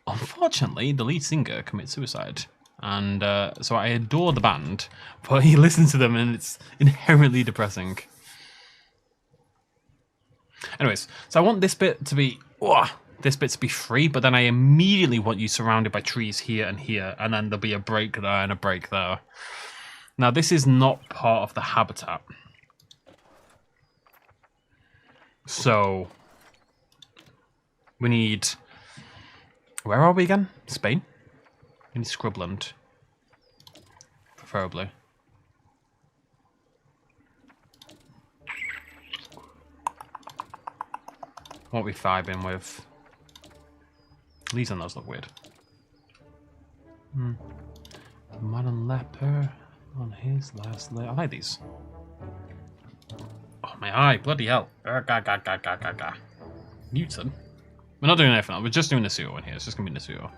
Unfortunately, the lead singer commits suicide. And so I adore the band, but you listen to them and it's inherently depressing. Anyways, so I want this bit to be free, but then I immediately want you surrounded by trees here, and then there'll be a break there and a break there. Now this is not part of the habitat. So we need, where are we again? Spain? In Scrubland, preferably. What we vibing with? These on those look weird. Modern leper on his last leg. I like these. Oh my eye! Bloody hell! Newton. We're not doing anything else. We're just doing Nasuo in here. It's just gonna be Nasuo.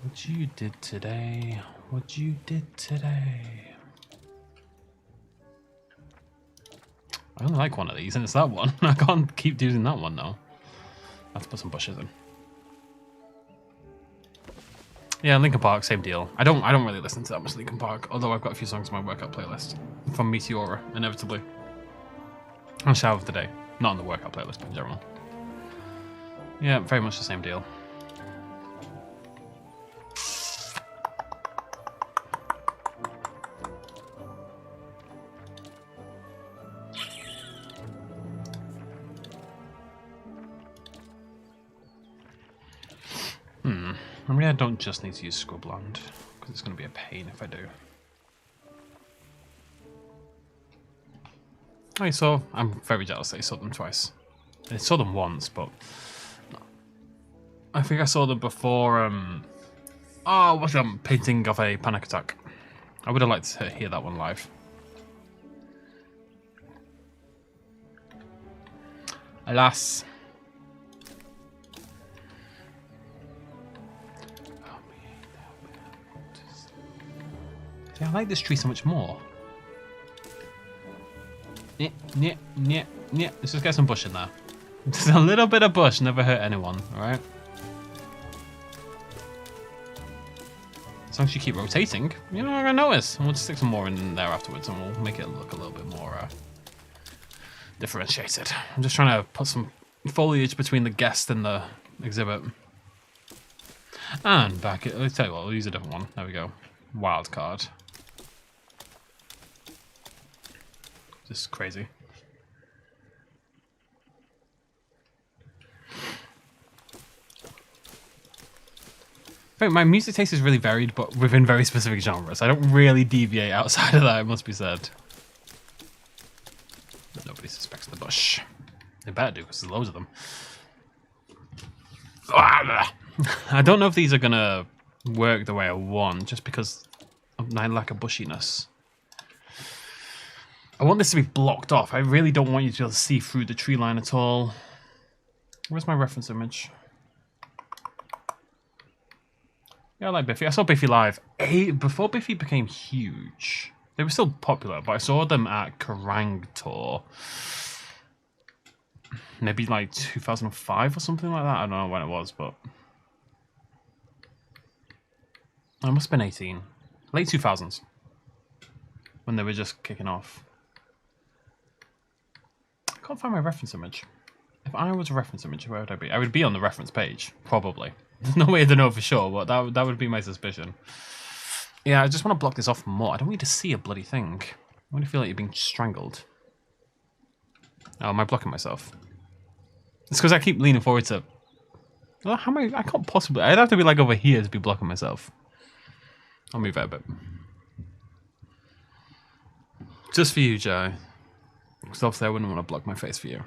What you did today, what you did today. I only like one of these, and it's that one. I can't keep using that one now. I have to put some bushes in. Yeah, Linkin Park, same deal. I don't really listen to that much Linkin Park, although I've got a few songs on my workout playlist. From Meteora, inevitably. On Shower of the Day. Not on the workout playlist, but in general. Yeah, very much the same deal. I mean, I don't just need to use Scrubland, because it's going to be a pain if I do. I'm very jealous that I saw them twice. I saw them once, but I think I saw them before, what's that, Painting of a Panic Attack. I would have liked to hear that one live. Alas. I like this tree so much more. Let's just get some bush in there. Just a little bit of bush, never hurt anyone, alright? As long as you keep rotating, you're not gonna notice. And we'll just stick some more in there afterwards and we'll make it look a little bit more differentiated. I'm just trying to put some foliage between the guest and the exhibit. And back it. Let's tell you what, we'll use a different one. There we go. Wild card. Just crazy. My music taste is really varied, but within very specific genres. I don't really deviate outside of that, it must be said. Nobody suspects the bush. They better do, because there's loads of them. I don't know if these are going to work the way I want, just because of my lack of bushiness. I want this to be blocked off. I really don't want you to be able to see through the tree line at all. Where's my reference image? Yeah, I like Biffy. I saw Biffy live before Biffy became huge. They were still popular, but I saw them at Kerrang Tour. Maybe like 2005 or something like that. I don't know when it was, but I must have been 18. Late 2000s. When they were just kicking off. I can't find my reference image. If I was a reference image, where would I be? I would be on the reference page, probably. There's no way to know for sure, but that would be my suspicion. Yeah, I just want to block this off more. I don't need to see a bloody thing. I want to feel like you're being strangled. Oh, am I blocking myself? It's because I keep leaning forward to... Well, how am I can't possibly... I'd have to be like over here to be blocking myself. I'll move out a bit. Just for you, Joe. Because obviously I wouldn't want to block my face for you.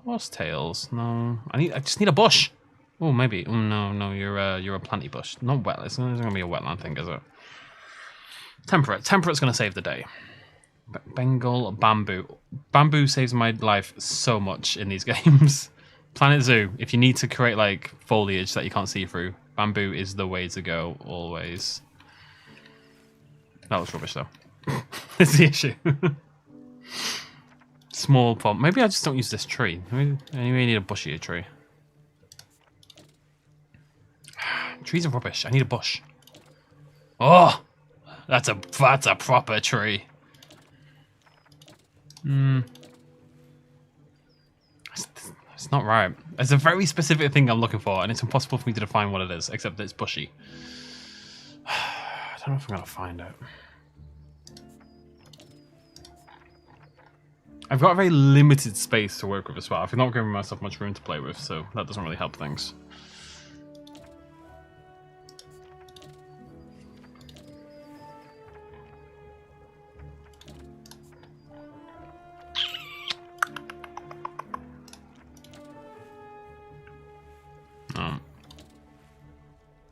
Horse tails? No. I just need a bush. Oh, maybe. Oh no, you're a planty bush. Not wet. It's not gonna be a wetland thing, is it? Temperate. Temperate's gonna save the day. Bengal bamboo. Bamboo saves my life so much in these games. Planet Zoo. If you need to create like foliage that you can't see through, bamboo is the way to go always. That was rubbish though. It's the issue. Small pump. Maybe I just don't use this tree. Maybe I need a bushier tree. Trees are rubbish. I need a bush. Oh, that's a proper tree. It's not right. It's a very specific thing I'm looking for, and it's impossible for me to define what it is, except that it's bushy. I don't know if I'm gonna find it. I've got a very limited space to work with as well. I've not given myself much room to play with, so that doesn't really help things.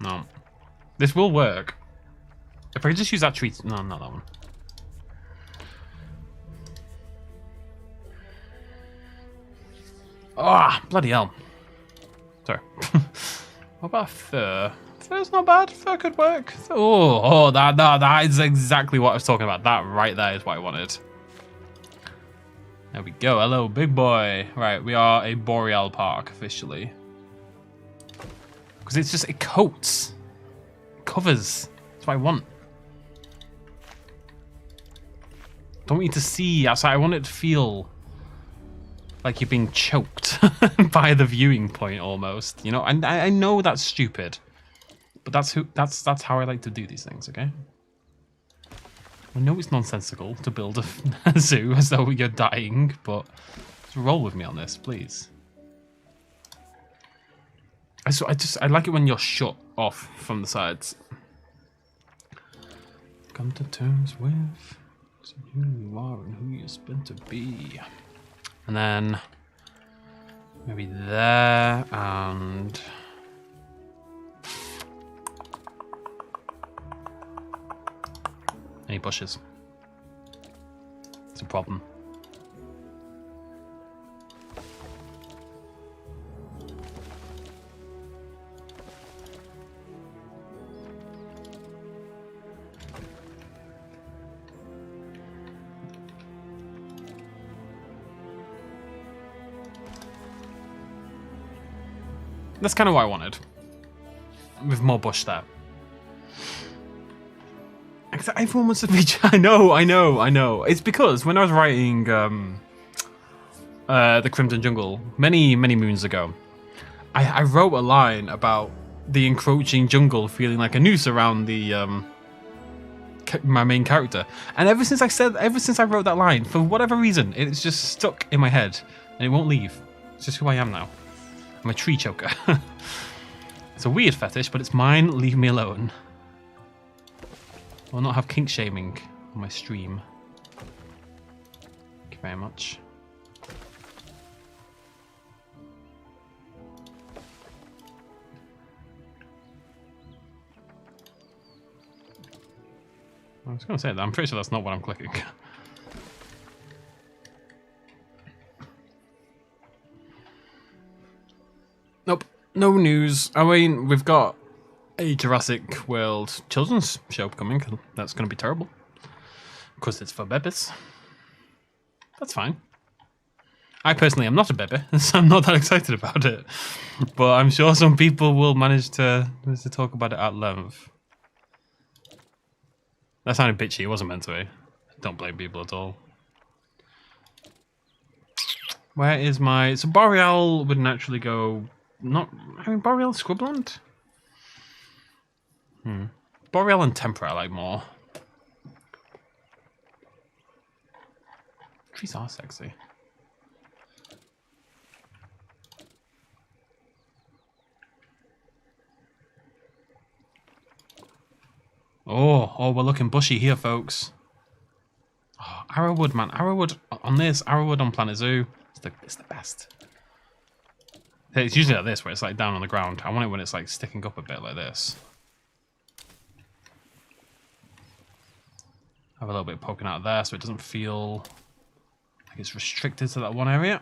No. This will work. If I could just use that tree... No, not that one. Ah, oh, bloody hell. Sorry. What about fur? Fur's not bad. Fur could work. Oh, that is exactly what I was talking about. That right there is what I wanted. There we go. Hello, big boy. Right, we are a boreal park officially. Because it's just, it coats. It covers. That's what I want. Don't want you to see outside. I want it to feel like you're being choked by the viewing point almost. You know, and I know that's stupid. But that's how I like to do these things, okay? I know it's nonsensical to build a zoo as though you're dying, but just roll with me on this, please. I like it when you're shut off from the sides. Come to terms with who you are and who you're meant to be. And then maybe there and any bushes. It's a problem. That's kind of what I wanted. With more bush there. Everyone wants to be... I know. It's because when I was writing The Crimson Jungle many moons ago, I wrote a line about the encroaching jungle feeling like a noose around the my main character. And ever since I wrote that line, for whatever reason, it's just stuck in my head and it won't leave. It's just who I am now. I'm a tree choker. It's a weird fetish, but it's mine. Leave me alone. I will not have kink shaming on my stream. Thank you very much. I was going to say that. I'm pretty sure that's not what I'm clicking. Nope. No news. I mean, we've got a Jurassic World children's show coming. That's going to be terrible. Because it's for babies. That's fine. I personally am not a baby, so I'm not that excited about it. But I'm sure some people will manage to talk about it at length. That sounded bitchy, it wasn't meant to be. Don't blame people at all. Where is my... So Boreal would naturally go... Not... I mean, Boreal Scribblant? Boreal and Temperate I like more. Trees are sexy. Oh, we're looking bushy here, folks. Oh, Arrowwood, man. Arrowwood on this, Arrowwood on Planet Zoo. It's the best. It's usually like this, where it's like down on the ground. I want it when it's like sticking up a bit like this. Have a little bit poking out there so it doesn't feel like it's restricted to that one area.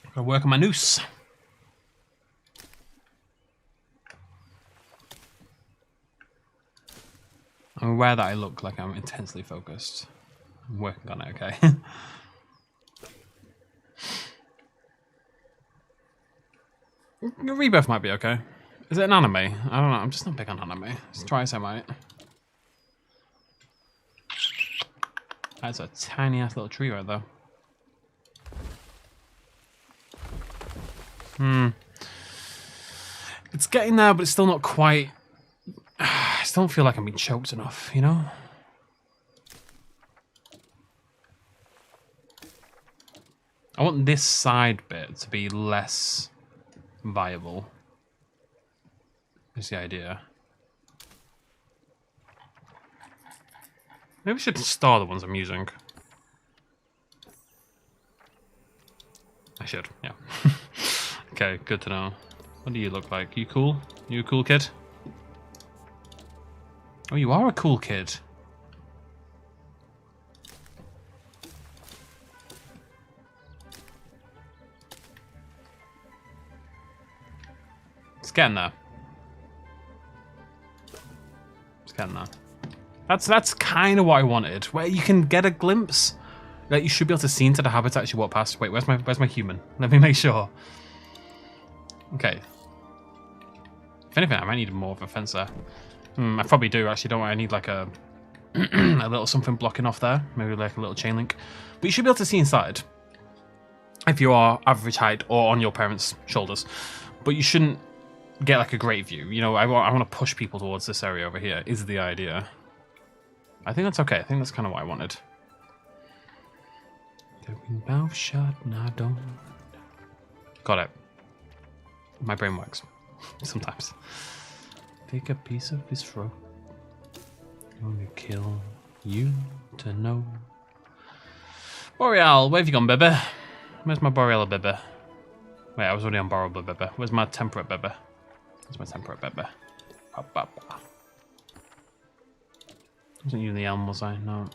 Gotta work on my noose. I'm aware that I look like I'm intensely focused. I'm working on it, okay? Rebirth might be okay. Is it an anime? I don't know, I'm just not big on anime. Let's try some out. That's a tiny ass little tree right there. It's getting there, but it's still not quite... I still don't feel like I'm being choked enough, you know? I want this side bit to be less viable. Is the idea. Maybe we should star the ones I'm using. I should, yeah. Okay, good to know. What do you look like? You cool? You a cool kid? Oh, you are a cool kid. It's getting there. It's getting there. That's kind of what I wanted. Where you can get a glimpse. Like you should be able to see into the habitat as you walk past. Wait, where's my human? Let me make sure. Okay. If anything, I might need more of a fence there. I probably do actually. Don't worry. I need like a a little something blocking off there. Maybe like a little chain link. But you should be able to see inside if you are average height or on your parents' shoulders. But you shouldn't get like a great view. You know, I want to push people towards this area over here. Is the idea? I think that's okay. I think that's kind of what I wanted. Mouth shut, nah, don't. Got it. My brain works sometimes. Take a piece of his throat. Gonna kill you to know. Boreal, where have you gone, baby? Where's my Boreal baby? Wait, I was already on Boreal baby. Where's my Temperate baby? Where's my Temperate baby? Up, up. Wasn't using the elm, was I? No.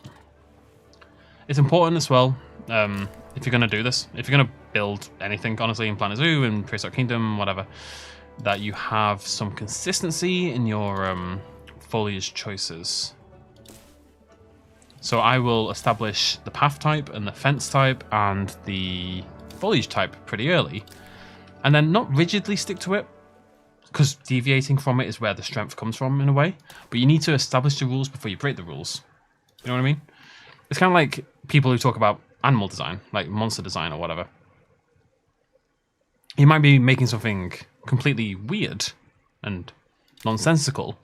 It's important as well, if you're going to do this, if you're going to build anything, honestly, in Planet Zoo, in Prehistoric Kingdom, whatever, that you have some consistency in your foliage choices. So I will establish the path type and the fence type and the foliage type pretty early, and then not rigidly stick to it, because deviating from it is where the strength comes from in a way, but you need to establish the rules before you break the rules. You know what I mean? It's kind of like people who talk about animal design, like monster design or whatever. You might be making something completely weird and nonsensical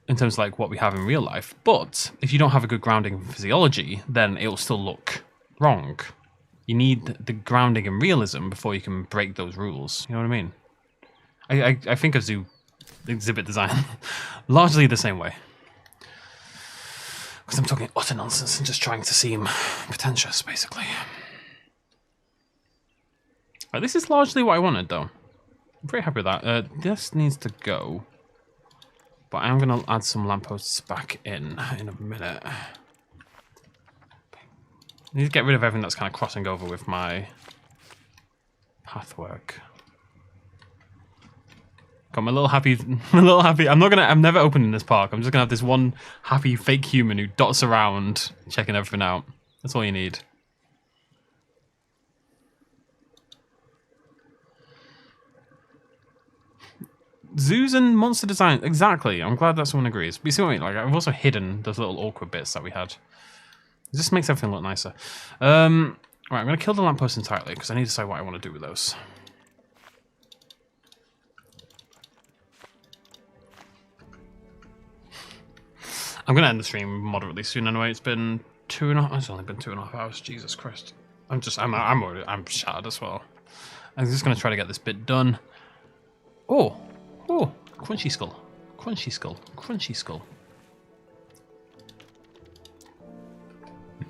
in terms of like what we have in real life, but if you don't have a good grounding in physiology, then it will still look wrong. You need the grounding in realism before you can break those rules. You know what I mean? I think of zoo exhibit design largely the same way. Because I'm talking utter nonsense and just trying to seem pretentious, basically. Right, this is largely what I wanted, though. I'm pretty happy with that. This needs to go. But I'm going to add some lampposts back in a minute. I need to get rid of everything that's kind of crossing over with my pathwork. Got my little happy, my little happy. I'm never opening this park. I'm just gonna have this one happy fake human who dots around, checking everything out. That's all you need. Zoos and monster design, exactly. I'm glad that someone agrees. But you see what I mean? Like, I've also hidden those little awkward bits that we had. It just makes everything look nicer. Right, I'm gonna kill the lamppost entirely because I need to decide what I want to do with those. I'm gonna end the stream moderately soon anyway. It's been 2.5. It's only been 2.5 hours. Jesus Christ. I'm shattered as well. I'm just gonna try to get this bit done. Oh, crunchy skull, crunchy skull, crunchy skull.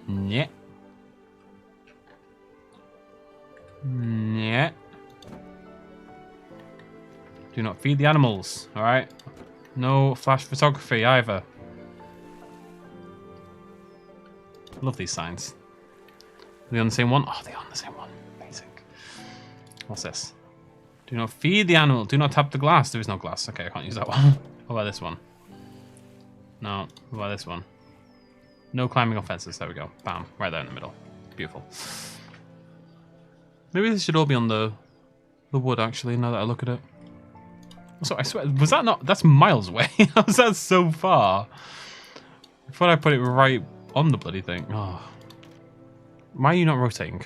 Yeah. Yeah. Do not feed the animals. All right. No flash photography either. Love these signs. Are they on the same one? Oh, they're on the same one. Amazing. What's this? Do not feed the animal. Do not tap the glass. There is no glass. Okay, I can't use that one. What about this one? No. What about this one? No climbing on fences. There we go. Bam. Right there in the middle. Beautiful. Maybe this should all be on the wood, actually, now that I look at it. Also, I swear, was that not... That's miles away. How was that so far? I thought I put it right on the bloody thing. Oh. Why are you not rotating?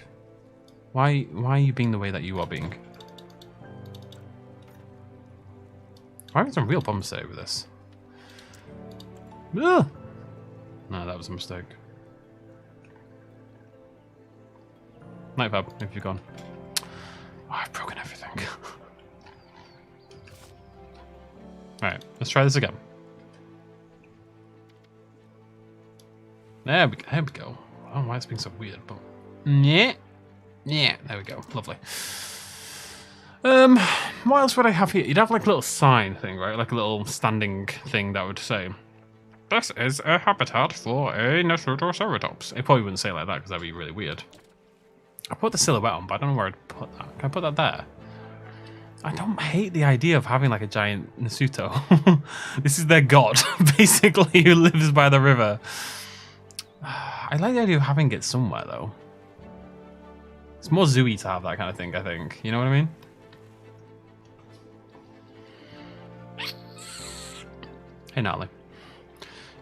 Why are you being the way that you are being? I'm having some real problems today with this. Ugh. No, that was a mistake. Night Fab, if you're gone. Oh, I've broken everything. Alright, let's try this again. There we go. I don't know why it's being so weird, but... Yeah, there we go. Lovely. What else would I have here? You'd have like a little sign thing, right? Like a little standing thing that would say, "This is a habitat for a Nesutoceratops." It probably wouldn't say like that because that'd be really weird. I put the silhouette on, but I don't know where I'd put that. Can I put that there? I don't hate the idea of having like a giant Nesuto. This is their god, basically, who lives by the river. I like the idea of having it somewhere, though. It's more zooey to have that kind of thing, I think. You know what I mean? Hey, Natalie.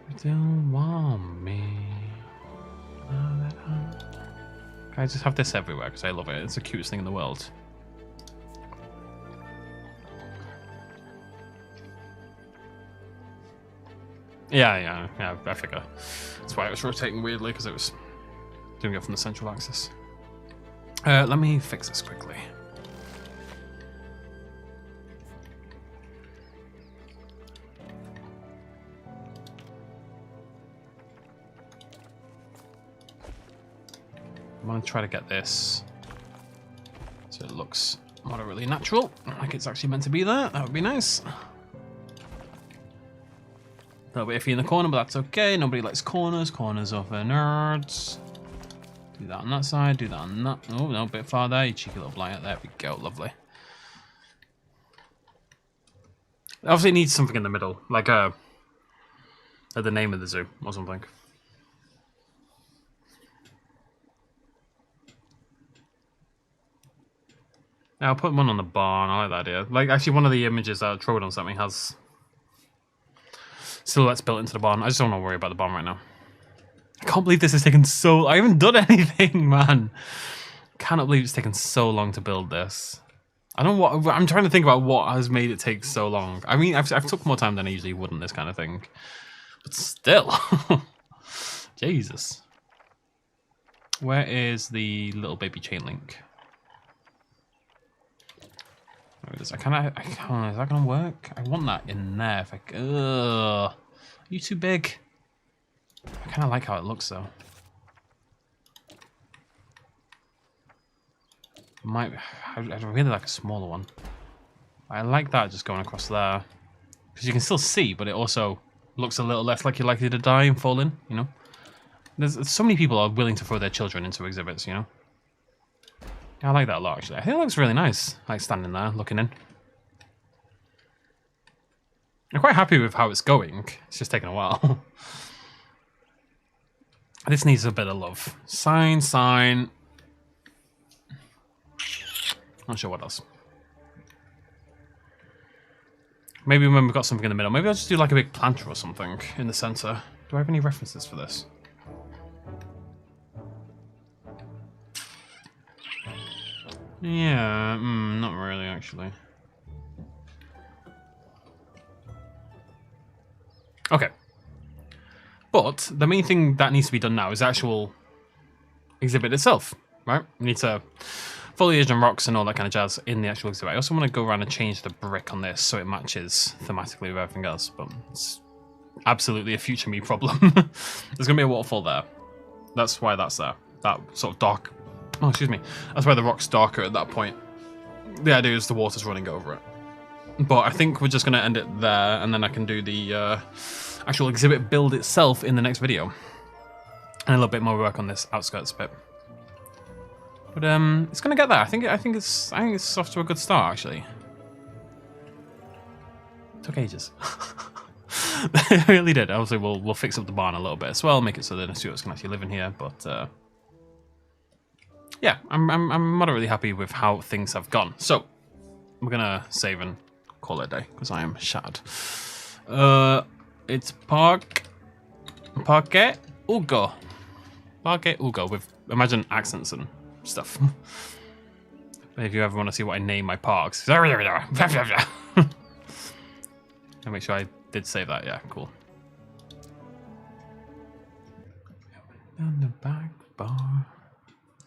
You don't want me. Can I just have this everywhere? Because I love it. It's the cutest thing in the world. Yeah, I figure. That's why it was rotating weirdly, because it was doing it from the central axis. Let me fix this quickly. I'm going to try to get this so it looks moderately natural, like it's actually meant to be there. That would be nice. A little bit iffy in the corner, but that's okay. Nobody likes corners. Corners are for nerds. Do that on that side. Do that on that. Oh, no, a bit far there. You cheeky little blight. There we go. Lovely. Obviously, it needs something in the middle, like the name of the zoo or something. Yeah, I'll put one on the barn. I like that idea. Like, actually, one of the images that I trod on something has silhouettes built into the barn. I just don't want to worry about the barn right now. I can't believe this has taken so... I haven't done anything, man. Cannot believe it's taken so long to build this. I don't know what... I'm trying to think about what has made it take so long. I mean, I've took more time than I usually would in this kind of thing. But still. Jesus. Where is the little baby chain link? Is that gonna work? I want that in there. If I, are you too big? I kind of like how it looks though. I'd really like a smaller one. I like that just going across there because you can still see, but it also looks a little less like you're likely to die and fall in. You know, there's so many people are willing to throw their children into exhibits. You know. I like that a lot, actually. I think it looks really nice, like standing there, looking in. I'm quite happy with how it's going. It's just taking a while. This needs a bit of love. Sign. Not sure what else. Maybe when we've got something in the middle, maybe I'll just do like a big planter or something in the center. Do I have any references for this? Yeah, not really actually. Okay. But the main thing that needs to be done now is the actual exhibit itself, right? We need to foliage and rocks and all that kind of jazz in the actual exhibit. I also want to go around and change the brick on this so it matches thematically with everything else, but it's absolutely a future me problem. There's going to be a waterfall there. That's why that's there. That sort of dark... Oh, excuse me. That's why the rock's darker at that point. The idea is the water's running over it. But I think we're just going to end it there, and then I can do the actual exhibit build itself in the next video. And a little bit more work on this outskirts bit. But it's going to get there. I think it's off to a good start, actually. It took ages. It really did. Obviously, we'll fix up the barn a little bit as well, make it so that the Stuarts can actually live in here. But yeah, I'm moderately happy with how things have gone. So we're gonna save and call it a day because I am shattered. It's Parque Ugo with imagine accents and stuff. If you ever want to see what I name my parks, I'll make sure I did save that. Yeah, cool. Down the back bar.